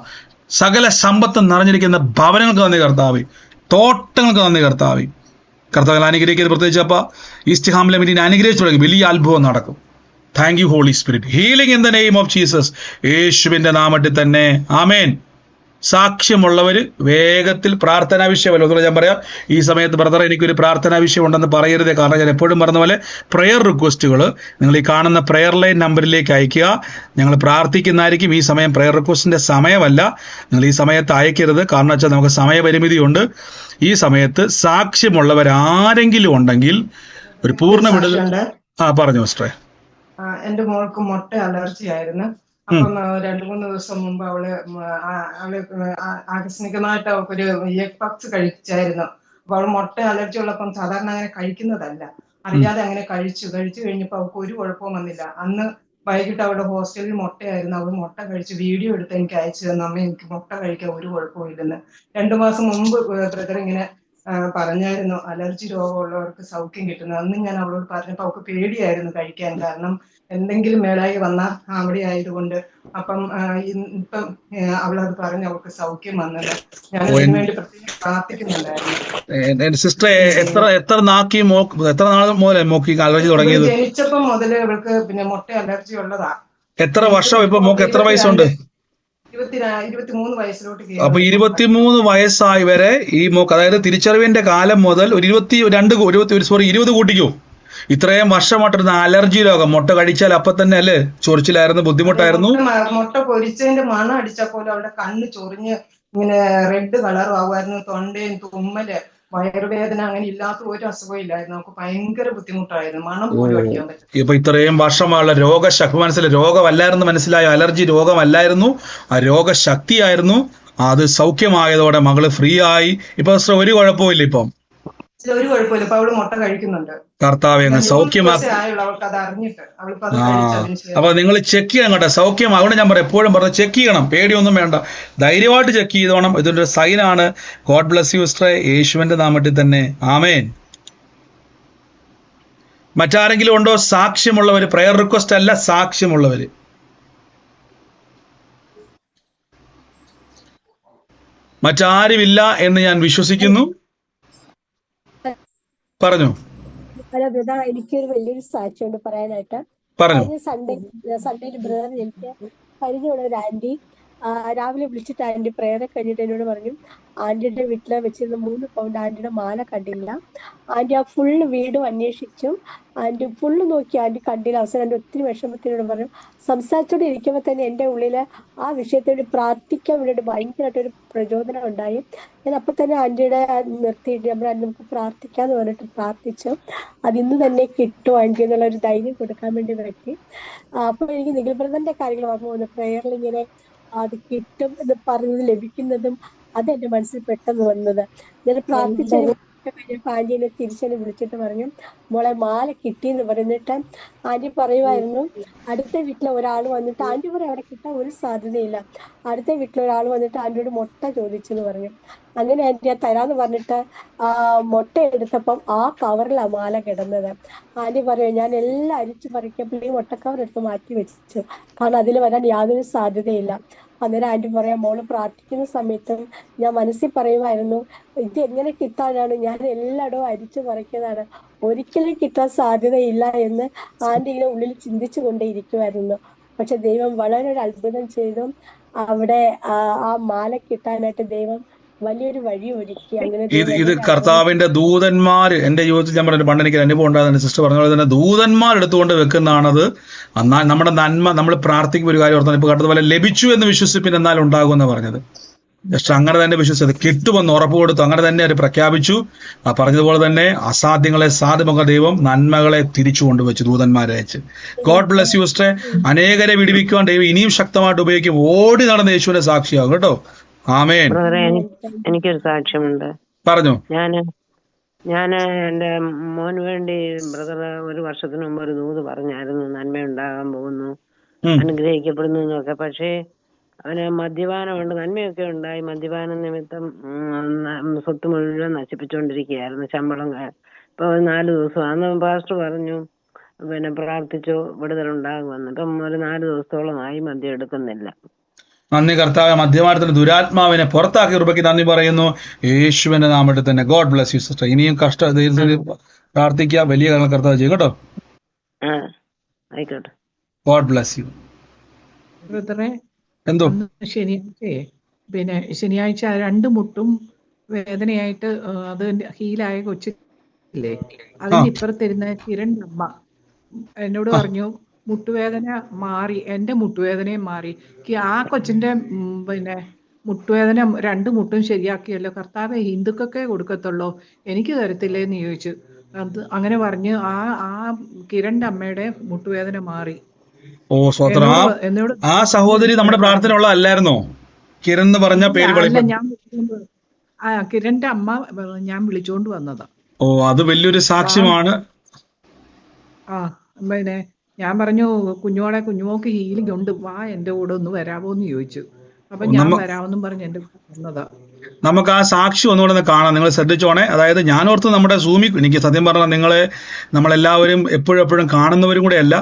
സകല സമ്പത്തും നിറഞ്ഞിരിക്കുന്ന ഭവനങ്ങൾക്ക് നന്ദി കർത്താവേ, തോട്ടങ്ങൾക്ക് നന്ദി കർത്താവേ. കർത്താവ് അനുഗ്രഹിക്കുന്നത് പ്രത്യേകിച്ചപ്പ ഈസ്റ്റിഹാമിലെ മീറ്റിനെ അനുഗ്രഹിച്ചു തുടങ്ങി വലിയ അത്ഭുതം നടക്കും. Thank you Holy Spirit. Healing in the name of Jesus, യേശുവിന്റെ നാമത്തിൽ തന്നെ. ആമേൻ. സാക്ഷ്യമുള്ളവർ വേഗത്തിൽ പ്രാർത്ഥനാ വിഷയമല്ലോ. ഞാൻ പറയാം, ഈ സമയത്ത് ബ്രദർ എനിക്കൊരു പ്രാർത്ഥനാ വിഷയം ഉണ്ടെന്ന് പറയരുത്. കാരണം ഞാൻ എപ്പോഴും പറഞ്ഞ പോലെ പ്രെയർ റിക്വസ്റ്റുകൾ നിങ്ങൾ ഈ കാണുന്ന പ്രെയർ ലൈൻ നമ്പറിലേക്ക് അയക്കുക. ഞങ്ങൾ പ്രാർത്ഥിക്കുന്നതായിരിക്കും. ഈ സമയം പ്രെയർ റിക്വസ്റ്റിന്റെ സമയമല്ല. നിങ്ങൾ ഈ സമയത്ത് അയക്കരുത്. കാരണം വെച്ചാൽ നമുക്ക് സമയപരിമിതിയുണ്ട്. ഈ സമയത്ത് സാക്ഷ്യമുള്ളവരാരെങ്കിലും ഉണ്ടെങ്കിൽ ഒരു പൂർണ്ണ വിടുതൽ. പറഞ്ഞു മിസ്റ്ററെ. എന്റെ മോൾക്ക് മുട്ട അലർജി ആയിരുന്നു. അപ്പം 2-3 ദിവസം മുമ്പ് അവള് ആകസ്മികമായിട്ട് അവൾക്കൊരു എഗ് പക്സ് കഴിച്ചായിരുന്നു. അപ്പൊ അവൾ മുട്ട അലർജി ഉള്ളപ്പം സാധാരണ അങ്ങനെ കഴിക്കുന്നതല്ല, അറിയാതെ അങ്ങനെ കഴിച്ചു കഴിഞ്ഞപ്പോ അവൾക്ക് ഒരു കുഴപ്പവും വന്നില്ല. അന്ന് വൈകിട്ട് അവളുടെ ഹോസ്റ്റലിൽ മുട്ടയായിരുന്നു. അവൾ മുട്ട കഴിച്ച് വീഡിയോ എടുത്ത് എനിക്ക് അയച്ചു തന്നു. അമ്മ, എനിക്ക് മുട്ട കഴിക്കാൻ ഒരു കുഴപ്പവും ഇല്ലെന്ന്. 2 മാസം മുമ്പ് ബ്രദർ ഇങ്ങനെ പറഞ്ഞായിരുന്നു അലർജി രോഗമുള്ളവർക്ക് സൗഖ്യം കിട്ടുന്നത്. അന്ന് ഞാൻ അവളോട് പറഞ്ഞപ്പോ അവൾക്ക് പേടിയായിരുന്നു കഴിക്കാൻ. കാരണം എന്തെങ്കിലും മേലായി വന്നാൽ അവിടെ ആയതുകൊണ്ട്. അപ്പം ഇപ്പം അവളത് പറഞ്ഞ് അവൾക്ക് സൗഖ്യം വന്നത്. ഞാൻ അതിനു വേണ്ടി പ്രത്യേകം പ്രാർത്ഥിക്കുന്നുണ്ടായിരുന്നു. സിസ്റ്റർ, എത്ര നാൾ അലർജി തുടങ്ങിയത്? ജനിച്ചപ്പം മുതല് അവൾക്ക് പിന്നെ മുട്ട അലർജി ഉള്ളതാ. എത്ര വർഷം? ഇപ്പൊ മോക്ക് എത്ര വയസ്സുണ്ട്? 23 വയസ്സിലോട്ട്. അപ്പൊ 23 വയസ്സായി വരെ ഈ മോക്ക്, അതായത് തിരിച്ചറിവിന്റെ കാലം മുതൽ ഒരു 20 കൂട്ടിക്കോ. ഇത്രയും വർഷമായിട്ടിരുന്ന അലർജി രോഗം, മുട്ട കഴിച്ചാൽ അപ്പൊ തന്നെ അല്ലേ ചൊറിച്ചിലായിരുന്നു, ബുദ്ധിമുട്ടായിരുന്നു. മുട്ട പൊരിച്ചതിന്റെ മണം അടിച്ചാൽ പോലും അവിടെ കണ്ണ് ചൊറിഞ്ഞ് ഇങ്ങനെ റെഡ് കളറും ആവുമായിരുന്നു. തൊണ്ടയും തുമ്മല് വയറുവേദന അങ്ങനെ ഇല്ലാത്ത ഒരു അസുഖം ഇല്ലായിരുന്നു. നമുക്ക് ഭയങ്കര ബുദ്ധിമുട്ടായിരുന്നു. മണം പോലും അടിക്കാൻ പറ്റും. ഇപ്പൊ ഇത്രയും വർഷമുള്ള രോഗശക്തി മനസ്സിലായി. രോഗമല്ലായിരുന്നു മനസ്സിലായോ? അലർജി രോഗമല്ലായിരുന്നു, ആ രോഗശക്തിയായിരുന്നു. അത് സൗഖ്യമായതോടെ മകള് ഫ്രീ ആയി. ഇപ്പൊ ഒരു കുഴപ്പമില്ല, ഇപ്പം ഒരു കുഴപ്പമില്ല. ഇപ്പൊ അവള് മുട്ട കഴിക്കുന്നുണ്ട്. കർത്താവെ അങ്ങ് സൗഖ്യമാക്കി. അവൾക്ക് അത് അറിഞ്ഞിട്ട് അവൾക്ക് അത് അപ്പൊ നിങ്ങൾ ചെക്ക് ചെയ്യണം കേട്ടോ, സൗഖ്യം. അതുകൊണ്ട് ഞാൻ പറയാം, എപ്പോഴും പറഞ്ഞു ചെക്ക് ചെയ്യണം, പേടിയൊന്നും വേണ്ട, ധൈര്യമായിട്ട് ചെക്ക് ചെയ്തോണം. ഇതൊരു സൈനാണ്. ഗോഡ് ബ്ലസ് യു സിസ്റ്ററെ, യേശുവിന്റെ നാമത്തിൽ തന്നെ ആമേൻ. മറ്റാരെങ്കിലും ഉണ്ടോ സാക്ഷ്യമുള്ളവര്? പ്രയർ റിക്വസ്റ്റ് അല്ല, സാക്ഷ്യമുള്ളവര്. മറ്റാരുമില്ല എന്ന് ഞാൻ വിശ്വസിക്കുന്നു. പറഞ്ഞു. ഹലോ ബ്രദർ, എനിക്കൊരു വലിയൊരു സാക്ഷ്യമുണ്ട് പറയാനായിട്ട്. പറഞ്ഞു. സൺഡേയിൽ ബ്രദർ, എനിക്ക് പരിചയമുള്ള ഒരു ആന്റി രാവിലെ വിളിച്ചിട്ട് ആന്റി പ്രേയർ കഴിഞ്ഞിട്ട് എന്നോട് പറഞ്ഞു, ആന്റിയുടെ വീട്ടിൽ വെച്ചിരുന്ന 3 പൗണ്ട് ആന്റിയുടെ മാല കണ്ടില്ല. ആന്റി ആ ഫുള്ള് വീടും അന്വേഷിച്ചു, ആന്റി ഫുള്ള് നോക്കി, ആന്റി കണ്ടില്ല. അവസാനം ആന്റി ഒത്തിരി വിഷമത്തിനോട് പറഞ്ഞു. സംസാരിച്ചോണ്ട് ഇരിക്കുമ്പോൾ തന്നെ എൻ്റെ ഉള്ളിൽ ആ വിഷയത്തോട് പ്രാർത്ഥിക്കാൻ വേണ്ടിയിട്ട് ഭയങ്കരമായിട്ടൊരു പ്രചോദനം ഉണ്ടായി. ഞാൻ അപ്പം തന്നെ ആന്റിയുടെ നിർത്തിയിട്ട് നമുക്ക് പ്രാർത്ഥിക്കാന്ന് പറഞ്ഞിട്ട് പ്രാർത്ഥിച്ചു. അതിന്ന് തന്നെ കിട്ടും ആന്റി എന്നുള്ള ഒരു ധൈര്യം കൊടുക്കാൻ വേണ്ടി പറ്റി. അപ്പോൾ എനിക്ക് നിഖിൽ ബ്രദറിന്റെ കാര്യങ്ങൾ ഓർമ്മ വന്നു. പ്രേയറിൽ ഇങ്ങനെ അത് കിട്ടും എന്ന് പറഞ്ഞത് ലഭിക്കുന്നതും അതെന്റെ മനസ്സിൽ പെട്ടെന്ന് വന്നത്. ഞാൻ പ്രാർത്ഥിച്ചതിന് കഴിഞ്ഞപ്പോൾ ആന്റീനെ തിരിച്ചെന്നെ വിളിച്ചിട്ട് പറഞ്ഞു, മോളെ മാല കിട്ടിയെന്ന് പറഞ്ഞിട്ട് ആന്റി പറയുമായിരുന്നു, അടുത്ത വീട്ടിലെ ഒരാൾ വന്നിട്ട് ആന്റി പറയും അവിടെ കിട്ടാൻ ഒരു സാധ്യതയില്ല. അടുത്ത വീട്ടിലെ ഒരാൾ വന്നിട്ട് ആന്റിയോട് മുട്ട ചോദിച്ചെന്ന് പറഞ്ഞു. അങ്ങനെ ആന്റി തരാന്ന് പറഞ്ഞിട്ട് മുട്ട എടുത്തപ്പം ആ കവറിലാണ് മാല കിടന്നത്. ആന്റി പറയും, ഞാൻ എല്ലാം അരിച്ചു പറിക്കപ്പോൾ ഈ മുട്ടക്കവർ എടുത്ത് മാറ്റി വെച്ചു, കാരണം അതിൽ വരാൻ യാതൊരു സാധ്യതയില്ല. അന്നേരം ആന്റി പറയാം, മോള് പ്രാർത്ഥിക്കുന്ന സമയത്തും ഞാൻ മനസ്സിൽ പറയുമായിരുന്നു, ഇത് എങ്ങനെ കിട്ടാനാണ്, ഞാൻ എല്ലായിടവും അരിച്ചു പറിക്കുന്നതാണ്, ഒരിക്കലും കിട്ടാൻ സാധ്യതയില്ല എന്ന് ആന്റി ഇങ്ങനെ ഉള്ളിൽ ചിന്തിച്ചു കൊണ്ടേയിരിക്കുമായിരുന്നു. പക്ഷെ ദൈവം വളരെ ഒരു അത്ഭുതം ചെയ്തു. അവിടെ ആ മാല കിട്ടാനായിട്ട് ദൈവം വലിയൊരു വഴി ഒരുക്കി. അങ്ങനെ ഇത് കർത്താവിന്റെ ദൂതന്മാര്, എന്റെ ജീവിതത്തിൽ ഞാൻ പറഞ്ഞ പണ്ട് എനിക്ക് അനുഭവം ഉണ്ടാകുന്ന സിസ്റ്റർ പറഞ്ഞ പോലെ തന്നെ ദൂതന്മാർ എടുത്തുകൊണ്ട് വെക്കുന്നതാണത്. എന്നാൽ നമ്മുടെ നന്മ, നമ്മൾ പ്രാർത്ഥിക്കുന്ന ഒരു കാര്യം ഓർത്താൽ ഇപ്പൊ കണ്ടതുപോലെ ലഭിച്ചു എന്ന് വിശ്വസിപ്പിന് എന്നാൽ ഉണ്ടാകുമെന്ന് പറഞ്ഞത്. ജസ്റ്റ് അങ്ങനെ തന്നെ വിശ്വസിച്ചത്, കിട്ടുമെന്ന് ഉറപ്പ് കൊടുത്തു, അങ്ങനെ തന്നെ അവർ പ്രഖ്യാപിച്ചു. ആ പറഞ്ഞതുപോലെ തന്നെ അസാധ്യങ്ങളെ സാധ്യമാക്കുന്ന ദൈവം നന്മകളെ തിരിച്ചു കൊണ്ടുവച്ചു, ദൂതന്മാരെ അയച്ച്. ഗോഡ് ബ്ലസ് യു സിസ്റ്ററെ. അനേകരെ വിടിവിക്കുവാൻ ദൈവം ഇനിയും ശക്തമായിട്ട് ഉപയോഗിക്കും. ഓടി നടന്ന യേശുവിന്റെ സാക്ഷിയാകും കേട്ടോ. ആമേൻ. എനിക്കൊരു സാക്ഷ്യമുണ്ട്. പറഞ്ഞു. ഞാന് എന്റെ മോന് വേണ്ടി ബ്രദർ ഒരു വർഷത്തിന് മുമ്പ് ഒരു ദൂത് പറഞ്ഞായിരുന്നു, നന്മയുണ്ടാകാൻ പോകുന്നു, അനുഗ്രഹിക്കപ്പെടുന്നു എന്നൊക്കെ. പക്ഷേ അവന് മദ്യപാനമുണ്ട്, നന്മയൊക്കെ ഉണ്ടായി, മദ്യപാന നിമിത്തം സ്വത്ത് മുഴുവൻ നശിപ്പിച്ചുകൊണ്ടിരിക്കുകയായിരുന്നു. ശമ്പളം ഇപ്പൊ 4 ദിവസം അന്ന് പാസ്റ്റർ പറഞ്ഞു, പിന്നെ പ്രാർത്ഥിച്ചു വിടുതലുണ്ടാകുമെന്ന്. ഇപ്പം ഒരു 4 ദിവസത്തോളമായി മദ്യം എടുക്കുന്നില്ല. നന്ദി കർത്താവേ. മദ്യപാനത്തിന്റെ ദുരാത്മാവിനെ പുറത്താക്കി കൃപയ്ക്ക് നന്ദി പറയുന്നു, യേശുവിന്റെ നാമത്തിൽ തന്നെ. God bless you sister. ഇനിയും പ്രാർത്ഥിക്കുക, വലിയ കാര്യങ്ങൾ കർത്താവ് ചെയ്യും കേട്ടോ. ആയിക്കോട്ടെ. God bless you. ബ്രദറെ, എന്തോ ശനിയാഴ്ച 2 മുട്ടും വേദനയായിട്ട് അത് ഹീലായ കൊച്ചില്ലേ, അതിന് ഇപ്പുറത്തിരുന്ന കിരൺ അമ്മ എന്നോട് പറഞ്ഞു, മുട്ടുവേദന മാറി, എൻ്റെ മുട്ടുവേദനയും മാറി. ആ കൊച്ചിന്റെ മുട്ടുവേദന 2 മുട്ടും ശരിയാക്കിയല്ലോ കർത്താവെ, ഹിന്ദുക്കൊക്കെ കൊടുക്കത്തുള്ളൂ, എനിക്ക് തരത്തില്ലേന്ന് ചോദിച്ചു. അത് അങ്ങനെ പറഞ്ഞ് ആ കിരണിന്റെ അമ്മയുടെ മുട്ടുവേദന മാറി. ഓ സ്വത്രം. ആ സഹോദരി നമ്മുടെ പ്രാർത്ഥന ഉള്ള അല്ലായിരുന്നോ? കിരൺ എന്ന് പറഞ്ഞ പേര് കിരണിന്റെ അമ്മ ഞാൻ വിളിച്ചോണ്ട് വന്നതാ. ഓ, അത് വലിയൊരു സാക്ഷ്യമാണ്. ഞാൻ പറഞ്ഞു, കുഞ്ഞുമോക്ക് ഹീലിംഗ് ഉണ്ട്, വാ എന്റെ കൂടെ ഒന്ന് വരാമോന്ന് ചോദിച്ചു. അപ്പൊ ഞാൻ വരാമെന്നും പറഞ്ഞ് എന്റെ കൂടെ വന്നതാ. നമുക്ക് ആ സാക്ഷി ഒന്നുകൂടെ കാണാം. നിങ്ങൾ ശ്രദ്ധിച്ചോണേ. അതായത് ഞാൻ ഓർത്ത് നമ്മുടെ സൂമി, എനിക്ക് സത്യം പറഞ്ഞാൽ നമ്മളെല്ലാവരും എപ്പോഴും കാണുന്നവരും കൂടെ അല്ല.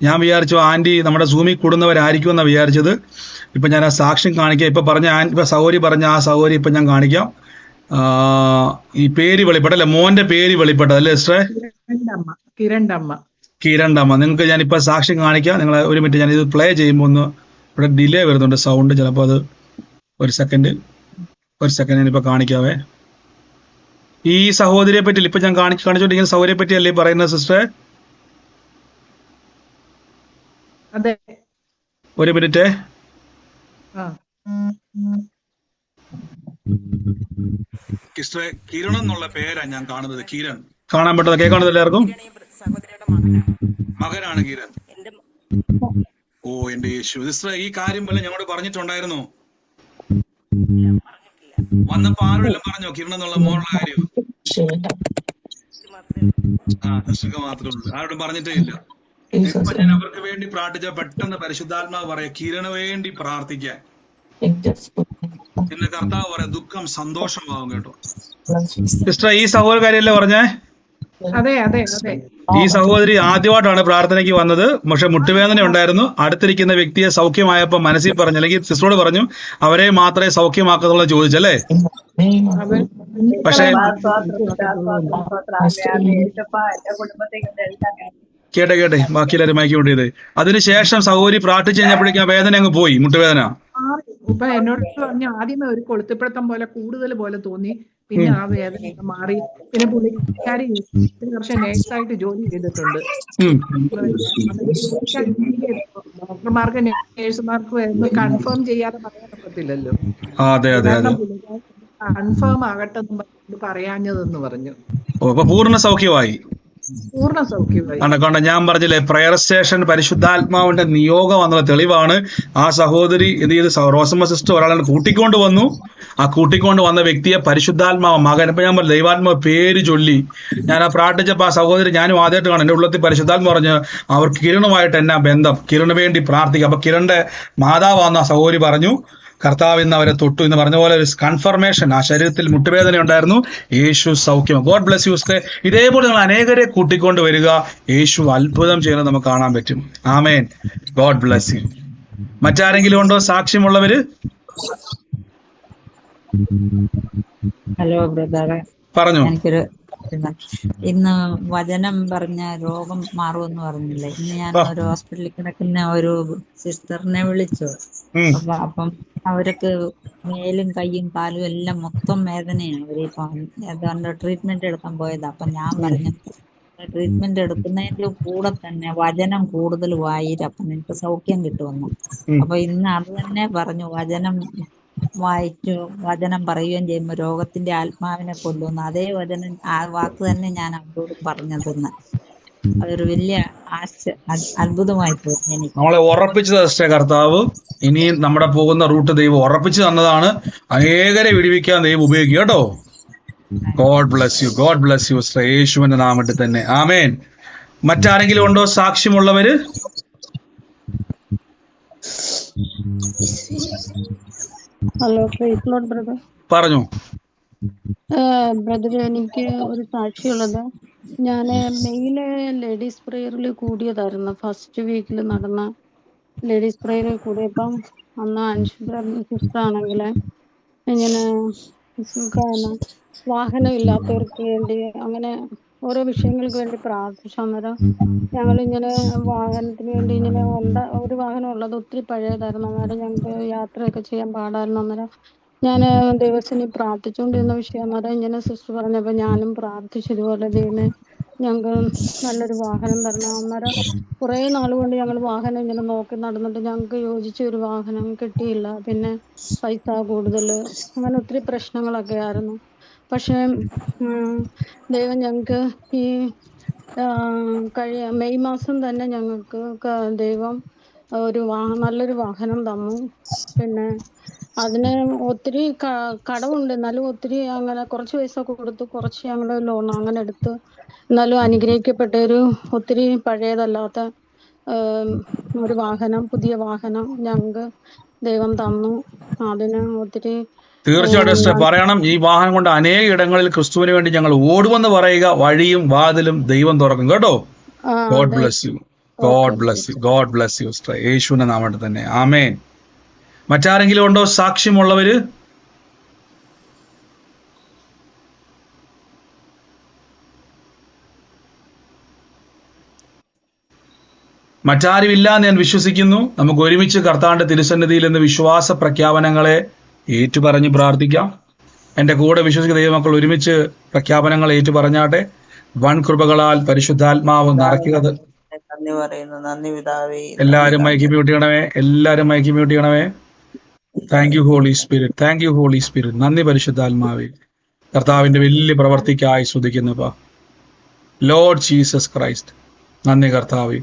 ഞാൻ വിചാരിച്ചു ആന്റി നമ്മുടെ സൂമി കൂടുന്നവരായിരിക്കും എന്നാണ് വിചാരിച്ചത്. ഇപ്പൊ ഞാൻ ആ സാക്ഷ്യം കാണിക്കാം. ഇപ്പൊ സഹോദരി പറഞ്ഞ ആ സഹോദരി ഇപ്പൊ ഞാൻ കാണിക്കാം. ഈ പേര് വെളിപ്പെട്ടല്ലേ, മോന്റെ പേര് വെളിപ്പെട്ടതല്ലേ സിസ്റ്ററെ? കിരണിന്റെ അമ്മ. നിങ്ങൾക്ക് ഞാനിപ്പോൾ സാക്ഷ്യം കാണിക്കാം. നിങ്ങൾ ഒരു മിനിറ്റ്, ഞാൻ ഇത് പ്ലേ ചെയ്യുമ്പോൾ ഒന്ന് ഇവിടെ ഡിലേ വരുന്നുണ്ട് സൗണ്ട്. ചിലപ്പോൾ അത് ഒരു സെക്കൻഡ് ഞാനിപ്പോൾ കാണിക്കാവേ. ഈ സഹോദരിയെ പറ്റി ഇപ്പൊ ഞാൻ കാണിച്ചുകൊണ്ടിരിക്കുന്ന സഹോദരിയെ പറ്റിയല്ലേ പറയുന്നത് സിസ്റ്ററെ? അതെ. ഒരു മിനിറ്റ്. ആ. സിസ്റ്ററെ കിരൺ എന്നുള്ള പേരാ ഞാൻ കാണുന്നത്. കിരൺ കാണാൻ പറ്റുന്നത് കേൾക്കാണത് എല്ലാവർക്കും? മകനാണ് കിരൺ. ഓ എന്റെ യേശു. സിസ്റ്ററെ ഈ കാര്യം പോലെ ഞങ്ങളോട് പറഞ്ഞിട്ടുണ്ടായിരുന്നു. വന്നപ്പോ ആരെല്ലാം പറഞ്ഞോ കിരൺ എന്നുള്ള മോളുടെ കാര്യം? സിസ്റ്റർക്ക് മാത്രമേ ഉള്ളൂ, ആരോടും പറഞ്ഞിട്ടേ ഇല്ല. ഇപ്പൊ ഞാൻ അവർക്ക് വേണ്ടി പ്രാർത്ഥിച്ച പെട്ടെന്ന് പരിശുദ്ധാത്മാവ് പറയാ കിരണ് വേണ്ടി പ്രാർത്ഥിക്കാൻ. എന്റെ കർത്താവ് പറയാം ദുഃഖം സന്തോഷമാവും കേട്ടോ. സിസ്റ്റർ ഈ സഹോദര കാര്യമല്ലേ പറഞ്ഞേ? അതെ അതെ അതെ. ഈ സഹോദരി ആദ്യമായിട്ടാണ് പ്രാർത്ഥനയ്ക്ക് വന്നത്. പക്ഷെ മുട്ടുവേദന ഉണ്ടായിരുന്നു. അടുത്തിരിക്കുന്ന വ്യക്തിയെ സൗഖ്യമായപ്പോ മനസ്സിൽ പറഞ്ഞു, അല്ലെങ്കിൽ സിസ്റ്ററോട് പറഞ്ഞു അവരെ മാത്രമേ സൗഖ്യമാക്കത്തുള്ളൂ ചോദിച്ചല്ലേ. പക്ഷെ കേട്ടെ ബാക്കിയെല്ലാരും മയക്കി കൊണ്ടത്. അതിനുശേഷം സഹോദരി പ്രാർത്ഥിച്ചു കഴിഞ്ഞപ്പോഴേക്കും ആ വേദന അങ്ങ് പോയി, മുട്ടുവേദന. ഇപ്പൊ എന്നോട് പറഞ്ഞു ആദ്യമേ ഒരു കൊളുത്തിപ്പിടുത്തം പോലെ കൂടുതൽ പോലെ തോന്നി, പിന്നെ ആ വേദന മാറി. പിന്നെ പുള്ളിക്കാരി 3 വർഷം നേഴ്സായിട്ട് ജോലി ചെയ്തിട്ടുണ്ട്. ഡോക്ടർമാർക്ക് നേഴ്സുമാർക്ക് കൺഫേം ചെയ്യാതെ പറയാൻ പറ്റത്തില്ലല്ലോ. കൺഫേം ആകട്ടെ എന്ന് പറയാഞ്ഞതെന്ന് പറഞ്ഞു. പൂർണ്ണ സൗഖ്യമായി. കണ്ട ഞാൻ പറഞ്ഞില്ലേ, പ്രയർ സ്റ്റേഷൻ പരിശുദ്ധാത്മാവിന്റെ നിയോഗം എന്നുള്ള തെളിവാണ്. ആ സഹോദരി എന്ത് ചെയ്ത്, റോസമ്മ സിസ്റ്റർ ഒരാളെ കൂട്ടിക്കൊണ്ട് വന്നു. ആ കൂട്ടിക്കൊണ്ട് വന്ന വ്യക്തിയെ പരിശുദ്ധാത്മാവ് മകൻ, ഇപ്പൊ ഞാൻ പറഞ്ഞു ദൈവാത്മാവ് പേര് ചൊല്ലി ഞാൻ ആ പ്രാർത്ഥിച്ചപ്പോ ആ സഹോദരി ഞാനും ആദ്യമായിട്ട് കാണും. എന്റെ ഉള്ളത്തിൽ പരിശുദ്ധാത്മാവ് പറഞ്ഞ് അവർക്ക് കിരണുമായിട്ട് എന്നാ ബന്ധം, കിരണിന് വേണ്ടി പ്രാർത്ഥിക്കുക. അപ്പൊ കിരണിന്റെ മാതാവാന്ന് ആ സഹോദരി പറഞ്ഞു. കർത്താവ് ഇന്ന് അവരെ തൊട്ടു എന്ന് പറഞ്ഞ പോലെ ഒരു കൺഫർമേഷൻ. ആ ശരീരത്തിൽ മുട്ടുവേദന ഉണ്ടായിരുന്നു, യേശു സൗഖ്യം. God bless you sister. ഇതേപോലെ നിങ്ങൾ അനേകരെ കൂട്ടിക്കൊണ്ട് വരിക, യേശു അത്ഭുതം ചെയ്യുന്നത് നമുക്ക് കാണാൻ പറ്റും. ആമേൻ. God bless you. മറ്റാരെങ്കിലും ഉണ്ടോ സാക്ഷ്യമുള്ളവര്? ഹലോ ബ്രദറെ, പറഞ്ഞു. എനിക്കൊരു ഇന്ന് വചനം പറഞ്ഞ രോഗം മാറുമെന്ന് പറഞ്ഞില്ലേ. ഇന്ന് ഞാൻ ഒരു ഹോസ്പിറ്റലിൽ കിടക്കുന്ന ഒരു സിസ്റ്ററിനെ വിളിച്ചു. അപ്പം അവർക്ക് മേലും കയ്യും കാലും എല്ലാം മൊത്തം വേദനയാണ്. അവരിപ്പം ഏതാണ്ട് ട്രീറ്റ്മെന്റ് എടുക്കാൻ പോയതാ. അപ്പൊ ഞാൻ പറഞ്ഞു ട്രീറ്റ്മെന്റ് എടുക്കുന്നതിന്റെ കൂടെ തന്നെ വചനം കൂടുതൽ വായിര, അപ്പൊ നിനക്ക് സൗഖ്യം കിട്ടുമെന്ന്. അപ്പൊ ഇന്ന് അത് തന്നെ പറഞ്ഞു, വചനം വായിച്ചു വചനം പറയുകയും ചെയ്യുമ്പോൾ രോഗത്തിന്റെ ആത്മാവിനെ കൊല്ലുന്നു. അതേ വചനം ആ വാക്ക് തന്നെ ഞാൻ അവരോട് പറഞ്ഞതെന്ന്. അതൊരു വലിയ അത്ഭുതമായി തോന്നി എനിക്ക്. നമ്മളെ ഉറപ്പിച്ചത് കർത്താവ് ഇനി നമ്മുടെ പോകുന്ന റൂട്ട് ദൈവം ഉറപ്പിച്ചു തന്നതാണ്. അനേകരെ വിടുവിക്കാൻ ദൈവം ഉപയോഗിക്കുക കേട്ടോ. God bless you. God bless you. യേശുവിന്റെ നാമത്തിൽ തന്നെ ആമേൻ. മറ്റാരെങ്കിലും ഉണ്ടോ സാക്ഷ്യമുള്ളവര്? Hello, praise Lord brother. പറഞ്ഞു. ബ്രദർ, എനിക്ക് ഒരു സാക്ഷിയുള്ളത്. ഞാൻ മെയില് ലേഡീസ് പ്രേയറിൽ കൂടിയതായിരുന്നു. ഫസ്റ്റ് വീക്കിൽ നടന്ന ലേഡീസ് പ്രേയറിൽ കൂടിയപ്പം അന്ന് അൻഷു സിസ്റ്റർ ആണെങ്കിൽ ഇങ്ങനെ വാഹനം ഇല്ലാത്തവർക്ക് വേണ്ടി അങ്ങനെ ഓരോ വിഷയങ്ങൾക്ക് വേണ്ടി പ്രാർത്ഥിച്ചു. അന്നേരം ഞങ്ങളിങ്ങനെ വാഹനത്തിന് വേണ്ടി ഇങ്ങനെ ഒരു വാഹനം ഉള്ളത് ഒത്തിരി പഴയതായിരുന്നു. അന്നേരം ഞങ്ങൾക്ക് യാത്രയൊക്കെ ചെയ്യാൻ പാടായിരുന്നു. അന്നേരം ഞാൻ ദൈവത്തിനെ പ്രാർത്ഥിച്ചുകൊണ്ടിരുന്ന വിഷയം. അന്നേരം ഇങ്ങനെ സിസ്റ്റർ പറഞ്ഞപ്പോൾ ഞാനും പ്രാർത്ഥിച്ചു, ഇതുപോലെ ദൈവമേ ഞങ്ങൾക്ക് നല്ലൊരു വാഹനം തരണം. അന്നേരം കുറേ നാളുകൊണ്ട് ഞങ്ങൾ വാഹനം ഇങ്ങനെ നോക്കി നടന്നിട്ട് ഞങ്ങൾക്ക് യോജിച്ച ഒരു വാഹനം കിട്ടിയില്ല. പിന്നെ പൈസ കൂടുതൽ, അങ്ങനെ ഒത്തിരി പ്രശ്നങ്ങളൊക്കെ ആയിരുന്നു. പക്ഷേ ദൈവം ഞങ്ങൾക്ക് ഈ മെയ് മാസം തന്നെ ഞങ്ങൾക്ക് ദൈവം ഒരു നല്ലൊരു വാഹനം തന്നു. പിന്നെ അതിന് ഒത്തിരി കടവുണ്ട്, എന്നാലും ഒത്തിരി അങ്ങനെ കുറച്ച് പൈസ കൊടുത്തു, കുറച്ച് ഞങ്ങൾ ലോൺ അങ്ങനെ എടുത്ത്, എന്നാലും അനുഗ്രഹിക്കപ്പെട്ട ഒരു ഒത്തിരി പഴയതല്ലാത്ത ഒരു വാഹനം, പുതിയ വാഹനം ഞങ്ങൾക്ക് ദൈവം തന്നു. അതിന് ഒത്തിരി തീർച്ചയായിട്ടും പറയണം. ഈ വാഹനം കൊണ്ട് അനേക ഇടങ്ങളിൽ ക്രിസ്തുവിന് വേണ്ടി ഞങ്ങൾ ഓടുമെന്ന് പറയുക. വഴിയും വാതിലും ദൈവം തുറക്കും കേട്ടോ. God bless you. God bless you. God bless you. യേശുവിന്റെ നാമത്തിൽ തന്നെ ആമേൻ. മറ്റാരെങ്കിലും ഉണ്ടോ സാക്ഷ്യമുള്ളവര്? മറ്റാരുമില്ല എന്ന് ഞാൻ വിശ്വസിക്കുന്നു. നമുക്ക് ഒരുമിച്ച് കർത്താവിന്റെ തിരുസന്നിധിയിൽ നിന്ന് വിശ്വാസ പ്രഖ്യാപനങ്ങളെ ഏറ്റുപറഞ്ഞ് പ്രാർത്ഥിക്കാം. എന്റെ കൂടെ വിശ്വസിക്കുന്ന ദൈവമക്കൾ ഒരുമിച്ച് പ്രഖ്യാപനങ്ങൾ ഏറ്റുപറഞ്ഞാട്ടെ. വൻ കൃപകളാൽ പരിശുദ്ധാത്മാവ് നിറയ്ക്കുന്നത് നന്ദി പറയുന്നു. നന്ദി പിതാവേ, നന്ദി എല്ലാവരും മൈക്ക് മ്യൂട്ട് ചെയ്യണമേ. എല്ലാവരും മൈക്ക് മ്യൂട്ട് ചെയ്യണമേ. Thank you Holy Spirit. Thank you Holy Spirit. നന്ദി പരിശുദ്ധാത്മാവേ. കർത്താവിന്റെ വലിയ പ്രവർത്തിക്കായി സ്തുതിക്കുന്നു. Lord Jesus Christ. നന്ദി കർത്താവേ.